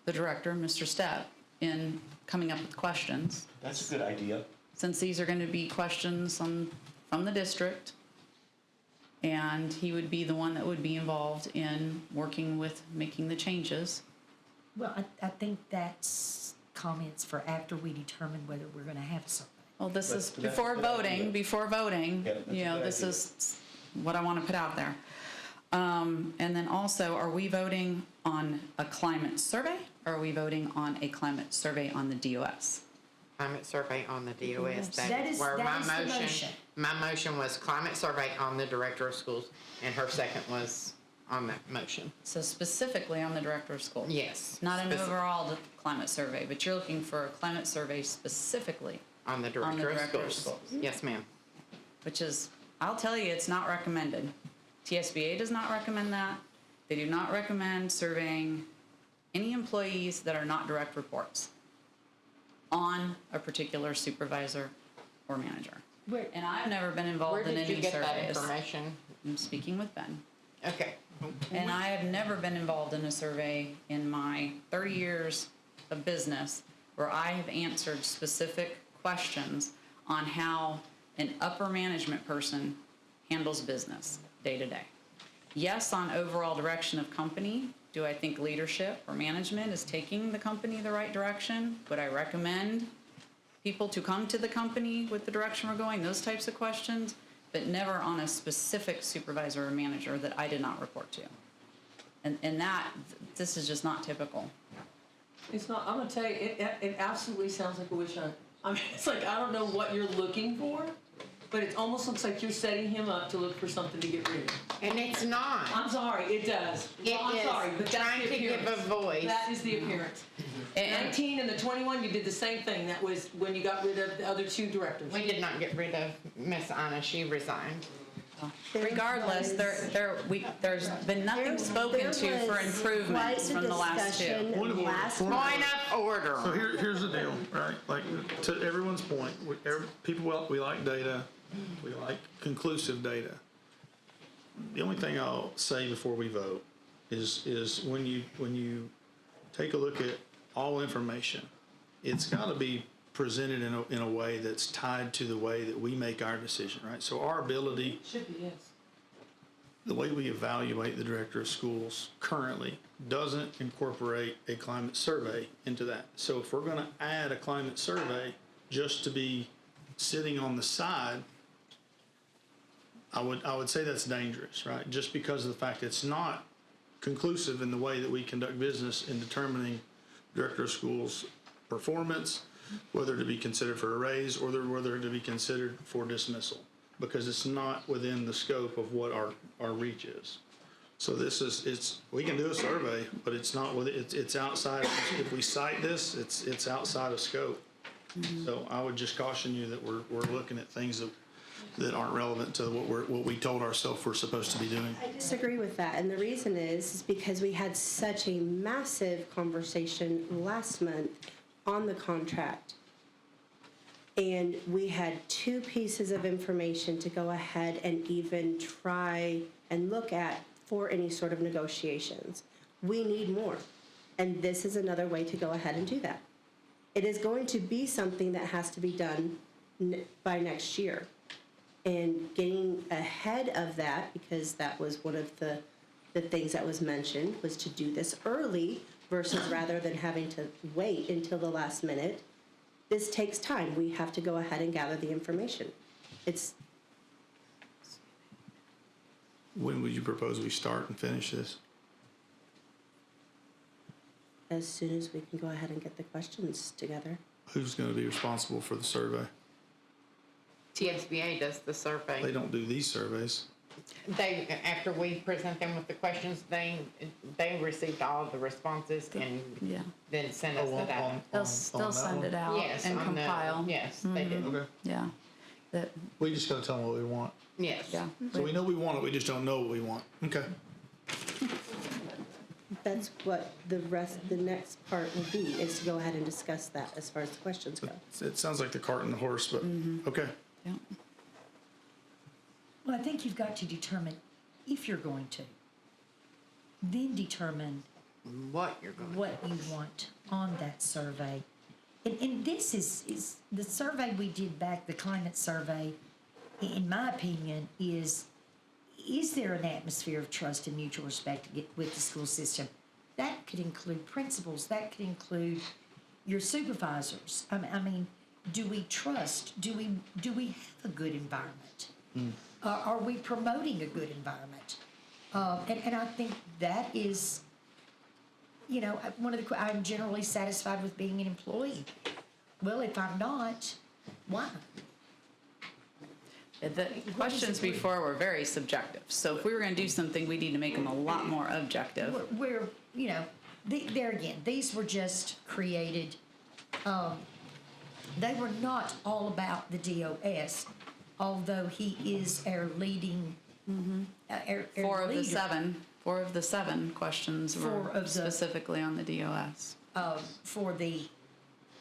S8: the director, Mr. Stepp, in coming up with questions.
S11: That's a good idea.
S8: Since these are going to be questions from the district, and he would be the one that would be involved in working with making the changes.
S1: Well, I think that's comments for after we determine whether we're going to have a survey.
S8: Well, this is before voting, you know, this is what I want to put out there. And then also, are we voting on a climate survey, or are we voting on a climate survey on the DOS?
S2: Climate survey on the DOS.
S1: That is
S2: where
S1: the motion.
S2: My motion was climate survey on the director of schools, and her second was on that motion.
S8: So specifically on the director of schools?
S2: Yes.
S8: Not an overall climate survey, but you're looking for a climate survey specifically
S2: on the director of schools. Yes, ma'am.
S8: Which is, I'll tell you, it's not recommended. TSBA does not recommend that. They do not recommend surveying any employees that are not direct reports on a particular supervisor or manager. And I've never been involved in any surveys.
S2: Where did you get that information?
S8: I'm speaking with Ben.
S2: Okay.
S8: And I have never been involved in a survey in my 30 years of business where I have answered specific questions on how an upper management person handles business day to day. Yes, on overall direction of company, do I think leadership or management is taking the company the right direction? Would I recommend people to come to the company with the direction we're going? Those types of questions, but never on a specific supervisor or manager that I did not report to. And this is just not typical.
S17: It's not, I'm gonna tell you, it absolutely sounds like a witch hunt. I mean, it's like, I don't know what you're looking for, but it almost looks like you're setting him up to look for something to get rid of.
S2: And it's not.
S17: I'm sorry, it does. I'm sorry, but that's
S2: trying
S17: the
S2: to give
S17: appearance.
S2: a voice.
S17: That is the appearance. The 19 and the 21, you did the same thing. That was when you got rid of the other two directors.
S2: We did not get rid of Miss Anna. She resigned.
S8: Regardless, there's been nothing spoken to for improvements from the last two.
S10: Point of order.
S2: Point of order.
S10: So here's the deal, right? Like, to everyone's point, we like data, we like conclusive data. The only thing I'll say before we vote is when you take a look at all information, it's got to be presented in a way that's tied to the way that we make our decision, right? So our ability,
S17: Should be, yes.
S10: the way we evaluate the director of schools currently doesn't incorporate a climate survey into that. So if we're going to add a climate survey just to be sitting on the side, I would say that's dangerous, right? Just because of the fact it's not conclusive in the way that we conduct business in determining director of schools' performance, whether to be considered for a raise or whether to be considered for dismissal, because it's not within the scope of what our reach is. So we can do a survey, but it's not it's outside. If we cite this, it's outside of scope. So I would just caution you that we're looking at things that that aren't relevant to what we told ourselves we're supposed to be doing.
S9: I disagree with that, and the reason is because we had such a massive conversation last month on the contract. And we had 2 pieces of information to go ahead and even try and look at for any sort of negotiations. We need more, and this is another way to go ahead and do that. It is going to be something that has to be done by next year. And getting ahead of that, because that was one of the things that was mentioned, was to do this early versus rather than having to wait until the last minute. This takes time. We have to go ahead and gather the information.
S10: When would you propose we start and finish this?
S9: As soon as we can go ahead and get the questions together.
S10: Who's going to be responsible for the survey?
S2: TSBA does the survey.
S10: They don't do these surveys.
S2: They, after we present them with the questions, they received all of the responses and
S8: Yeah.
S2: then send us the data.
S8: They'll send it out
S2: Yes,
S8: and
S2: on the-
S8: compile.
S2: yes, they did.
S10: Okay.
S8: Yeah. That,
S10: We just got to tell them what we want.
S2: Yes.
S8: yeah.
S10: So we know we want it, we just don't know what we want. Okay.
S9: That's what the next part will be, is to go ahead and discuss that as far as the questions go.
S10: It sounds like the cart and the horse, but, okay.
S8: Yeah.
S1: Well, I think you've got to determine if you're going to. Then determine
S2: What you're going to.
S1: what you want on that survey. And this is the survey we did back, the climate survey, in my opinion, is there an atmosphere of trust and mutual respect with the school system? That could include principals, that could include your supervisors. I mean, do we trust? Do we have a good environment? Are we promoting a good environment? And I think that is, you know, I'm generally satisfied with being an employee. Well, if I'm not, why?
S8: The questions before were very subjective. So if we were going to do something, we need to make them a lot more objective.
S1: We're you know, there again, these were just created, they were not all about the DOS, although he is our leading, our
S8: Four of
S1: leader.
S8: the seven questions were specifically on the DOS.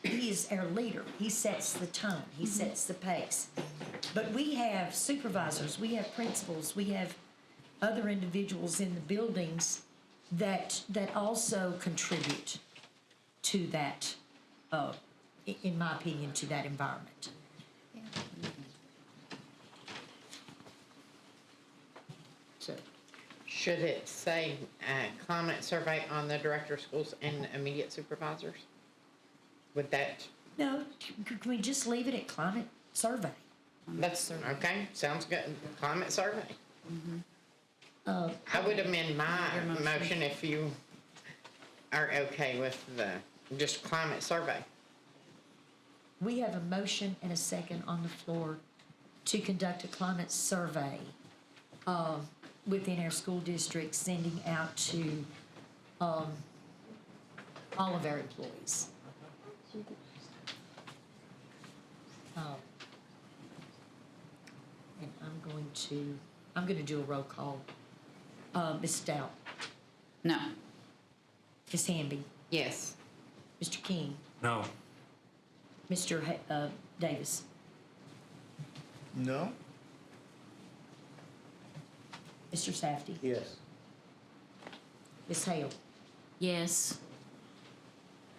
S1: He is our leader. He sets the tone. He sets the pace. But we have supervisors, we have principals, we have other individuals in the buildings that also contribute to that, in my opinion, to that environment. So,
S2: Should it say climate survey on the director of schools and immediate supervisors? Would that?
S1: no, can we just leave it at climate survey?
S2: That's, okay, sounds good. Climate survey. I would amend my motion if you are okay with the, just climate survey.
S1: We have a motion and a second on the floor to conduct a climate survey within our school district, sending out to all of our employees. And I'm going to do a roll call. Ms. Stout,
S8: No.
S1: Ms. Hamby,
S2: Yes.
S1: Mr. King,
S6: No.
S1: Mr. Davis,
S10: No?
S1: Mr. Safety,
S11: Yes.
S1: Ms. Hale,
S12: Yes.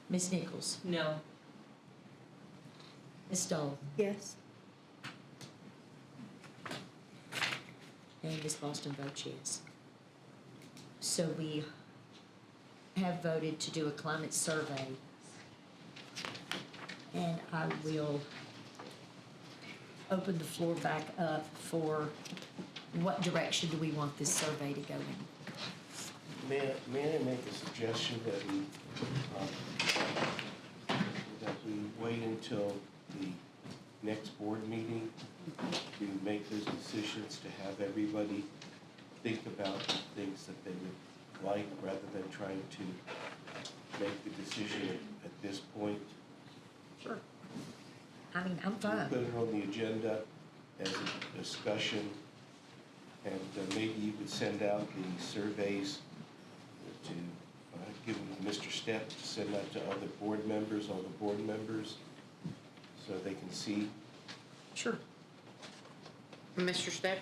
S1: Ms. Nichols,
S17: No.
S1: Ms. Stoll,
S9: Yes.
S1: and Ms. Boston votes yes. So we have voted to do a climate survey. And I will open the floor back up for what direction do we want this survey to go in?
S11: May I make a suggestion that we wait until the next board meeting to make those decisions, to have everybody think about the things that they would like, rather than trying to make the decision at this point?
S1: Sure. I mean, I'm fine.
S11: Put it on the agenda as a discussion, and maybe you could send out the surveys to give them to Mr. Stepp to send out to other board members, all the board members, so they can see.
S2: Sure. Mr. Stepp,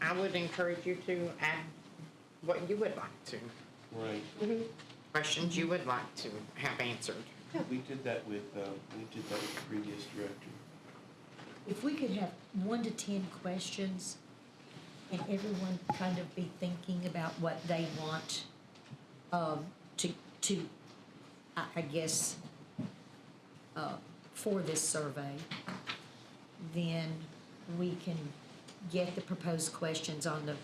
S2: I would encourage you to add what you would like to.
S11: Right.
S2: Questions you would like to have answered.
S11: We did that with the previous director.
S1: If we could have 1 to 10 questions and everyone kind of be thinking about what they want I guess, for this survey, then we can get the proposed questions on the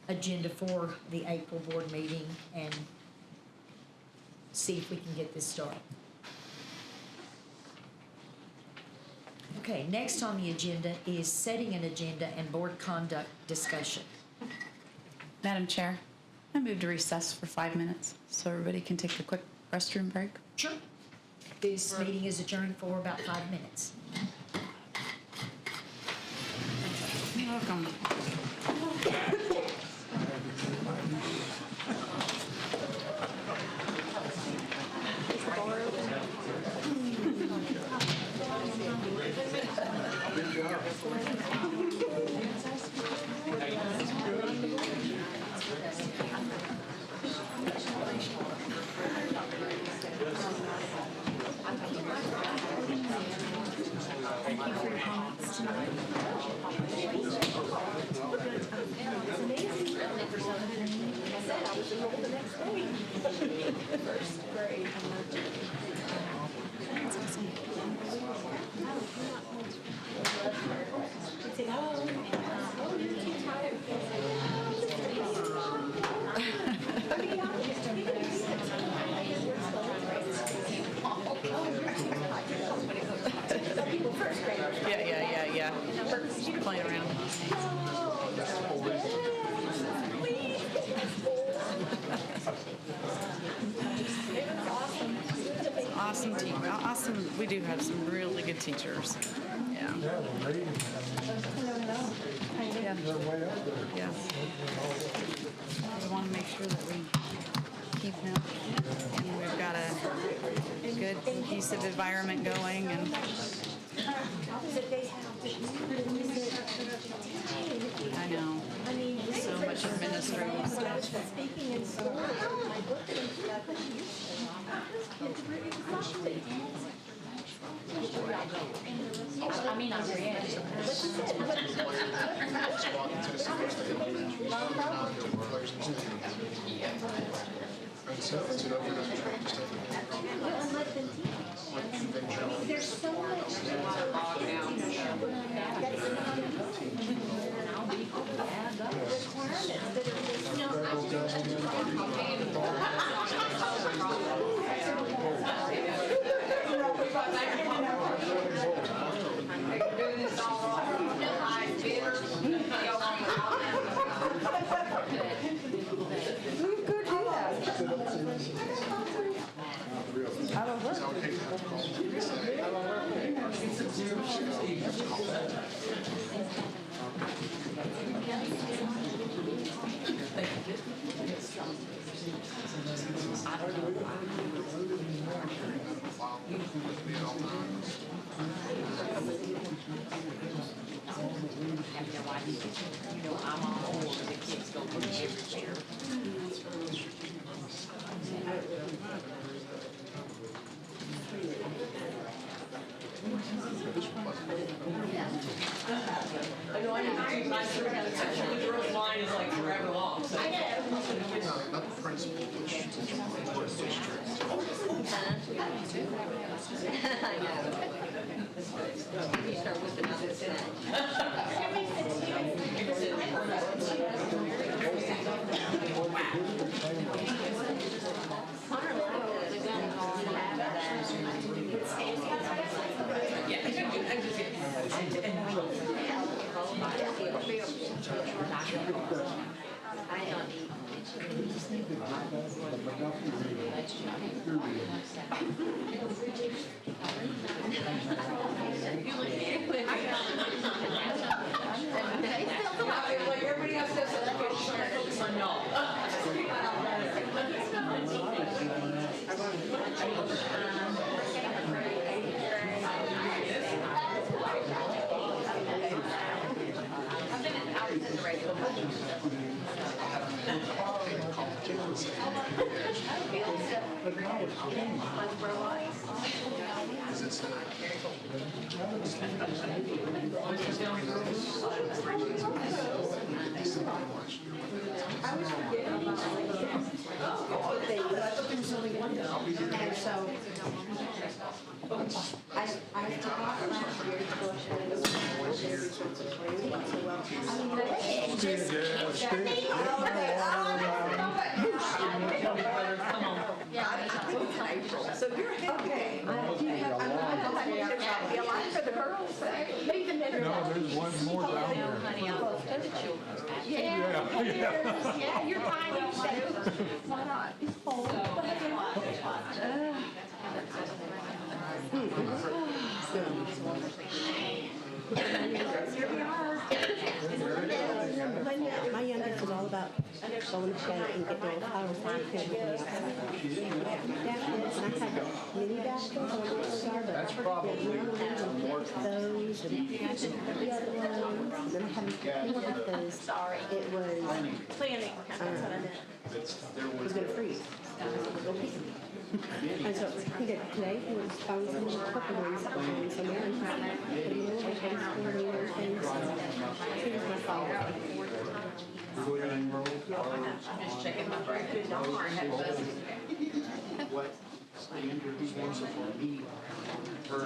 S1: agenda for the April board meeting and see if we can get this started. Okay, next on the agenda is setting an agenda and board conduct discussion.
S8: Madam Chair, I move to recess for 5 minutes so everybody can take a quick restroom break.
S1: Sure. This meeting is adjourned for about 5 minutes.
S8: You're welcome. Yeah. Playing around. Awesome. We do have some really good teachers. Yeah. Yeah. We want to make sure that we keep them, and we've got a good cohesive environment going, and I know, so much administrative stuff.
S1: I mean, I read it.
S18: There's so much.
S17: I know I need to do my the girl's line is like forever long, so. I know.
S3: Not the principal, which
S18: I know. You start with So you're okay. I'm be a line for the girls. Leave them in.
S4: No, there's one more down there.
S18: Yeah, you're tiny, so why not? Here we are.
S9: My youngest is all about going to play and get their flowers and put them outside. And I have mini baskets on the yard. That's probably those and the other ones. And then I have more because it was
S18: Planning.
S9: it was going to freeze. And so he did today. He was found some purple ones and some orange ones. Put them in the things, pouring those things. He was my father.
S5: I'm just checking my bracket.
S3: What standard he wants it for me? For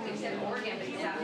S5: Except Oregon, but South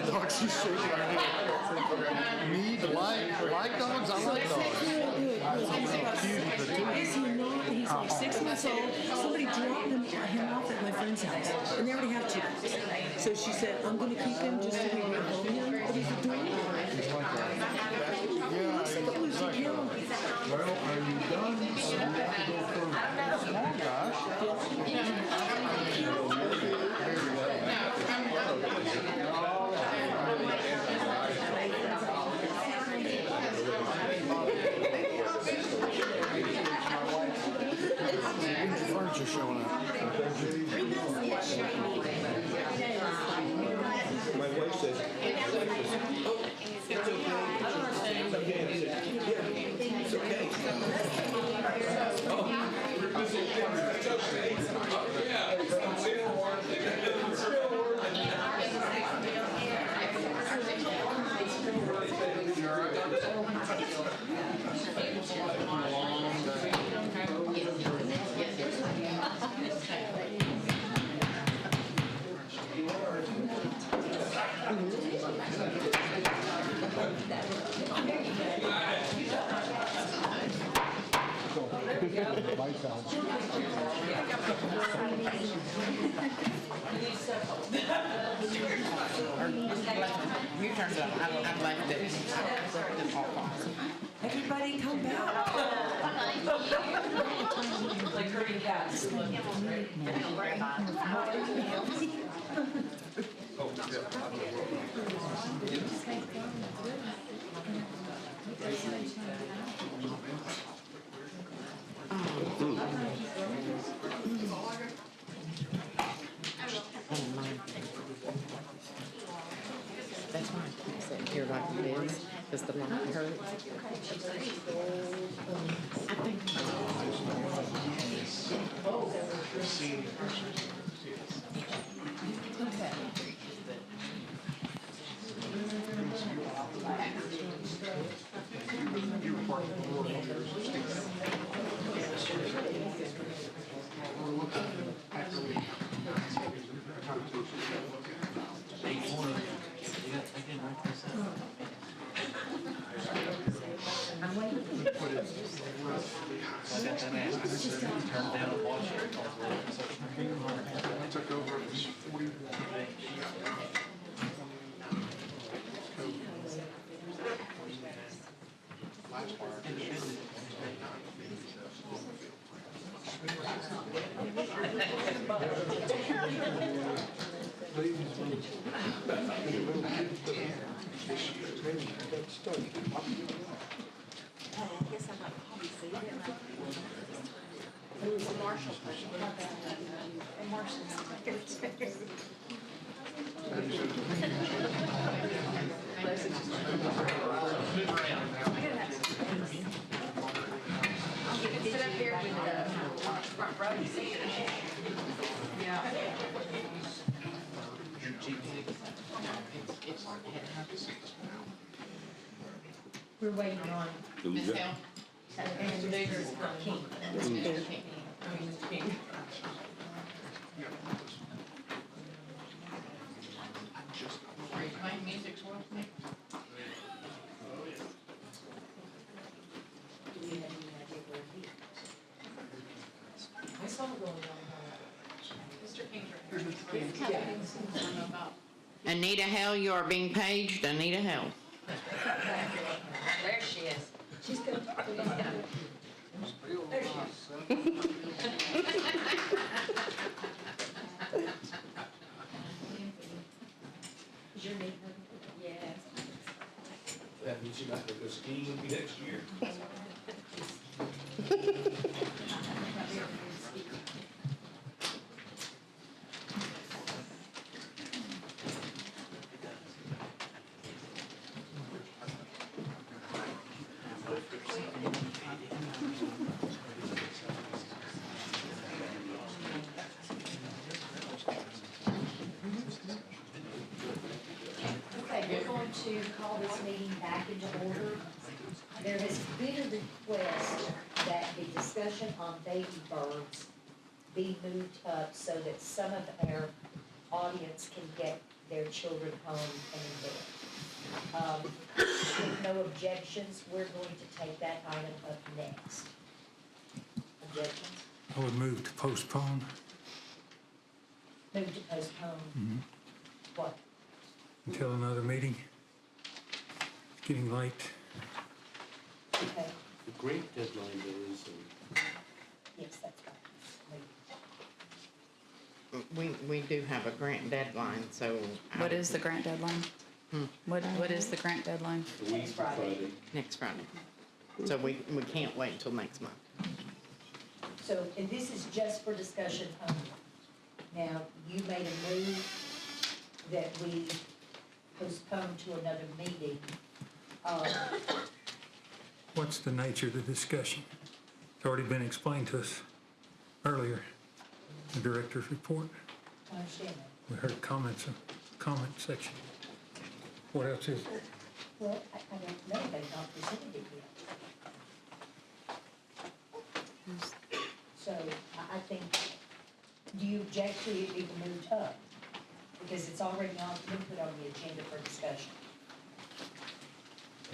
S16: Dogs, she's shaking her head. Need like dogs? I like dogs.
S17: Is he not? He's like 6 months old. Somebody dropped him off at my friend's house, and they already have chickens. So she said, I'm going to keep him just so we can hold him. But he's adorable.
S4: Well, are you done? So you have to go for small guy.
S16: Furniture showing up.
S11: My wife says, oh, it's okay. It's okay.
S2: You turned it on. I left it.
S17: Everybody come back. Like herding cats.
S2: like this, because the light hurts. I think.
S4: Took over, it was 40.
S5: Sit up here with the front row seat. Yeah.
S1: We're waiting on.
S5: Ms. Hill?
S1: And this is King.
S5: Mr. King. I mean, Mr. King. Are you playing music for us, Nick?
S17: I saw it going on.
S5: Mr. King's right here.
S2: Anita Hell, you are being paged. Anita Hell.
S5: There she is.
S18: She's good.
S5: There she is.
S1: Your name? Yes.
S14: That means you're not gonna go skiing with me next year.
S1: Okay, we're going to call this meeting back into order. There has been a request that the discussion on baby birds be moved up so that some of our audience can get their children home and in bed. With no objections, we're going to take that item up next. Objections?
S6: I would move to postpone.
S1: Move to postpone.
S6: Mhm.
S1: What?
S6: Until another meeting. It's getting late.
S1: Okay,
S14: The great deadline there is,
S1: yes, that's right.
S2: We do have a grant deadline, so.
S8: What is the grant deadline? What is the grant deadline?
S14: the week of Friday.
S2: Next Friday. So we can't wait until next month.
S1: So, and this is just for discussion only. Now, you made a move that we postpone to another meeting.
S6: What's the nature of the discussion? It's already been explained to us earlier, the director's report.
S1: I understand that.
S6: We heard comments in the comment section. What else is there?
S1: Well, I don't know, they've not presented it yet. So, I think, do you object to it being moved up? Because it's already been put on the agenda for discussion.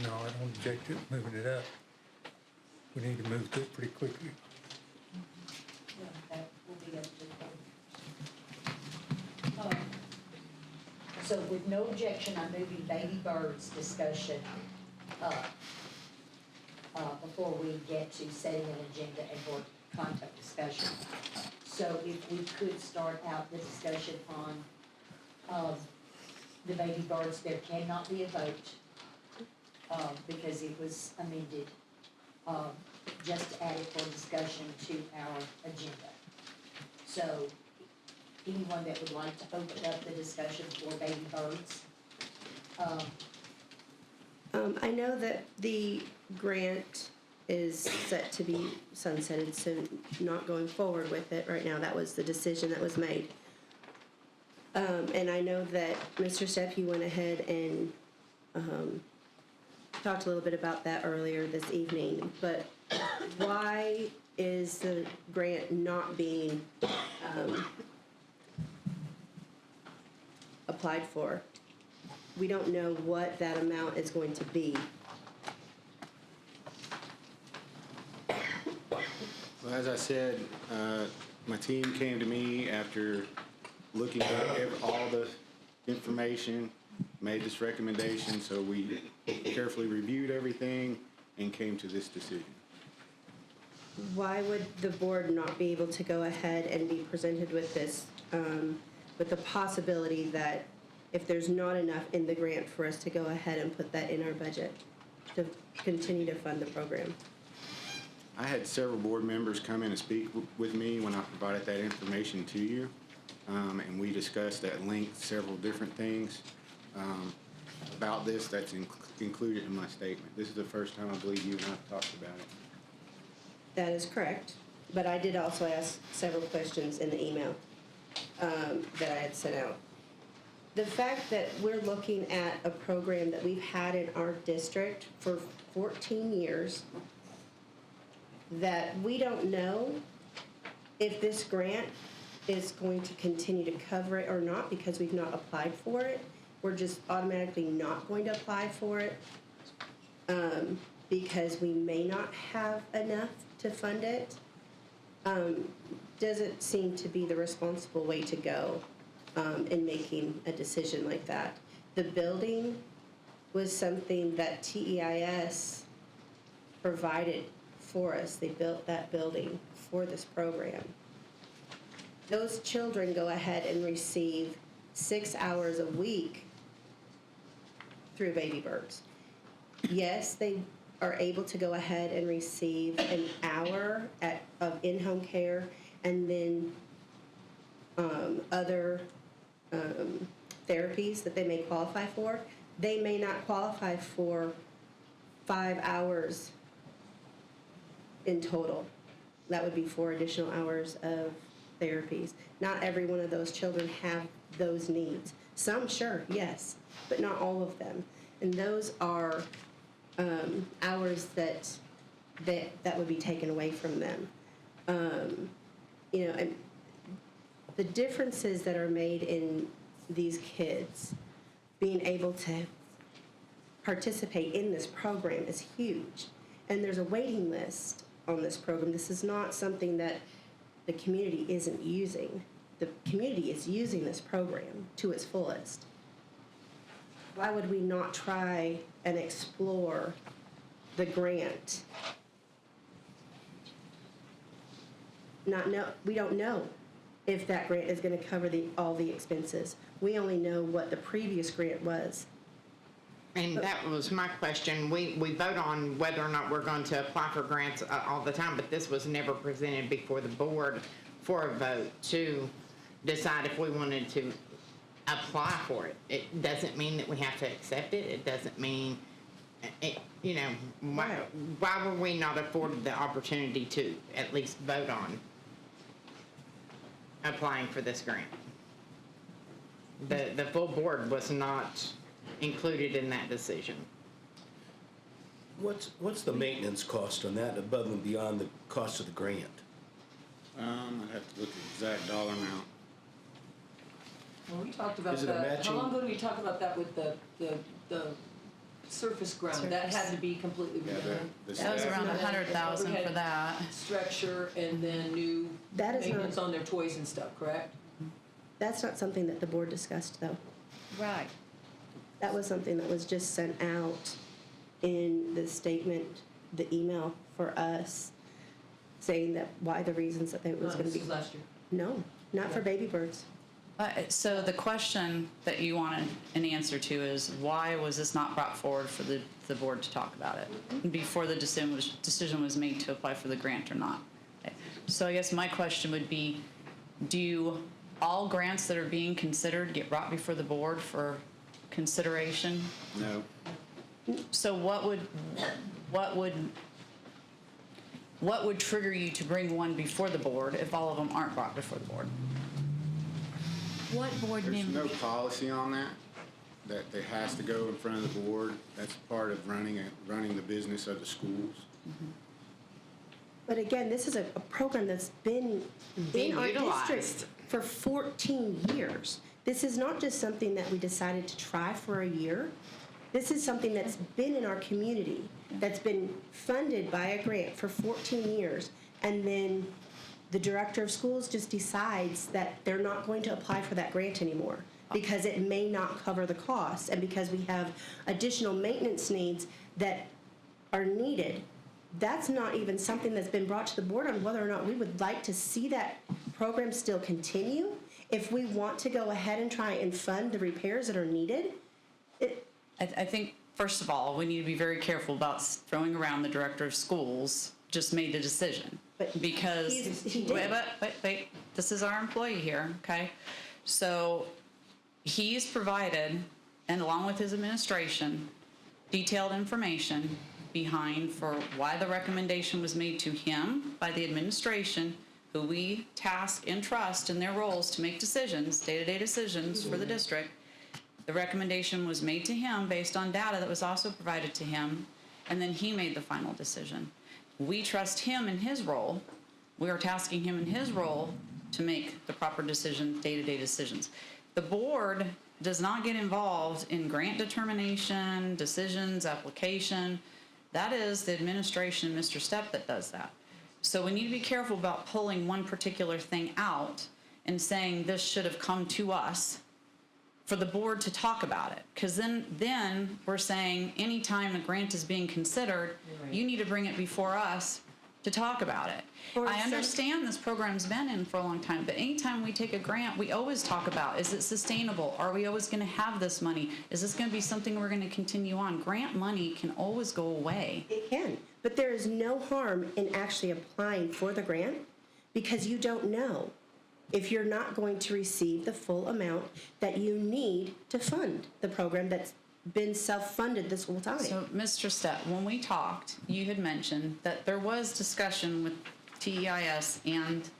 S6: No, I don't object to moving it up. We need to move to it pretty quickly.
S1: Well, that will be up to the board. So with no objection, I'm moving baby birds discussion up before we get to setting an agenda and board contact discussion. So if we could start out the discussion on the baby birds, there cannot be a vote because it was amended, just added for discussion to our agenda. So anyone that would like to open up the discussion for baby birds,
S9: I know that the grant is set to be sunsetted, so not going forward with it right now. That was the decision that was made. And I know that Mr. Stepp, you went ahead and talked a little bit about that earlier this evening, but why is the grant not being applied for? We don't know what that amount is going to be.
S21: Well, as I said, my team came to me after looking at all the information, made this recommendation, so we carefully reviewed everything and came to this decision.
S9: Why would the board not be able to go ahead and be presented with this, with the possibility that if there's not enough in the grant for us to go ahead and put that in our budget to continue to fund the program?
S21: I had several board members come in and speak with me when I provided that information to you, and we discussed at length several different things about this that's included in my statement. This is the first time I believe you and I have talked about it.
S9: That is correct, but I did also ask several questions in the email that I had sent out. The fact that we're looking at a program that we've had in our district for 14 years, that we don't know if this grant is going to continue to cover it or not because we've not applied for it. We're just automatically not going to apply for it because we may not have enough to fund it. Doesn't seem to be the responsible way to go in making a decision like that. The building was something that TEIS provided for us. They built that building for this program. Those children go ahead and receive 6 hours a week through Baby Birds. Yes, they are able to go ahead and receive an hour of in-home care and then other therapies that they may qualify for. They may not qualify for 5 hours in total. That would be 4 additional hours of therapies. Not every one of those children have those needs. Some, sure, yes, but not all of them. And those are hours that would be taken away from them. And the differences that are made in these kids being able to participate in this program is huge. And there's a waiting list on this program. This is not something that the community isn't using. The community is using this program to its fullest. Why would we not try and explore the grant? We don't know if that grant is going to cover all the expenses. We only know what the previous grant was.
S2: And that was my question. We vote on whether or not we're going to apply for grants all the time, but this was never presented before the board for a vote to decide if we wanted to apply for it. It doesn't mean that we have to accept it. It doesn't mean, why were we not afforded the opportunity to at least vote on applying for this grant? The full board was not included in that decision.
S11: What's the maintenance cost on that above and beyond the cost of the grant?
S21: I'd have to look at the exact dollar amount.
S17: Well, we talked about
S11: Is it a
S17: that.
S11: matching?
S17: How long ago did we talk about that with the surface ground? That had to be completely redone.
S8: That was around 100,000 for that.
S17: Structure and then new
S9: That is
S17: maintenance
S9: not-
S17: on their toys and stuff, correct?
S9: That's not something that the board discussed, though.
S8: Right.
S9: That was something that was just sent out in the statement, the email for us, saying that why the reasons that it was going to be.
S17: This was last year.
S9: No, not for Baby Birds.
S8: So the question that you wanted an answer to is why was this not brought forward for the board to talk about it before the decision was made to apply for the grant or not? So I guess my question would be, do all grants that are being considered get brought before the board for consideration?
S21: No.
S8: So what would trigger you to bring one before the board if all of them aren't brought before the board?
S12: What board
S21: There's
S12: member?
S21: no policy on that it has to go in front of the board. That's part of running the business of the schools.
S9: But again, this is a program that's been in our district for 14 years. This is not just something that we decided to try for a year. This is something that's been in our community, that's been funded by a grant for 14 years. And then the director of schools just decides that they're not going to apply for that grant anymore because it may not cover the cost and because we have additional maintenance needs that are needed. That's not even something that's been brought to the board on whether or not we would like to see that program still continue. If we want to go ahead and try and fund the repairs that are needed,
S8: I think, first of all, we need to be very careful about throwing around the director of schools just made the decision. Because,
S9: he did.
S8: wait, this is our employee here, okay? So he's provided, and along with his administration, detailed information behind for why the recommendation was made to him by the administration, who we task and trust in their roles to make decisions, day-to-day decisions for the district. The recommendation was made to him based on data that was also provided to him, and then he made the final decision. We trust him in his role. We are tasking him in his role to make the proper decisions, day-to-day decisions. The board does not get involved in grant determination, decisions, application. That is the administration, Mr. Stepp, that does that. So we need to be careful about pulling one particular thing out and saying this should have come to us for the board to talk about it. Because then we're saying anytime a grant is being considered, you need to bring it before us to talk about it. I understand this program's been in for a long time, but anytime we take a grant, we always talk about, is it sustainable? Are we always going to have this money? Is this going to be something we're going to continue on? Grant money can always go away.
S9: It can, but there is no harm in actually applying for the grant because you don't know if you're not going to receive the full amount that you need to fund the program that's been self-funded this whole time.
S8: So, Mr. Stepp, when we talked, you had mentioned that there was discussion with TEIS and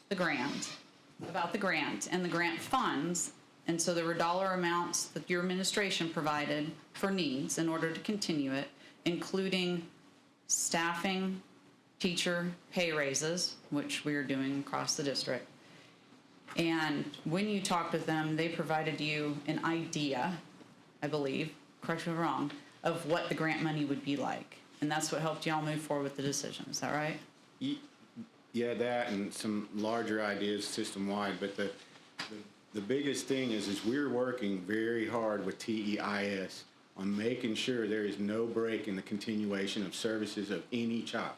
S8: the grant, about the grant and the grant funds, and so there were dollar amounts that your administration provided for needs in order to continue it, including staffing, teacher pay raises, which we are doing across the district. And when you talked with them, they provided you an idea, I believe, correct me if I'm wrong, of what the grant money would be like. And that's what helped y'all move forward with the decision. Is that right?
S21: Yeah, that and some larger ideas system-wide, but the biggest thing is we're working very hard with TEIS on making sure there is no break in the continuation of services of any child,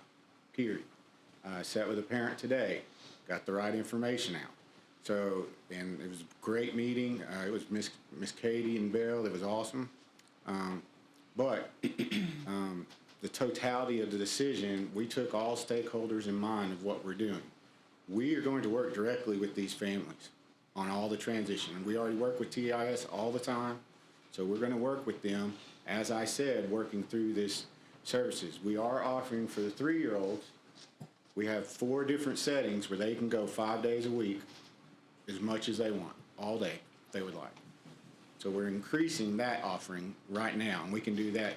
S21: period. Sat with a parent today, got the right information out. So, and it was a great meeting. It was Miss Katie and Bill. It was awesome. But the totality of the decision, we took all stakeholders in mind of what we're doing. We are going to work directly with these families on all the transition. We already work with TIS all the time, so we're going to work with them, as I said, working through this services. We are offering for the 3-year-olds, we have 4 different settings where they can go 5 days a week, as much as they want, all day, if they would like. So we're increasing that offering right now, and we can do that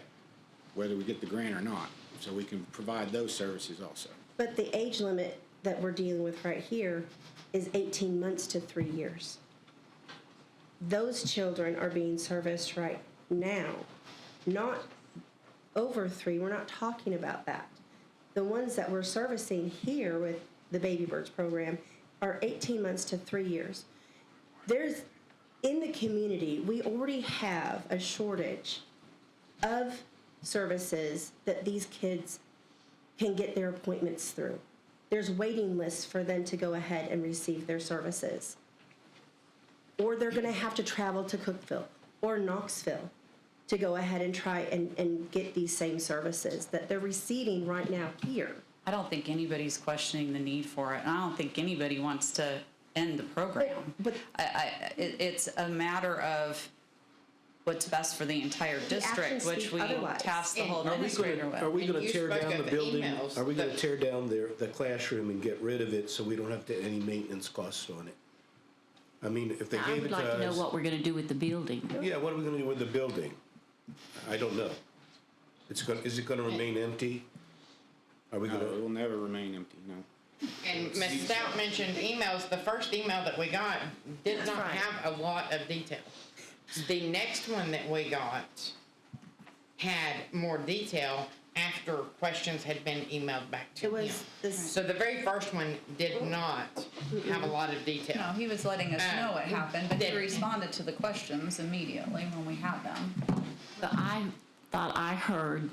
S21: whether we get the grant or not. So we can provide those services also.
S9: But the age limit that we're dealing with right here is 18 months to 3 years. Those children are being serviced right now, not over 3. We're not talking about that. The ones that we're servicing here with the Baby Birds program are 18 months to 3 years. In the community, we already have a shortage of services that these kids can get their appointments through. There's waiting lists for them to go ahead and receive their services. Or they're going to have to travel to Cookeville or Knoxville to go ahead and try and get these same services that they're receiving right now here.
S8: I don't think anybody's questioning the need for it, and I don't think anybody wants to end the program. It's a matter of what's best for the entire district,
S9: actions
S8: which
S9: speak
S8: we
S9: otherwise.
S8: task the whole
S11: Are we
S8: administrator
S11: gonna,
S8: with.
S11: are we
S2: And
S11: gonna
S2: you
S11: tear
S2: spoke
S11: down
S2: of
S11: the
S2: the
S11: building?
S2: emails
S11: Are we gonna
S2: that-
S11: tear down the classroom and get rid of it so we don't have to any maintenance costs on it? I mean, if they
S12: I
S11: gave
S12: would
S11: it to
S12: like to know
S11: us.
S12: what we're gonna do with the building.
S11: Yeah, what are we gonna do with the building? I don't know. Is it gonna remain empty? Are we
S21: No,
S11: gonna?
S21: it will never remain empty, no.
S2: And Ms. Stout mentioned emails. The first email that we got did not have a lot of detail. The next one that we got had more detail after questions had been emailed back to
S9: It was
S2: him.
S9: this-
S2: So the very first one did not have a lot of detail.
S8: No, he was letting us know it happened, but he
S2: did.
S8: responded to the questions immediately when we had them.
S12: But I thought I heard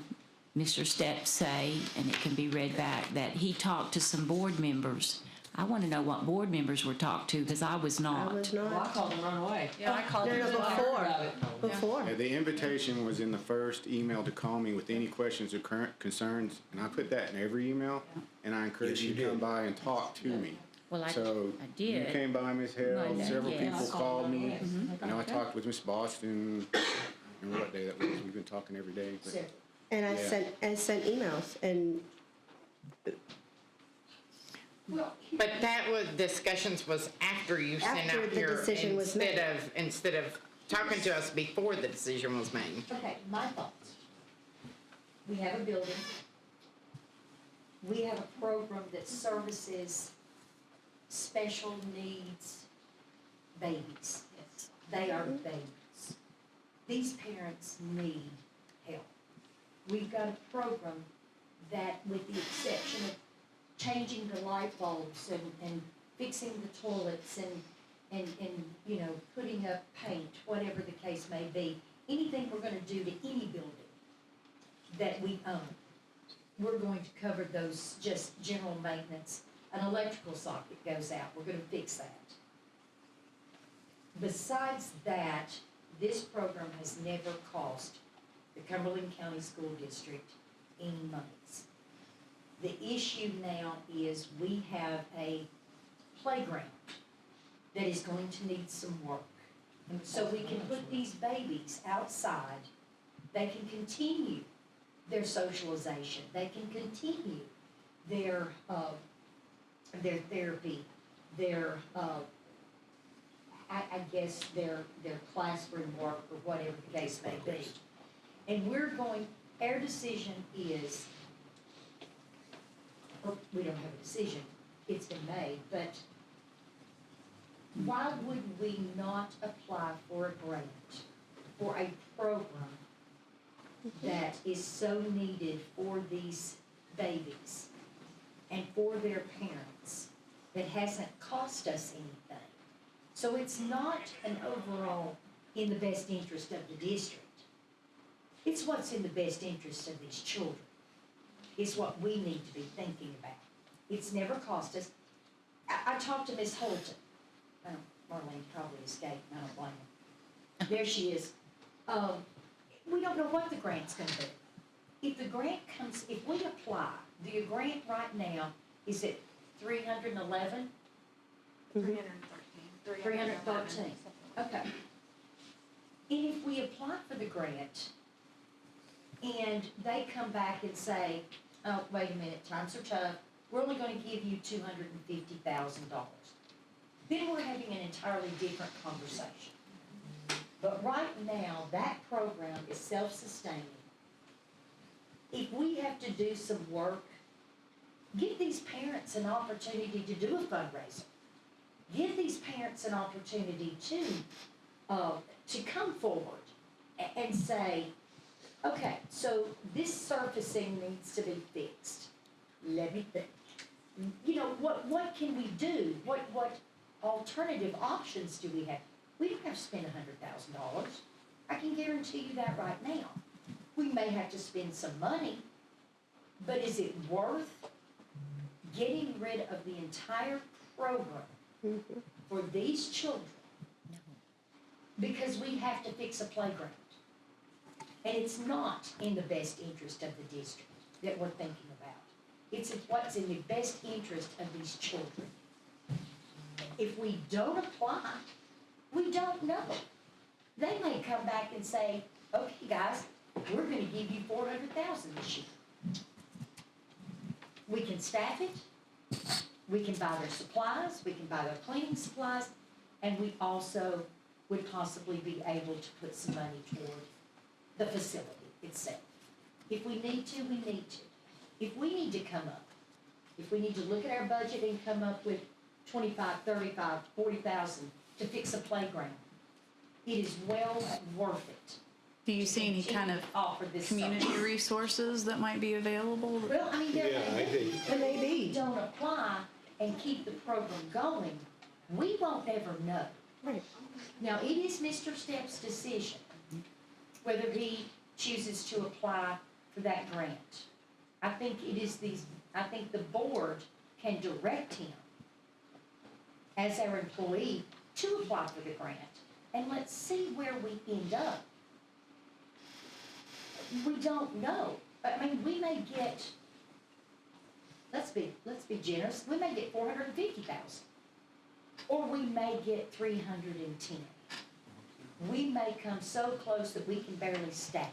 S12: Mr. Stepp say, and it can be read back, that he talked to some board members. I want to know what board members were talked to, because I was not.
S9: I was
S17: Well, I
S9: not.
S17: called him right away.
S8: Yeah, I called
S9: No,
S8: him.
S9: no,
S8: as well.
S9: before.
S21: Yeah, the invitation was in the first email to call me with any questions or current concerns, and I put that in every email, and I encourage
S11: Yes,
S21: you
S11: you
S21: to come
S11: did.
S21: by and talk to me.
S12: Well,
S21: So,
S12: I
S21: you
S12: did.
S21: came by, Ms. Hale,
S12: Monday,
S21: several
S12: yes.
S21: people called me. I know I
S12: Okay.
S21: talked with Ms. Boston, and what day that was, we've been talking every day. but-
S9: And I
S21: Yeah.
S9: sent emails, and
S2: But that was, discussions was after you sent
S9: After
S2: out
S9: the
S2: your,
S9: decision was made.
S2: instead of talking to us before the decision was made.
S1: Okay, my thoughts. We have a building. We have a program that services special needs babies. Yes. They are babies. These parents need help. We've got a program that, with the exception of changing the light bulbs and fixing the toilets and you know, putting up paint, whatever the case may be, anything we're gonna do to any building that we own, we're going to cover those just general maintenance. An electrical socket goes out, we're gonna fix that. Besides that, this program has never cost the Cumberland County School District any monies. The issue now is we have a playground that is going to need some work. So we can put these babies outside, they can continue their socialization, they can continue their therapy, their, I guess their classroom work or whatever the case may be. And our decision is, or we don't have a decision, it's been made, but why would we not apply for a grant for a program that is so needed for these babies and for their parents that hasn't cost us anything? So it's not an overall in the best interest of the district. It's what's in the best interest of these children. It's what we need to be thinking about. It's never cost us. I talked to Miss Holton. Marlene probably escaped, and I don't blame her. There she is. We don't know what the grant's gonna be. If the grant comes, if we apply, the grant right now is at 311? 313. Okay. And if we apply for the grant and they come back and say, oh, wait a minute, times are tough, we're only gonna give you $250,000. Then we're having an entirely different conversation. But right now, that program is self-sustaining. If we have to do some work, give these parents an opportunity to do a fundraiser. Give these parents an opportunity to come forward and say, okay, so this surfacing needs to be fixed. Let me think. You know, what can we do? What alternative options do we have? We don't have to spend $100,000. I can guarantee you that right now. We may have to spend some money, but is it worth getting rid of the entire program for these children? Because we have to fix a playground. And it's not in the best interest of the district that we're thinking about. It's what's in the best interest of these children. If we don't apply, we don't know. they may come back and say, okay, guys, we're gonna give you 400,000 this year. We can staff it, we can buy their supplies, we can buy their cleaning supplies, and we also would possibly be able to put some money toward the facility itself. If we need to, we need to. If we need to come up, if we need to look at our budget and come up with 25, 35, 40,000 to fix a playground, it is well worth it.
S8: Do you see any kind of
S1: Offer this
S8: community
S1: service.
S8: resources that might be available?
S1: Well, I mean,
S9: There may be.
S1: don't apply and keep the program going, we won't ever know.
S18: Right.
S1: Now, it is Mr. Stepp's decision whether he chooses to apply for that grant. I think the board can direct him as our employee to apply for the grant, and let's see where we end up. We don't know. I mean, we may get, let's be generous, we may get 450,000. Or we may get 310. We may come so close that we can barely staff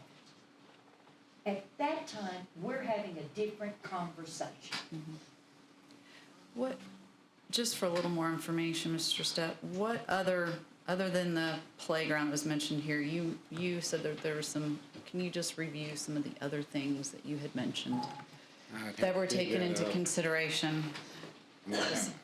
S1: it. At that time, we're having a different conversation.
S8: What, just for a little more information, Mr. Stepp, what other than the playground that was mentioned here, you said that there was some, can you just review some of the other things that you had mentioned that were taken into consideration?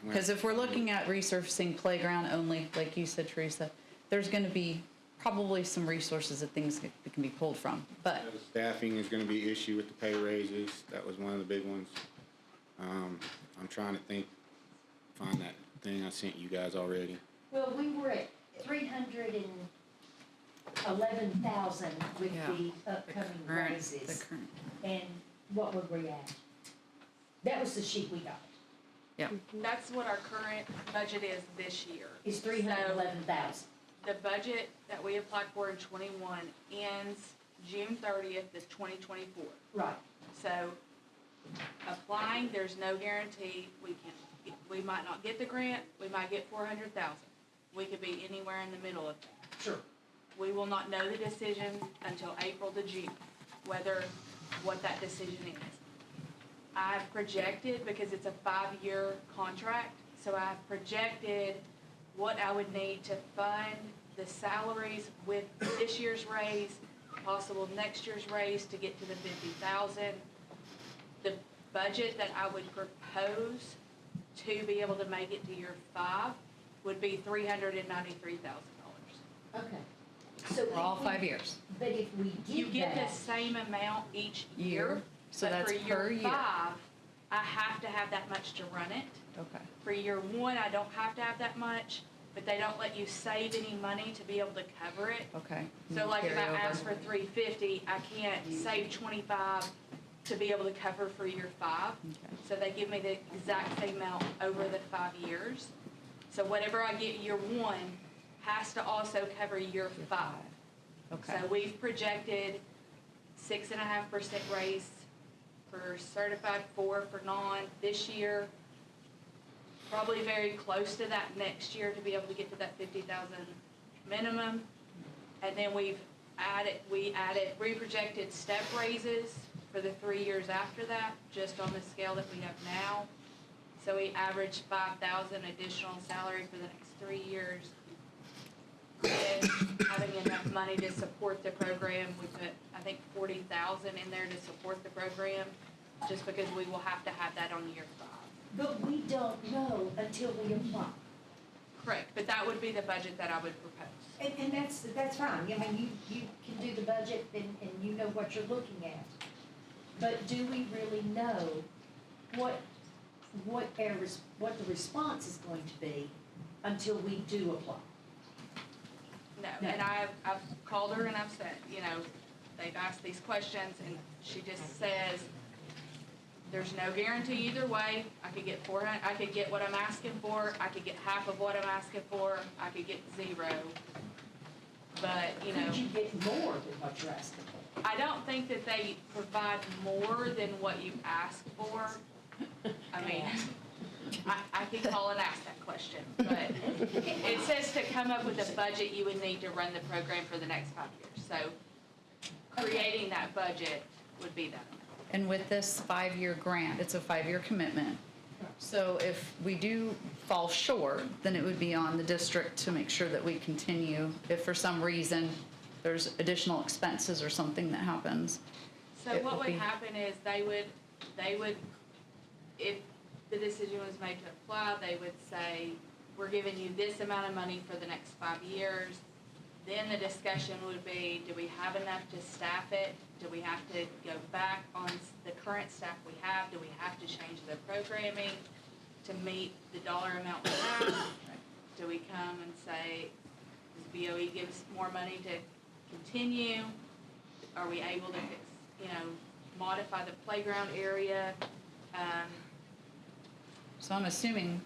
S8: Because if we're looking at resurfacing playground only, like you said, Teresa, there's going to be probably some resources that things that can be pulled from. But
S21: Staffing is gonna be an issue with the pay raises. That was one of the big ones. I'm trying to find that thing I sent you guys already.
S1: Well, we were at 311,000 with the upcoming raises. And what were we at? That was the sheet we got.
S8: Yeah.
S5: That's what our current budget is this year.
S1: Is 311,000.
S5: The budget that we applied for in '21 ends June 30th of 2024.
S1: Right.
S5: So applying, there's no guarantee we might not get the grant, we might get 400,000. We could be anywhere in the middle of that.
S1: Sure.
S5: We will not know the decision until April to June, what that decision is. I've projected, because it's a 5-year contract, so I've projected what I would need to fund the salaries with this year's raise, possible next year's raise to get to the 50,000. The budget that I would propose to be able to make it to year 5 would be $393,000.
S1: Okay. So
S8: for all 5 years.
S1: But if we did
S5: You get
S1: that,
S5: the same amount each year.
S8: So
S5: but
S8: that's
S5: for
S8: per
S5: year
S8: year.
S5: 5, I have to have that much to run it.
S8: Okay.
S5: For year 1, I don't have to have that much, but they don't let you save any money to be able to cover it.
S8: Okay.
S5: So like if I
S8: Carry over.
S5: ask for 350, I can't save 25 to be able to cover for year 5. So they give me the exact same amount over the 5 years. So whatever I get year 1 has to also cover year 5.
S8: Okay.
S5: So we've projected 6.5% raise for certified, 4 for non this year. Probably very close to that next year to be able to get to that 50,000 minimum. And then we projected step raises for the 3 years after that, just on the scale that we have now. So we averaged 5,000 additional salary for the next 3 years. And having enough money to support the program, we put, I think, 40,000 in there to support the program, just because we will have to have that on year 5.
S1: but we don't know until we apply.
S5: Correct, but that would be the budget that I would propose.
S1: And that's fine. I mean, you can do the budget and you know what you're looking at. But do we really know what the response is going to be until we do apply?
S5: No,
S1: No.
S5: and I've called her and I've said, they've asked these questions and she just says, there's no guarantee either way. I could get 400, I could get what I'm asking for, I could get half of what I'm asking for, I could get 0. But,
S1: Could you get more than what you're asking for?
S5: I don't think that they provide more than what you ask for. I mean,
S13: I could call and ask that question, but it says to come up with a budget you would need to run the program for the next 5 years. So creating that budget would be that.
S8: And with this 5-year grant, it's a 5-year commitment. So if we do fall short, then it would be on the district to make sure that we continue. If for some reason there's additional expenses or something that happens.
S13: So what would happen is they would, if the decision was made to apply, they would say, we're giving you this amount of money for the next 5 years. Then the discussion would be, do we have enough to staff it? Do we have to go back on the current staff we have? Do we have to change the programming to meet the dollar amount we have? Do we come and say, does BOE give us more money to continue? Are we able to fix, modify the playground area?
S8: So I'm assuming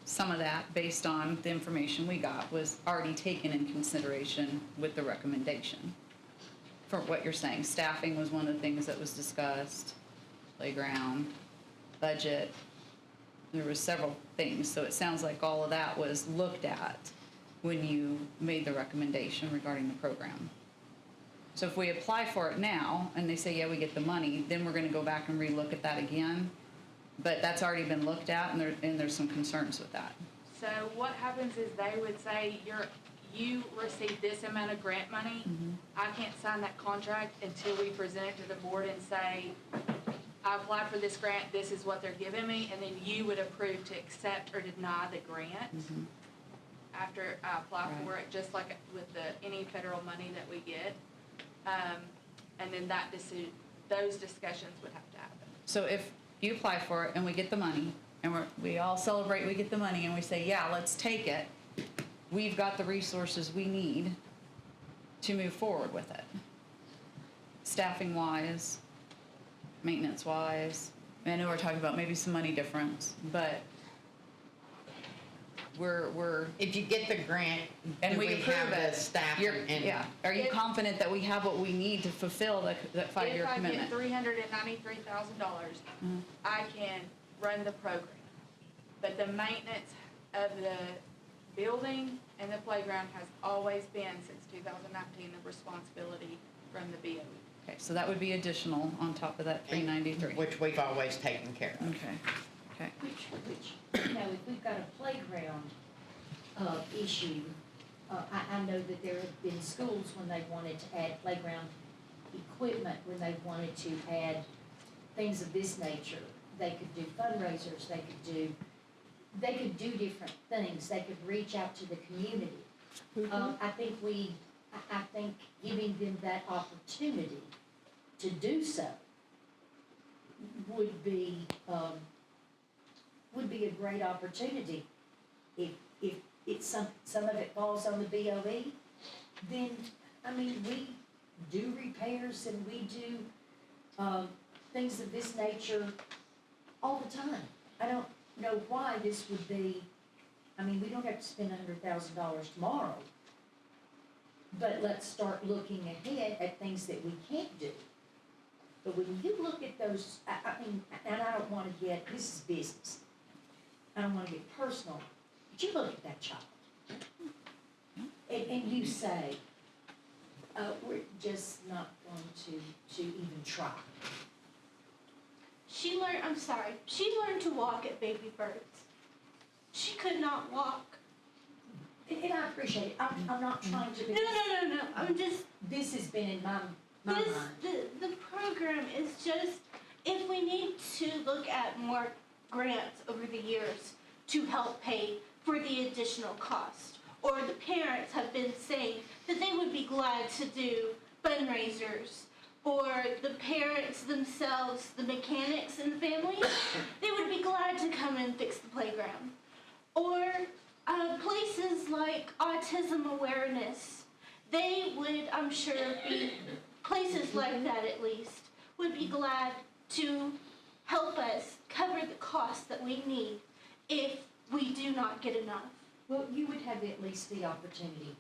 S8: some of that, based on the information we got, was already taken in consideration with the recommendation. For what you're saying, staffing was one of the things that was discussed, playground, budget. There were several things, so it sounds like all of that was looked at when you made the recommendation regarding the program. So if we apply for it now, and they say, yeah, we get the money, then we're gonna go back and relook at that again. But that's already been looked at, and there's some concerns with that.
S13: So what happens is they would say, you received this amount of grant money. I can't sign that contract until we present it to the board and say, I applied for this grant, this is what they're giving me, and then you would approve to accept or deny the grant after I apply for it, just like with any federal money that we get. And then those discussions would have to happen.
S8: So if you apply for it and we get the money, and we all celebrate we get the money, and we say, yeah, let's take it, we've got the resources we need to move forward with it. Staffing wise, maintenance wise, I know we're talking about maybe some money difference, but we're
S2: If you get the grant,
S8: and
S2: do
S8: we approve
S2: have
S8: it,
S2: the staff and.
S8: yeah. Are you confident that we have what we need to fulfill that 5-year commitment?
S13: If I get $393,000, I can run the program. But the maintenance of the building and the playground has always been, since 2019, the responsibility from the BOE.
S8: Okay, so that would be additional on top of that 393.
S2: Which we've always taken care of.
S8: Okay.
S1: Which, if we've got a playground issue, I know that there have been schools when they wanted to add playground equipment, when they wanted to add things of this nature. They could do fundraisers, they could do different things, they could reach out to the community. I think giving them that opportunity to do so would be a great opportunity. If it's some of it falls on the BOE, then, we do repairs and we do things of this nature all the time. I don't know why this would be, we don't have to spend $100,000 tomorrow, but let's start looking ahead at things that we can't do. But when you look at those, and I don't want to this is business. I don't want to get personal, but you look at that child, and you say, we're just not going to even try.
S22: She learned to walk at Baby Birds. She could not walk.
S1: And I appreciate it. I'm not trying to be.
S22: No. I'm just.
S1: This has been in my mind.
S22: The program is just, if we need to look at more grants over the years to help pay for the additional cost, or the parents have been saying that they would be glad to do fundraisers, or the parents themselves, the mechanics and families, they would be glad to come and fix the playground. Or places like Autism Awareness, they would, I'm sure, be places like that at least, would be glad to help us cover the costs that we need if we do not get enough.
S1: Well, you would have at least the opportunity.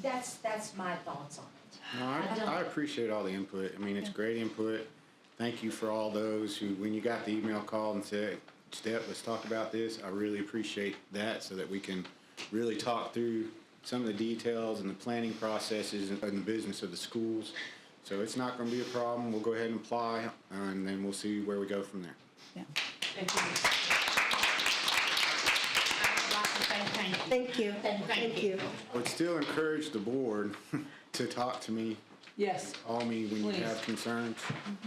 S1: That's my thoughts on it.
S21: No, I appreciate all the input. It's great input. Thank you for all those who, when you got the email call and said, Step, let's talk about this. I really appreciate that so that we can really talk through some of the details and the planning processes and the business of the schools. So it's not going to be a problem. We'll go ahead and apply, and then we'll see where we go from there.
S8: Yeah.
S9: Thank you. Thank you.
S21: I would still encourage the board to talk to me.
S17: Yes.
S21: Call me when you
S17: Please.
S21: have concerns.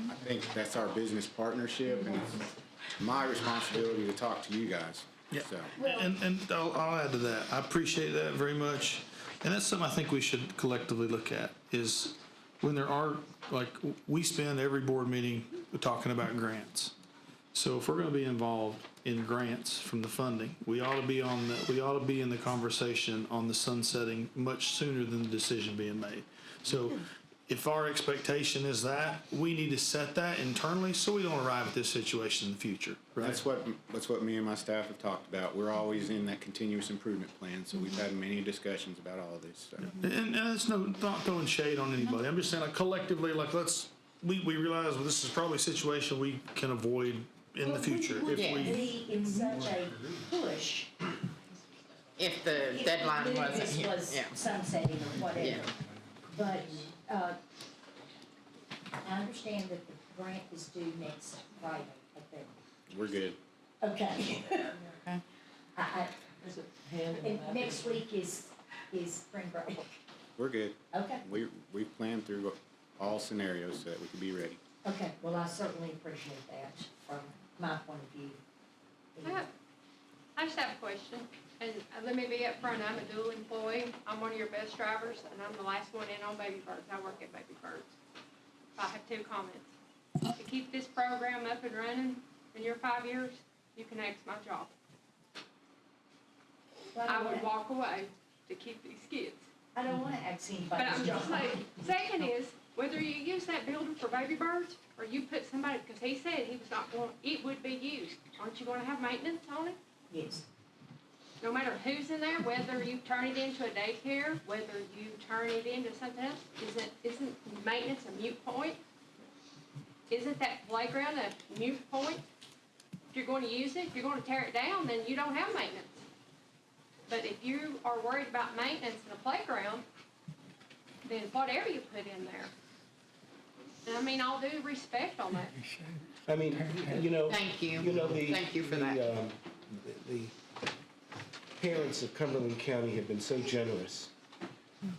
S21: I think that's our business partnership, and it's my responsibility to talk to you guys.
S10: Yeah,
S21: So,
S10: and I'll add to that. I appreciate that very much. And that's something I think we should collectively look at is when there are, like, we spend every board meeting talking about grants. So if we're gonna be involved in grants from the funding, we ought to be in the conversation on the sunsetting much sooner than the decision being made. So if our expectation is that, we need to set that internally so we don't arrive at this situation in the future, right?
S21: that's what me and my staff have talked about. We're always in that continuous improvement plan, so we've had many discussions about all of this. So.
S10: And it's not throwing shade on anybody. I'm just saying, like, collectively, like, we realize this is probably a situation we can avoid in the future if
S1: We
S10: we.
S1: wouldn't be in such a push
S2: If the
S1: if
S2: deadline
S1: we knew
S2: wasn't
S1: this
S2: hit,
S1: was
S2: yeah.
S1: sunsetting or whatever.
S2: Yeah.
S1: But, I understand that the grant is due next Friday, I think.
S21: We're good.
S1: Okay. I,
S17: There's a hand in
S1: and
S17: the
S1: next week is spring break.
S21: We're good.
S1: Okay.
S21: We've planned through all scenarios so that we can be ready.
S1: Okay, well, I certainly appreciate that from my point of view.
S19: I just have a question, and let me be upfront, I'm a dual employee, I'm one of your best drivers, and I'm the last one in on Baby Birds, I work at Baby Birds. I have two comments. To keep this program up and running in your 5 years, you can ask my job. I would walk away to keep these kids.
S1: I don't wanna ask
S19: But
S1: anybody's
S19: I'm just
S1: job.
S19: saying, second is, whether you use that building for Baby Birds, or you put somebody, because he said he was not going, it would be used, aren't you gonna have maintenance on it?
S1: Yes.
S19: No matter who's in there, whether you turn it into a daycare, whether you turn it into something else, isn't maintenance a moot point? Isn't that playground a moot point? If you're going to use it, if you're going to tear it down, then you don't have maintenance. But if you are worried about maintenance in a playground, then whatever you put in there. And I mean, all due respect on that.
S11: I mean, you know.
S2: Thank you.
S11: You know,
S2: Thank you for that.
S11: The parents of Cumberland County have been so generous.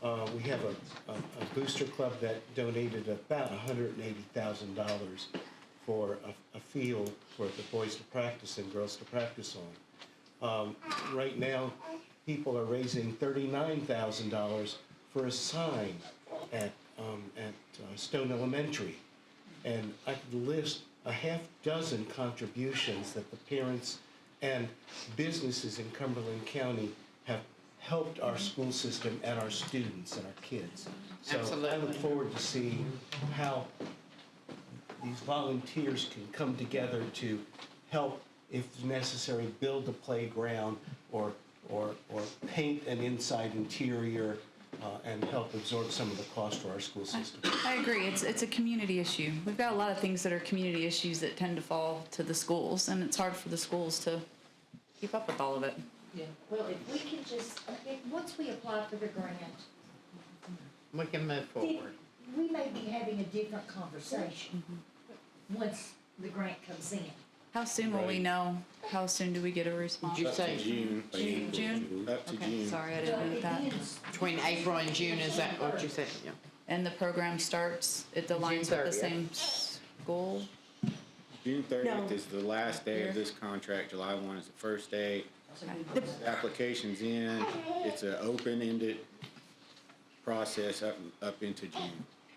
S11: We have a booster club that donated about $180,000 for a field for the boys to practice and girls to practice on. Right now, people are raising $39,000 for a sign at Stone Elementary. And I could list a half dozen contributions that the parents and businesses in Cumberland County have helped our school system and our students and our kids. So I look forward to seeing how these volunteers can come together to help, if necessary, build a playground or paint an inside interior and help absorb some of the cost for our school system.
S8: I agree. It's a community issue. We've got a lot of things that are community issues that tend to fall to the schools, and it's hard for the schools to keep up with all of it.
S17: Yeah.
S1: Well, if we can just, once we apply for the grant,
S2: We can move forward.
S1: we may be having a different conversation once the grant comes in.
S8: How soon will we know? How soon do we get a response?
S2: Did you say
S21: June.
S8: June?
S21: Up to
S8: Okay,
S21: June.
S8: sorry, I didn't know that.
S2: Between April and June, is that what you said? Yeah.
S8: And the program starts, it aligns with the same school?
S21: June 30th
S9: No.
S21: is the last day of this contract. July 1 is the first day.
S8: Okay.
S21: The application's in. It's an open-ended process up into June.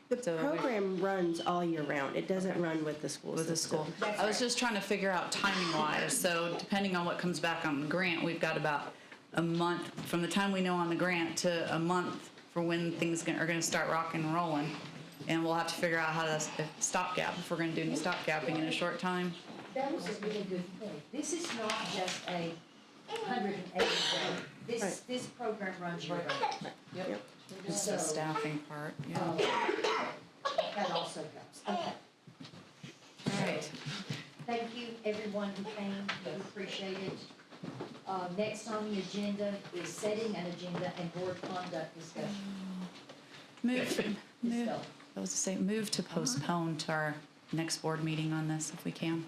S9: The program runs all year round. It doesn't run with the school
S8: With the
S9: system.
S8: school. I was just trying to figure out timing wise, so depending on what comes back on the grant, we've got about a month from the time we know on the grant to a month for when things are gonna start rocking and rolling. And we'll have to figure out how to stopgap, if we're gonna do any stopgapping in a short time.
S1: That was a really good point. This is not just a 180 day. This program runs year round.
S17: Yep.
S8: It's the staffing part, yeah.
S1: That also helps. Okay.
S8: All right.
S1: Thank you, everyone who came, we appreciate it. Next on the agenda is setting an agenda and board conduct discussion.
S8: I was to say, move to postpone to our next board meeting on this if we can.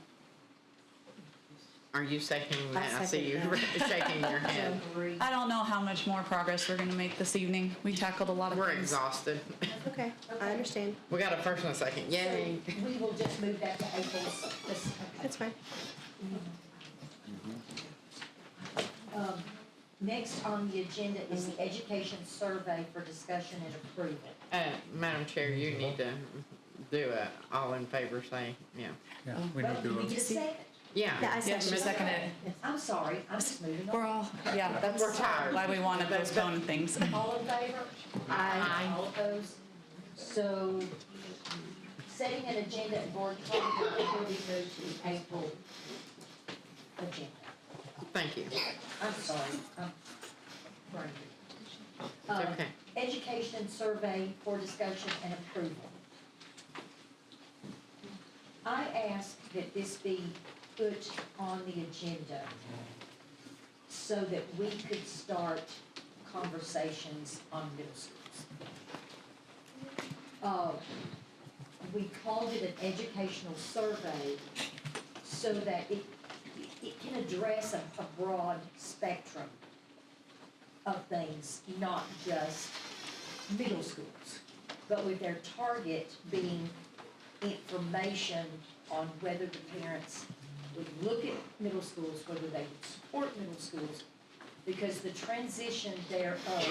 S2: Are you seconding that? I see you
S9: second
S2: shaking your head.
S8: I don't know how much more progress we're gonna make this evening. We tackled a lot of
S2: We're
S8: things.
S2: exhausted.
S9: Okay, I understand.
S2: We got a first and a second. Yay.
S1: We will just move that to April's.
S9: That's fine.
S1: Next on the agenda is the education survey for discussion and approval.
S2: Madam Chair, you need to do a all in favor say, yeah.
S6: Yeah, we need to.
S1: We get a second.
S2: Yeah.
S9: Yeah, I
S8: Yes,
S9: second.
S8: seconded.
S1: I'm sorry, I'm just moving on.
S8: We're all, yeah, that's
S2: We're tired.
S8: why we wanna postpone things.
S1: All in favor? Aye. All opposed? So, setting an agenda and board conduct will be moved to the April agenda.
S2: Thank you.
S1: I'm sorry, I'm brain.
S2: It's okay.
S1: Education survey for discussion and approval. I ask that this be put on the agenda so that we could start conversations on middle schools. We called it an educational survey so that it can address a broad spectrum of things, not just middle schools, but with their target being information on whether the parents would look at middle schools, whether they would support middle schools, because the transition thereof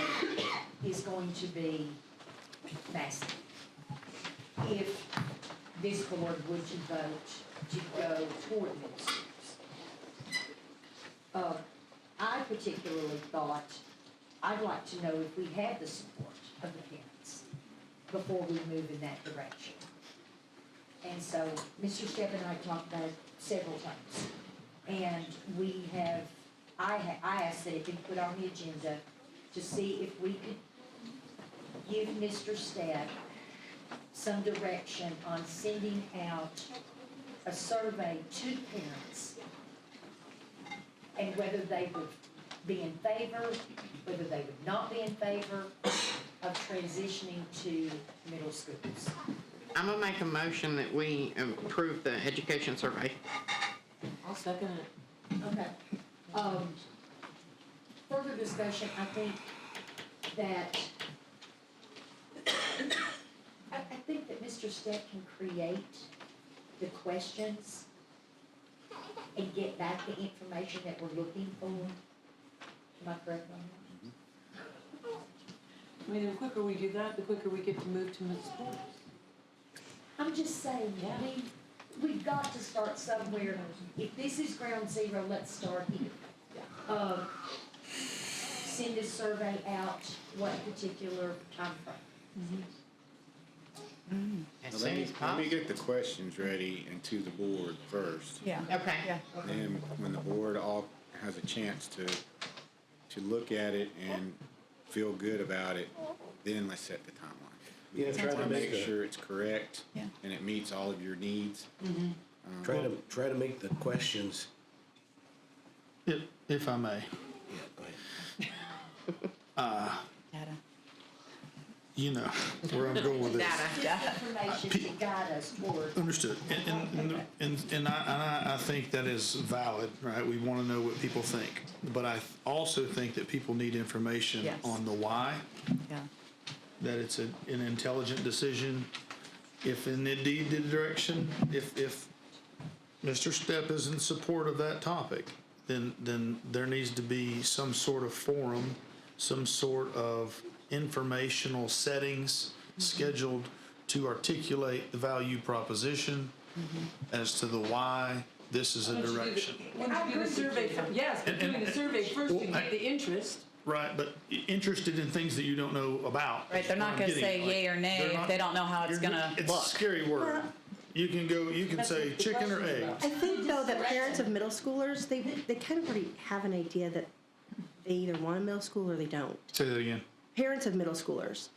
S1: is going to be massive. If this board were to vote to go toward middle schools. I particularly thought, I'd like to know if we have the support of the parents before we move in that direction. And so, Mr. Stepp and I talked about it several times. And I asked that it be put on the agenda to see if we could give Mr. Stepp some direction on sending out a survey to parents and whether they would be in favor, whether they would not be in favor of transitioning to middle schools.
S2: I'm gonna make a motion that we approve the education survey.
S17: I'll second it.
S1: Okay. Further discussion, I think that, I think that Mr. Stepp can create the questions and get back the information that we're looking for. Am I correct on that?
S17: I mean, the quicker we do that, the quicker we get to move to middle schools.
S1: I'm just saying, we've got to start somewhere. If this is ground zero, let's start here. Send this survey out, what particular timeframe?
S2: As
S21: Well,
S2: soon as
S21: let me
S2: possible.
S21: get the questions ready and to the board first.
S8: Yeah.
S2: Okay.
S8: Yeah.
S21: Then when the board all has a chance to look at it and feel good about it, then let's set the timeline.
S11: Yeah, try to
S21: Make
S11: make
S21: sure it's correct
S8: Yeah.
S21: and it meets all of your needs.
S11: try to make the questions.
S10: If I may,
S8: Data.
S10: you know where I'm going with this.
S2: Data.
S1: Information to guide us toward.
S10: Understood. And I think that is valid, right? We want to know what people think. But I also think that people need information
S8: Yes.
S10: on the why,
S8: Yeah.
S10: that it's an intelligent decision. If indeed the direction, if Mr. Stepp is in support of that topic, then there needs to be some sort of forum, some sort of informational settings scheduled to articulate the value proposition as to the why this is a direction.
S17: Wouldn't you do the survey first? Yes, but doing the survey first and get the interest.
S10: Right, but interested in things that you don't know about.
S8: Right, they're not
S10: is what
S8: gonna
S10: I'm
S8: say
S10: getting.
S8: yay or nay
S10: They're
S8: if
S10: not-
S8: they don't know how it's gonna
S10: It's a
S8: look.
S10: scary word. You can say chicken or egg.
S9: I think though that parents of middle schoolers, they kind of already have an idea that they either want a middle school or they don't.
S10: Say that again.
S9: Parents of middle schoolers,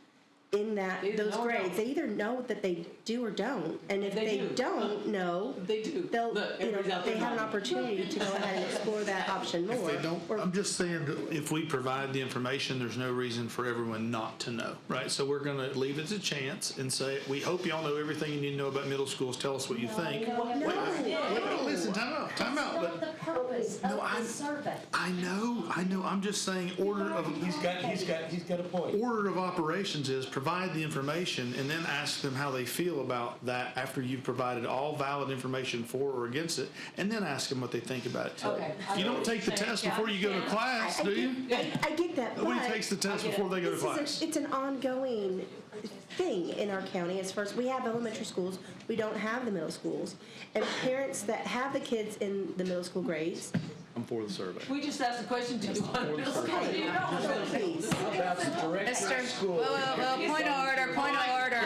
S9: in that,
S17: They either
S9: those
S17: know or
S9: grades.
S17: don't.
S9: They either know that they do or don't, and if
S17: They
S9: they
S17: do.
S9: don't know,
S17: They do.
S9: they'll,
S17: Look,
S9: you know,
S17: everybody's out
S9: they
S17: there
S9: have an
S17: nodding.
S9: opportunity to go ahead and explore that option
S10: If
S9: more.
S10: they don't, I'm just saying, that if we provide the information, there's no reason for everyone not to know, right? So we're gonna leave it to chance and say, we hope y'all know everything you need to know about middle schools. Tell us what you think. Wait, listen, time out.
S1: That's not the purpose of the survey.
S10: I know. I'm just saying order of.
S11: He's got a point.
S10: Order of operations is provide the information and then ask them how they feel about that after you've provided all valid information for or against it, and then ask them what they think about it.
S17: Okay.
S10: You don't take the test before you go to class, do you?
S9: I get that, but.
S10: Nobody takes the test before they go to
S9: This is
S10: class.
S9: it's an ongoing thing in our county as far as, we have elementary schools, we don't have the middle schools. And parents that have the kids in the middle school grades.
S10: I'm for the survey.
S17: We just asked the question, do you want middle school?
S9: Okay,
S17: Do you not want middle school?
S9: please.
S8: Mr. Well, point of order, point of order.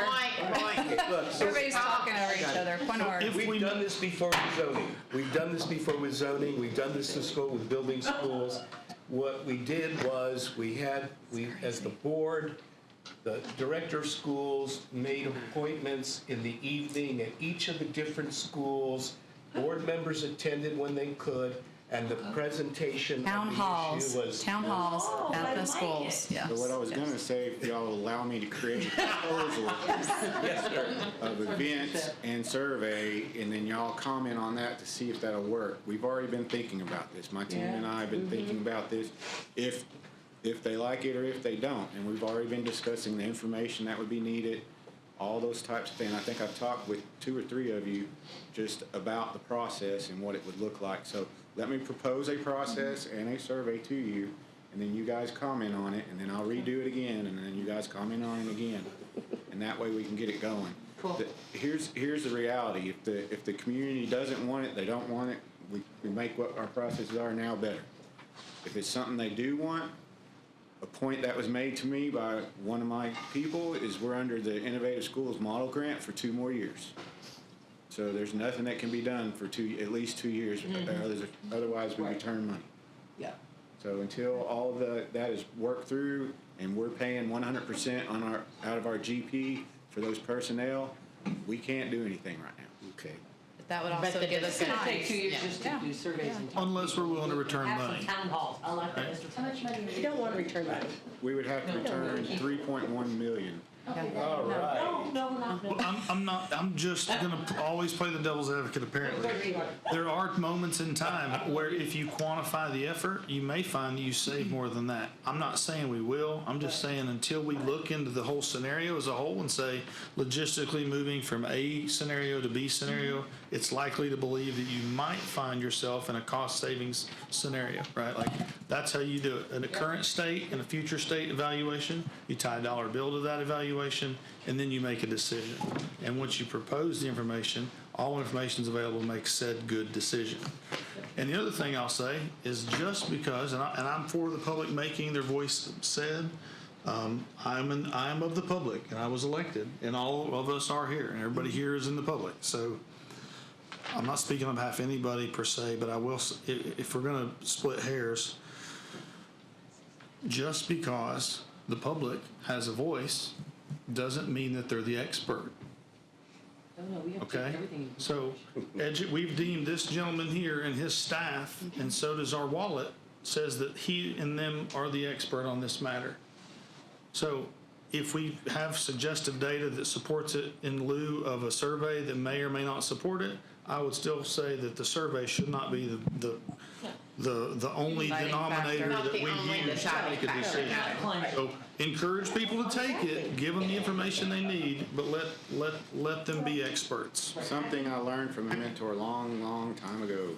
S8: Everybody's talking over each other, point of order.
S11: We've done this before with zoning. We've done this before with zoning. We've done this in school with building schools. What we did was we, as the board, the director of schools made appointments in the evening at each of the different schools. Board members attended when they could, and the presentation
S8: Town
S11: of the
S8: halls,
S11: issue was.
S8: town halls at the schools, yes.
S21: So what I was gonna say, if y'all allow me to create a proposal of events and survey, and then y'all comment on that to see if that'll work. We've already been thinking about this. My team and I have been thinking about this. If they like it or if they don't, and we've already been discussing the information that would be needed, all those types of things. I think I've talked with 2 or 3 of you just about the process and what it would look like. So let me propose a process and a survey to you, and then you guys comment on it, and then I'll redo it again, and then you guys comment on it again. And that way we can get it going.
S17: Cool.
S21: Here's the reality. If the community doesn't want it, they don't want it, we make what our processes are now better. If it's something they do want, a point that was made to me by one of my people is we're under the Innovative Schools Model Grant for 2 more years. So there's nothing that can be done for at least 2 years, otherwise we return money.
S17: Yeah.
S21: So until all of that is worked through and we're paying 100% out of our GP for those personnel, we can't do anything right now.
S11: Okay.
S8: But that would
S2: But
S8: also
S2: the
S8: give us
S17: It's gonna
S8: time.
S17: take 2 years just to do surveys and.
S10: Unless we're willing to return money.
S17: Town halls, I like that, Mr.
S1: How much money
S9: You don't want to return money.
S21: We would have to return 3.1 million.
S11: All right.
S10: I'm just gonna always play the devil's advocate apparently. There are moments in time where if you quantify the effort, you may find you save more than that. I'm not saying we will, I'm just saying until we look into the whole scenario as a whole and say logistically moving from A scenario to B scenario, it's likely to believe that you might find yourself in a cost savings scenario, right? Like that's how you do it. In a current state and a future state evaluation, you tie a dollar bill to that evaluation, and then you make a decision. And once you propose the information, all information is available to make said good decision. And the other thing I'll say is just because, and I'm for the public making their voice said, I'm of the public, and I was elected, and all of us are here, and everybody here is in the public. So I'm not speaking on behalf of anybody per se, but I will, if we're going to split hairs, just because the public has a voice doesn't mean that they're the expert.
S17: No, we have to
S10: Okay,
S17: take everything.
S10: so we've deemed this gentleman here and his staff, and so does our wallet, says that he and them are the expert on this matter. So if we have suggestive data that supports it in lieu of a survey that may or may not support it, I would still say that the survey should not be the only
S8: Deciding
S10: denominator
S8: factor.
S10: that
S2: Not the
S10: we
S2: only
S10: use to
S2: deciding
S10: make a
S2: factor.
S10: decision. So encourage people to take it, give them the information they need, but let them be experts.
S21: Something I learned from a mentor a long time ago.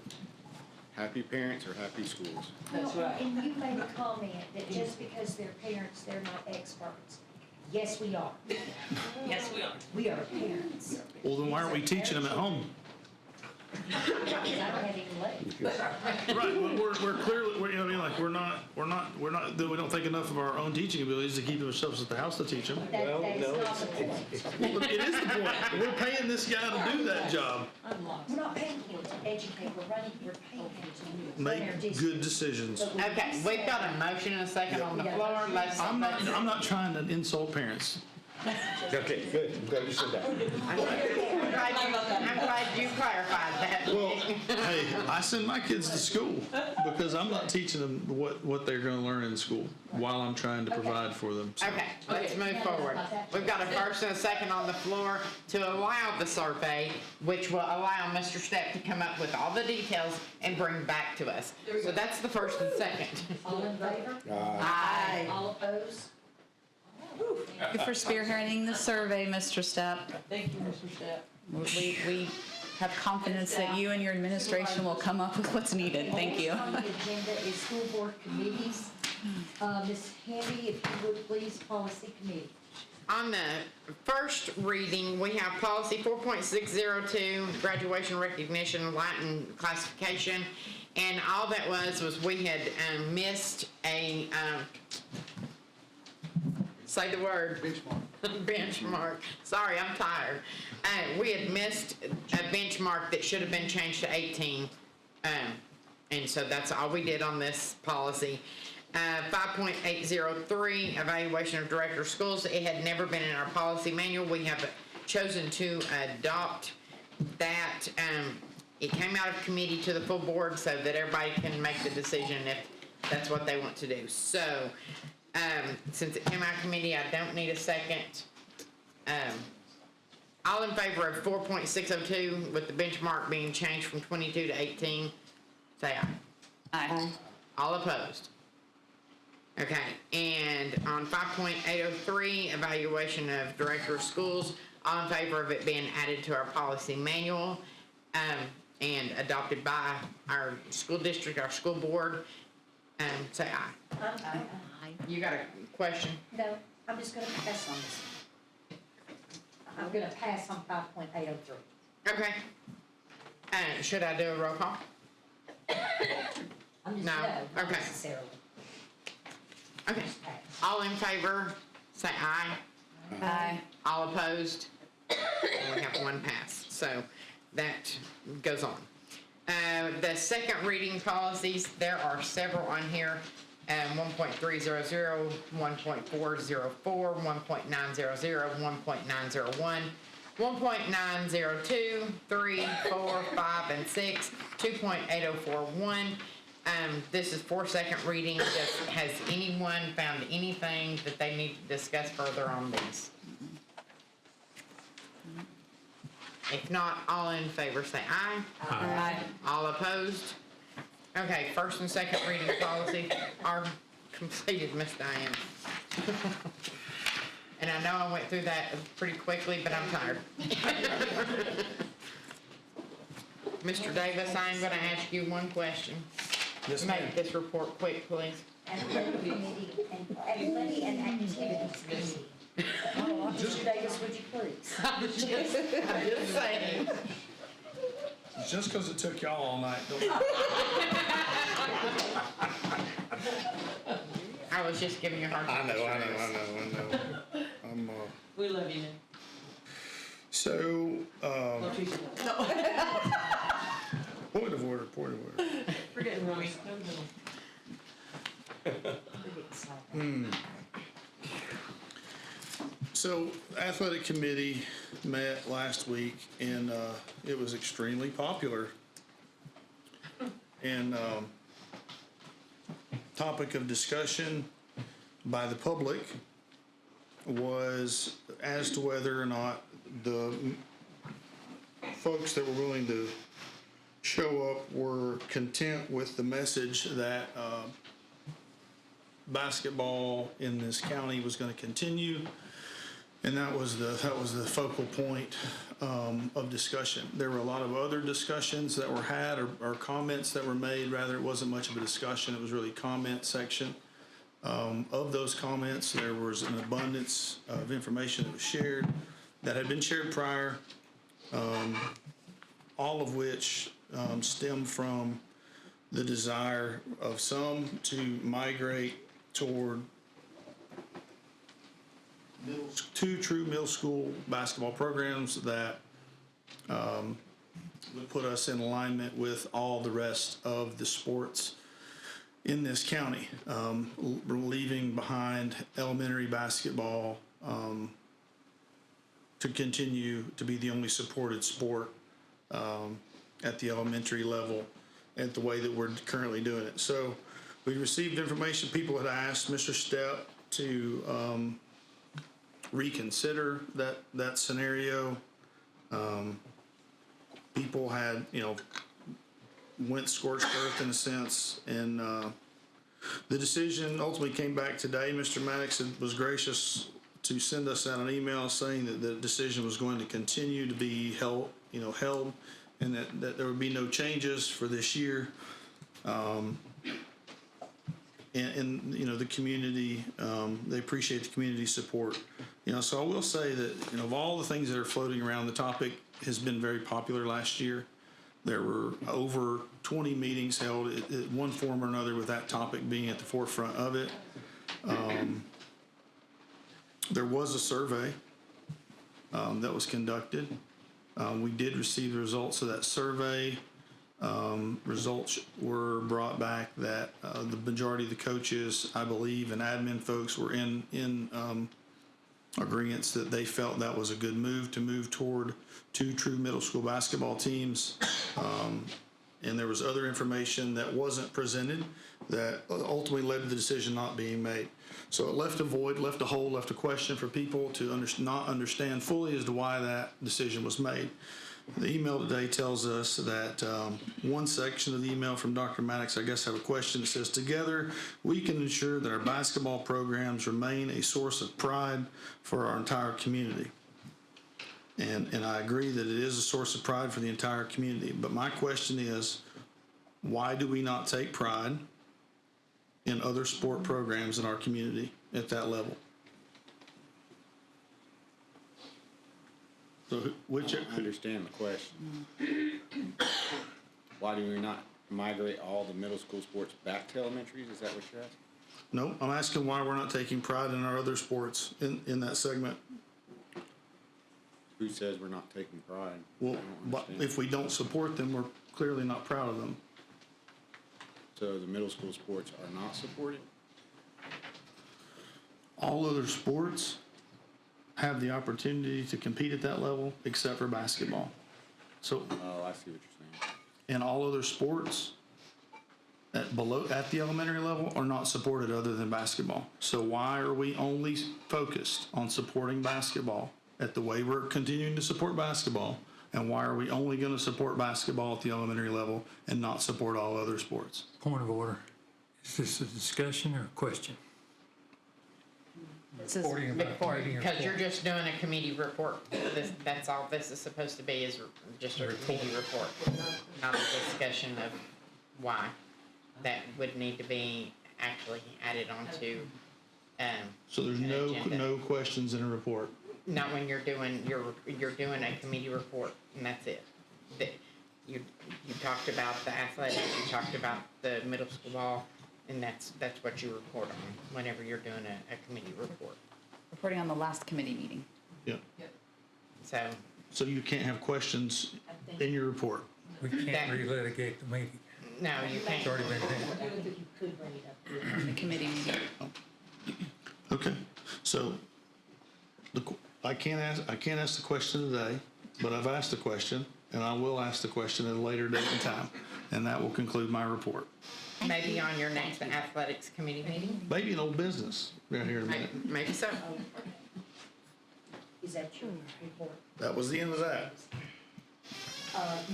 S21: Happy parents are happy schools.
S17: That's right.
S1: And you made a comment that just because they're parents, they're not experts. Yes, we are.
S17: Yes, we are.
S1: We are parents.
S10: Well, then why aren't we teaching them at home?
S1: I don't have any legs.
S10: Right, well, we're clearly, you know what I mean, like, we don't think enough of our own teaching abilities to keep ourselves at the house to teach them.
S1: That is not the point.
S10: Well, it is the point. We're paying this guy to do that job.
S1: We're not paying him to educate, we're paying him to run our
S10: Make
S1: district.
S10: good decisions.
S2: Okay, we've got a motion and a second on the floor. Let's.
S10: I'm not trying to insult parents.
S11: Okay, good. I'm glad you said that.
S2: I'm glad you clarified that.
S10: Well, hey, I send my kids to school because I'm not teaching them what they're gonna learn in school while I'm trying to provide for them. So-
S2: Okay, let's move forward. We've got a first and a second on the floor to allow the survey, which will allow Mr. Stepp to come up with all the details and bring back to us. So that's the first and second.
S1: All in favor?
S2: Aye.
S1: All opposed?
S8: Thank you for spearheading the survey, Mr. Stepp.
S17: Thank you, Mr. Stepp.
S8: We have confidence that you and your administration will come up with what's needed. Thank you.
S1: Next on the agenda is school board committees. Ms. Handy, if you would please, policy committee.
S2: On the first reading, we have policy 4.602, graduation recognition, Latin classification. And all that was we had missed a, say the word. Benchmark. Sorry, I'm tired. We had missed a benchmark that should have been changed to 18. And so that's all we did on this policy. 5.803, evaluation of director of schools. It had never been in our policy manual. We have chosen to adopt that. It came out of committee to the full board so that everybody can make the decision if that's what they want to do. So, since it came out of committee, I don't need a second. All in favor of 4.602 with the benchmark being changed from 22 to 18, say aye.
S8: Aye.
S2: All opposed? Okay, and on 5.803, evaluation of director of schools, all in favor of it being added to our policy manual, and adopted by our school district, our school board, say aye.
S1: Aye.
S2: You got a question?
S1: No, I'm just gonna pass on this. I'm gonna pass on 5.803.
S2: Okay. Should I do a roll call?
S1: I'm just,
S2: No.
S1: not
S2: Okay.
S1: necessarily.
S2: Okay. All in favor, say aye.
S8: Aye.
S2: All opposed? We have one pass, so that goes on. The second reading policies, there are several on here. 1.300, 1.404, 1.900, 1.901, 1.902, 3, 4, 5, and 6, 2.8041. This is for second reading. Has anyone found anything that they need to discuss further on these? If not, all in favor say aye.
S8: Aye.
S2: All opposed? Okay, first and second reading policy are completed, Miss Diane. And I know I went through that pretty quickly, but I'm tired. Mr. Davis, I'm gonna ask you one question.
S10: Yes, ma'am.
S2: Make this report quick, please.
S1: Athletic committee and athletic and activities committee. Mr. Davis, would you please?
S2: I'm just saying.
S10: Just because it took y'all all night, don't.
S2: I was just giving you a hard time.
S10: I know. I'm,
S17: We love you, man.
S10: so,
S17: No.
S10: point of order.
S17: Forget Ronnie.
S10: So, athletic committee met last week, and it was extremely popular. And topic of discussion by the public was as to whether or not the folks that were willing to show up were content with the message that basketball in this county was going to continue. And that was the focal point of discussion. There were a lot of other discussions that were had or comments that were made. Rather, it wasn't much of a discussion. It was really comment section. Of those comments, there was an abundance of information that was shared that had been shared prior, all of which stemmed from the desire of some to migrate toward two true middle school basketball programs that would put us in alignment with all the rest of the sports in this county, leaving behind elementary basketball, to continue to be the only supported sport at the elementary level at the way that we're currently doing it. So we received information, people had asked Mr. Stepp to reconsider that scenario. People had, went scorched earth in a sense, and the decision ultimately came back today. Mr. Maddox was gracious to send us out an email saying that the decision was going to continue to be held, and that there would be no changes for this year. And the community, they appreciate the community support. So I will say that, of all the things that are floating around, the topic has been very popular last year. There were over 20 meetings held in one form or another with that topic being at the forefront of it. There was a survey that was conducted. We did receive the results of that survey. Results were brought back that the majority of the coaches, I believe, and admin folks were in agreement that they felt that was a good move to move toward 2 true middle school basketball teams. And there was other information that wasn't presented that ultimately led to the decision not being made. So it left a void, left a hole, left a question for people to not understand fully as to why that decision was made. The email today tells us that one section of the email from Dr. Maddox, I guess, have a question that says, together we can ensure that our basketball programs remain a source of pride for our entire community. And I agree that it is a source of pride for the entire community. But my question is, why do we not take pride in other sport programs in our community at that level? So which
S21: I understand the question. Why do we not migrate all the middle school sports back to elementaries? Is that what you're asking?
S10: No, I'm asking why we're not taking pride in our other sports in that segment.
S21: Who says we're not taking pride?
S10: Well, but if we don't support them, we're clearly not proud of them.
S21: So the middle school sports are not supported?
S10: All other sports have the opportunity to compete at that level except for basketball. So,
S21: Oh, I see what you're saying.
S10: and all other sports at the elementary level are not supported other than basketball. So why are we only focused on supporting basketball at the way we're continuing to support basketball? And why are we only going to support basketball at the elementary level and not support all other sports?
S6: Point of order. Is this a discussion or a question? Reporting about meeting
S2: Because you're
S6: report.
S2: just doing a committee report. That's all this is supposed to be, is just a committee report, not a discussion of why. That would need to be actually added onto,
S10: So there's
S2: an agenda.
S10: no questions in a report.
S2: Not when you're doing a committee report, and that's it. You talked about the athletics, you talked about the middle school ball, and that's what you report on whenever you're doing a committee report.
S8: Reporting on the last committee meeting.
S10: Yeah.
S2: So,
S10: So you can't have questions in your report.
S6: We can't relitigate the meeting.
S2: no, you can't.
S6: It's already been had.
S1: I think you could bring it up.
S8: The committee meeting.
S10: Okay, so I can't ask the question today, but I've asked the question, and I will ask the question at a later date and time, and that will conclude my report.
S2: Maybe on your next athletics committee meeting?
S10: Maybe an old business down here in a minute.
S2: Maybe so.
S1: Is that your report?
S10: That was the end of that.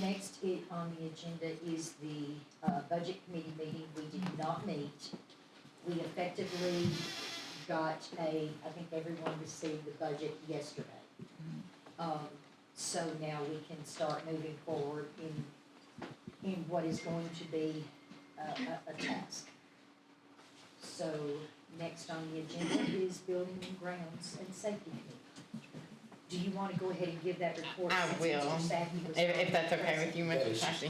S1: Next on the agenda is the budget committee meeting. We did not meet. We effectively got I think everyone received the budget yesterday. So now we can start moving forward in what is going to be a task. So next on the agenda is building and grounds and safety committee. Do you want to go ahead and give that report?
S2: I
S1: since
S2: will,
S1: Mr. Sackey was
S2: if that's
S1: not
S2: okay with
S1: present?
S2: you, Mr. Sassy.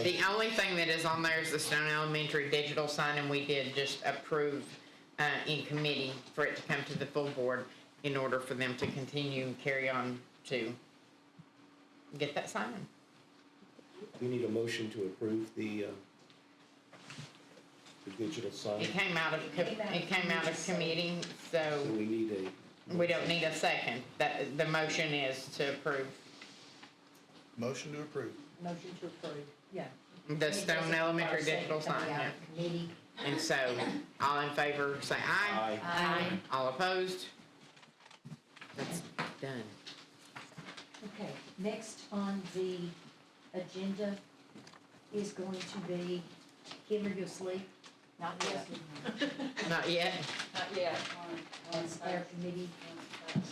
S2: The only thing that is on there is the Stone Elementary digital sign, and we did just approve in committee for it to come to the full board in order for them to continue and carry on to get that sign.
S11: We need a motion to approve the digital sign.
S2: It came out of committee, so
S11: So we need
S2: We don't need a second. The motion is to approve
S10: Motion to approve.
S1: Motion to approve, yeah.
S2: the Stone Elementary digital sign. Yeah.
S1: Committee.
S2: And so, all in favor, say aye.
S1: Aye.
S2: All opposed? That's done.
S1: Okay, next on the agenda is going to be, Kim, are you asleep?
S5: Not yet.
S2: Not yet?
S5: Not yet.
S1: That's our committee.
S5: I'm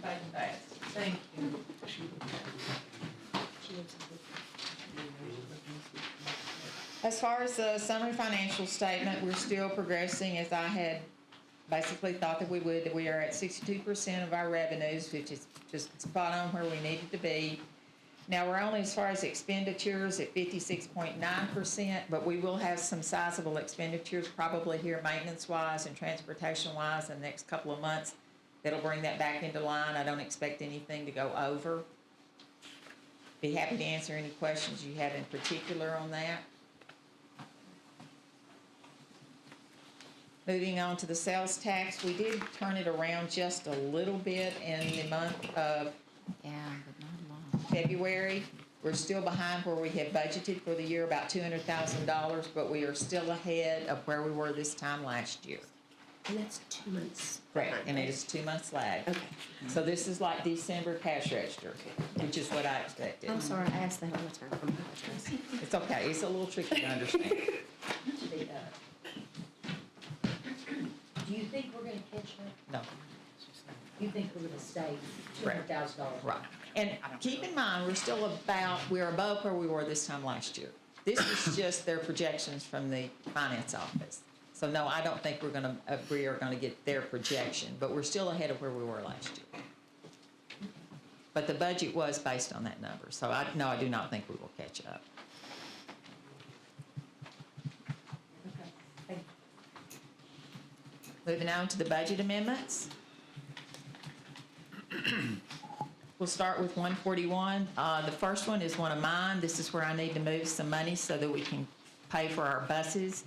S5: taking fast. Thank you.
S7: As far as the summary financial statement, we're still progressing as I had basically thought that we would. That we are at 62% of our revenues, which is just spot on where we needed to be. Now, we're only as far as expenditures at 56.9%, but we will have some sizable expenditures probably here maintenance-wise and transportation-wise in the next couple of months. That'll bring that back into line. I don't expect anything to go over. Be happy to answer any questions you have in particular on that. Moving on to the sales tax, we did turn it around just a little bit in the month of February. We're still behind where we had budgeted for the year, about $200,000, but we are still ahead of where we were this time last year.
S9: And that's 2 months.
S7: Correct, and it is 2 months lag.
S9: Okay.
S7: So this is like December cash register, which is what I expected.
S9: I'm sorry, I ask that all the time. I apologize.
S7: It's okay, it's a little tricky to understand.
S1: Do you think we're gonna catch up?
S7: No.
S1: You think we're gonna stay $200,000?
S7: Right. And keep in mind, we're above where we were this time last year. This is just their projections from the finance office. So no, I don't think we are gonna get their projection, but we're still ahead of where we were last year. But the budget was based on that number, so I do not think we will catch up.
S1: Okay, thank you.
S7: Moving on to the budget amendments. We'll start with 141. The first one is one of mine. This is where I need to move some money so that we can pay for our buses.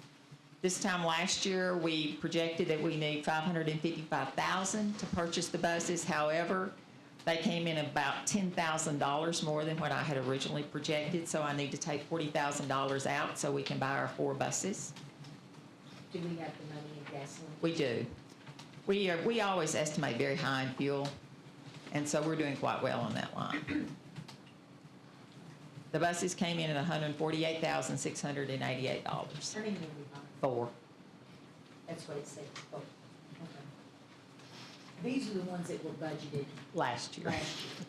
S7: This time last year, we projected that we need $555,000 to purchase the buses. However, they came in about $10,000 more than what I had originally projected, so I need to take $40,000 out so we can buy our 4 buses.
S1: Do we have the money in gasoline?
S7: We do. We always estimate very high in fuel, and so we're doing quite well on that line. The buses came in at $148,688.
S1: How many did we buy?
S7: 4.
S1: That's what it says. Oh, okay. These are the ones that were budgeted
S7: Last year.
S1: last year.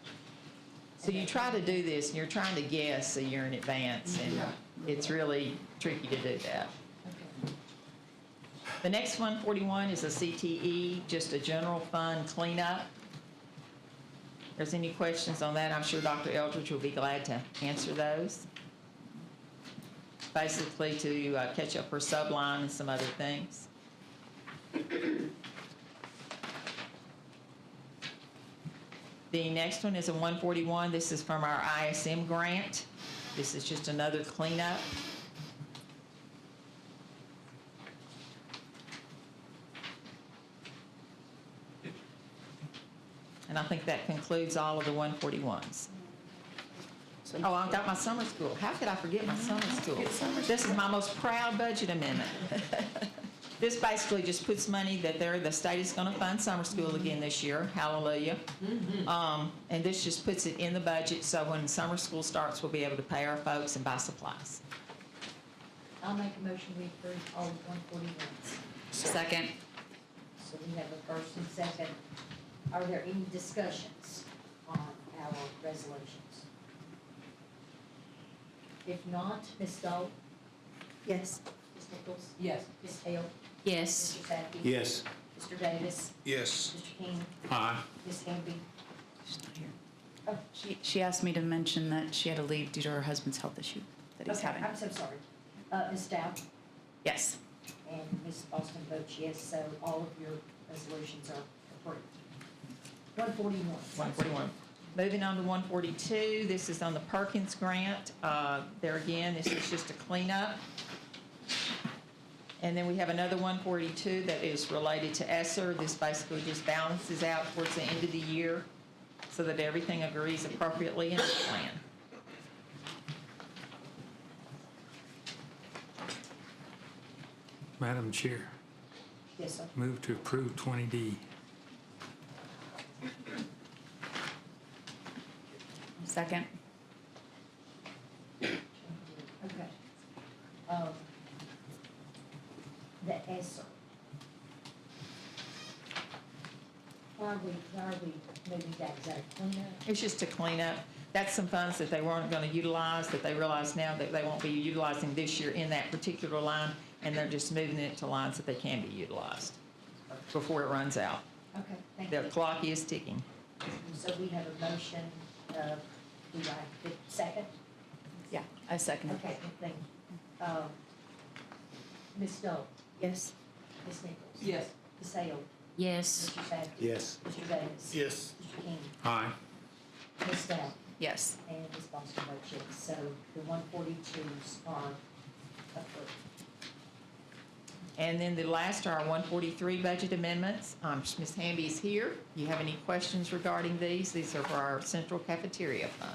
S7: So you try to do this, and you're trying to guess a year in advance, and it's really tricky to do that.
S1: Okay.
S7: The next 141 is a CTE, just a general fund cleanup. If there's any questions on that, I'm sure Dr. Eldridge will be glad to answer those. Basically to catch up her subline and some other things. The next one is a 141. This is from our ISM grant. This is just another cleanup. And I think that concludes all of the 141s. Oh, I've got my summer school. How could I forget my summer school? This is my most proud budget amendment. This basically just puts money that the state is going to fund summer school again this year. Hallelujah. And this just puts it in the budget so when summer school starts, we'll be able to pay our folks and buy supplies.
S1: I'll make a motion we approve all 141s.
S8: Second.
S1: So we have a first and second. Are there any discussions on our resolutions? If not, Ms. Dahl?
S9: Yes.
S1: Ms. Nichols?
S5: Yes.
S1: Ms. Hale?
S12: Yes.
S1: Mr. Zaki?
S11: Yes.
S1: Mr. Davis?
S10: Yes.
S1: Mr. King?
S6: Aye.
S1: Ms. Hamby?
S8: She's not here. She asked me to mention that she had to leave due to her husband's health issue that he's
S1: Okay,
S8: having.
S1: I'm so sorry. Ms. Dowd?
S8: Yes.
S1: And Ms. Austin votes yes, so all of your resolutions are approved. 141.
S7: 141. Moving on to 142, this is on the Perkins grant. There again, this is just a cleanup. And then we have another 142 that is related to ESSER. This basically just balances out towards the end of the year so that everything agrees appropriately in the plan.
S6: Madam Chair,
S1: Yes, sir.
S6: move to approve 20D.
S8: Second.
S1: Okay. The ESSER. Why are we moving that? Is that a cleanup?
S7: It's just to clean up. That's some funds that they weren't going to utilize, that they realize now that they won't be utilizing this year in that particular line, and they're just moving it to lines that they can be utilized before it runs out.
S1: Okay, thank you.
S7: The clock is ticking.
S1: So we have a motion, do I, the second?
S8: Yeah, I second it.
S1: Okay, thank you. Ms. Stoll?
S9: Yes.
S1: Ms. Nichols?
S17: Yes.
S1: Ms. Hale?
S12: Yes.
S1: Mr. Savage?
S11: Yes.
S1: Mr. Davis?
S10: Yes.
S1: Mr. King?
S6: Aye.
S1: Ms. Stout?
S8: Yes.
S1: And Ms. Boston votes yes. So the 142s are approved.
S7: And then the last are our 143 budget amendments. Ms. Hamby is here. Do you have any questions regarding these? These are for our central cafeteria fund.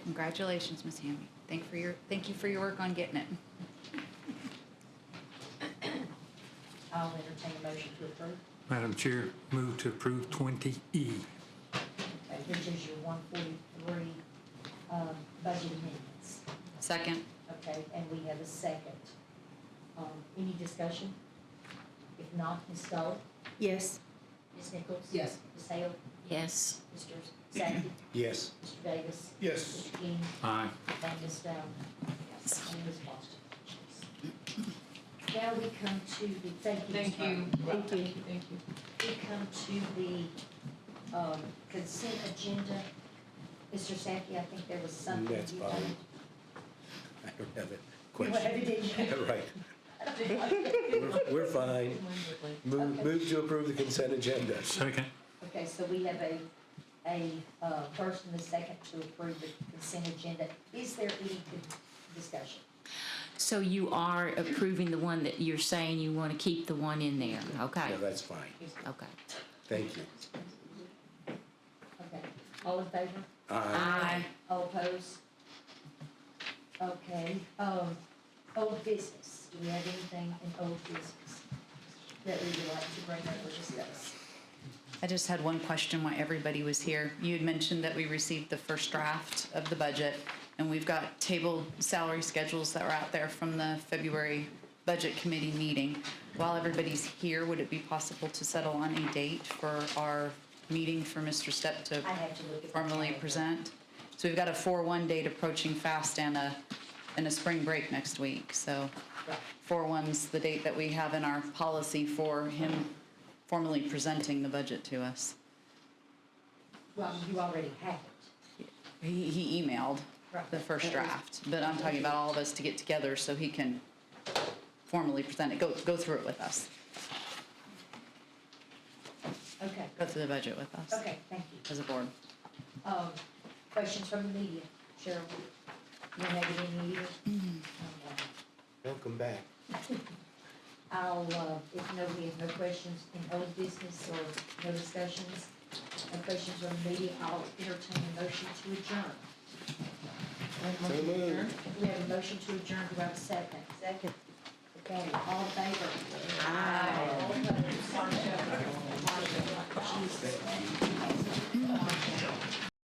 S8: Congratulations, Ms. Hamby. Thank you for your work on getting it.
S1: I'll entertain a motion to approve.
S6: Madam Chair, move to approve 20E.
S1: Okay, which is your 143 budget amendments.
S8: Second.
S1: Okay, and we have a second. Any discussion? If not, Ms. Stoll?
S9: Yes.
S1: Ms. Nichols?
S17: Yes.
S1: Ms. Hale?
S12: Yes.
S1: Mr. Savage?
S11: Yes.
S1: Mr. Davis?
S10: Yes.
S1: Mr. King?
S6: Aye.
S1: And Ms. Stout? Yes. And Ms. Boston? Now we come to the, thank you.
S17: Thank
S1: Ms.
S17: you.
S1: Bowden.
S17: Thank you. Thank you.
S1: We come to the consent agenda. Mr. Sackey, I think there was something.
S11: That's
S1: you
S11: fine.
S1: wanted-
S11: I don't have a
S1: You
S11: question.
S1: have it in you.
S11: Right. We're fine. Move to approve the consent agenda.
S6: Second.
S1: Okay, so we have a first and a second to approve the consent agenda. Is there any discussion?
S12: So you are approving the one that you're saying you want to keep the one in there? Okay.
S11: No, that's fine.
S12: Okay.
S11: Thank you.
S1: Okay, all in favor?
S12: Aye.
S1: All opposed? Okay, old business. Do we have anything in old business that we would like to bring up or discuss?
S8: I just had one question while everybody was here. You had mentioned that we received the first draft of the budget, and we've got table salary schedules that were out there from the February Budget Committee meeting. While everybody's here, would it be possible to settle on a date for our meeting for Mr. Stepp to
S1: I have to look at the
S8: formally
S1: calendar.
S8: present? So we've got a 4/1 date approaching fast and a spring break next week. So
S1: Right.
S8: 4/1's the date that we have in our policy for him formally presenting the budget to us.
S1: Well, you already have it.
S8: He emailed
S1: Right.
S8: the first draft, but I'm talking about all of us to get together so he can formally present it, go through it with us,
S1: Okay,
S8: go through the budget with us
S1: okay, thank you.
S8: as a board.
S1: Questions from the media? Cheryl? You don't have any either?
S11: Welcome back.
S1: I'll, if nobody has no questions in old business or no discussions, no questions from the media, I'll entertain a motion to adjourn.
S11: So moved.
S1: We have a motion to adjourn. Do I have a second? Second. Okay, all in favor? Aye. All opposed? Jesus.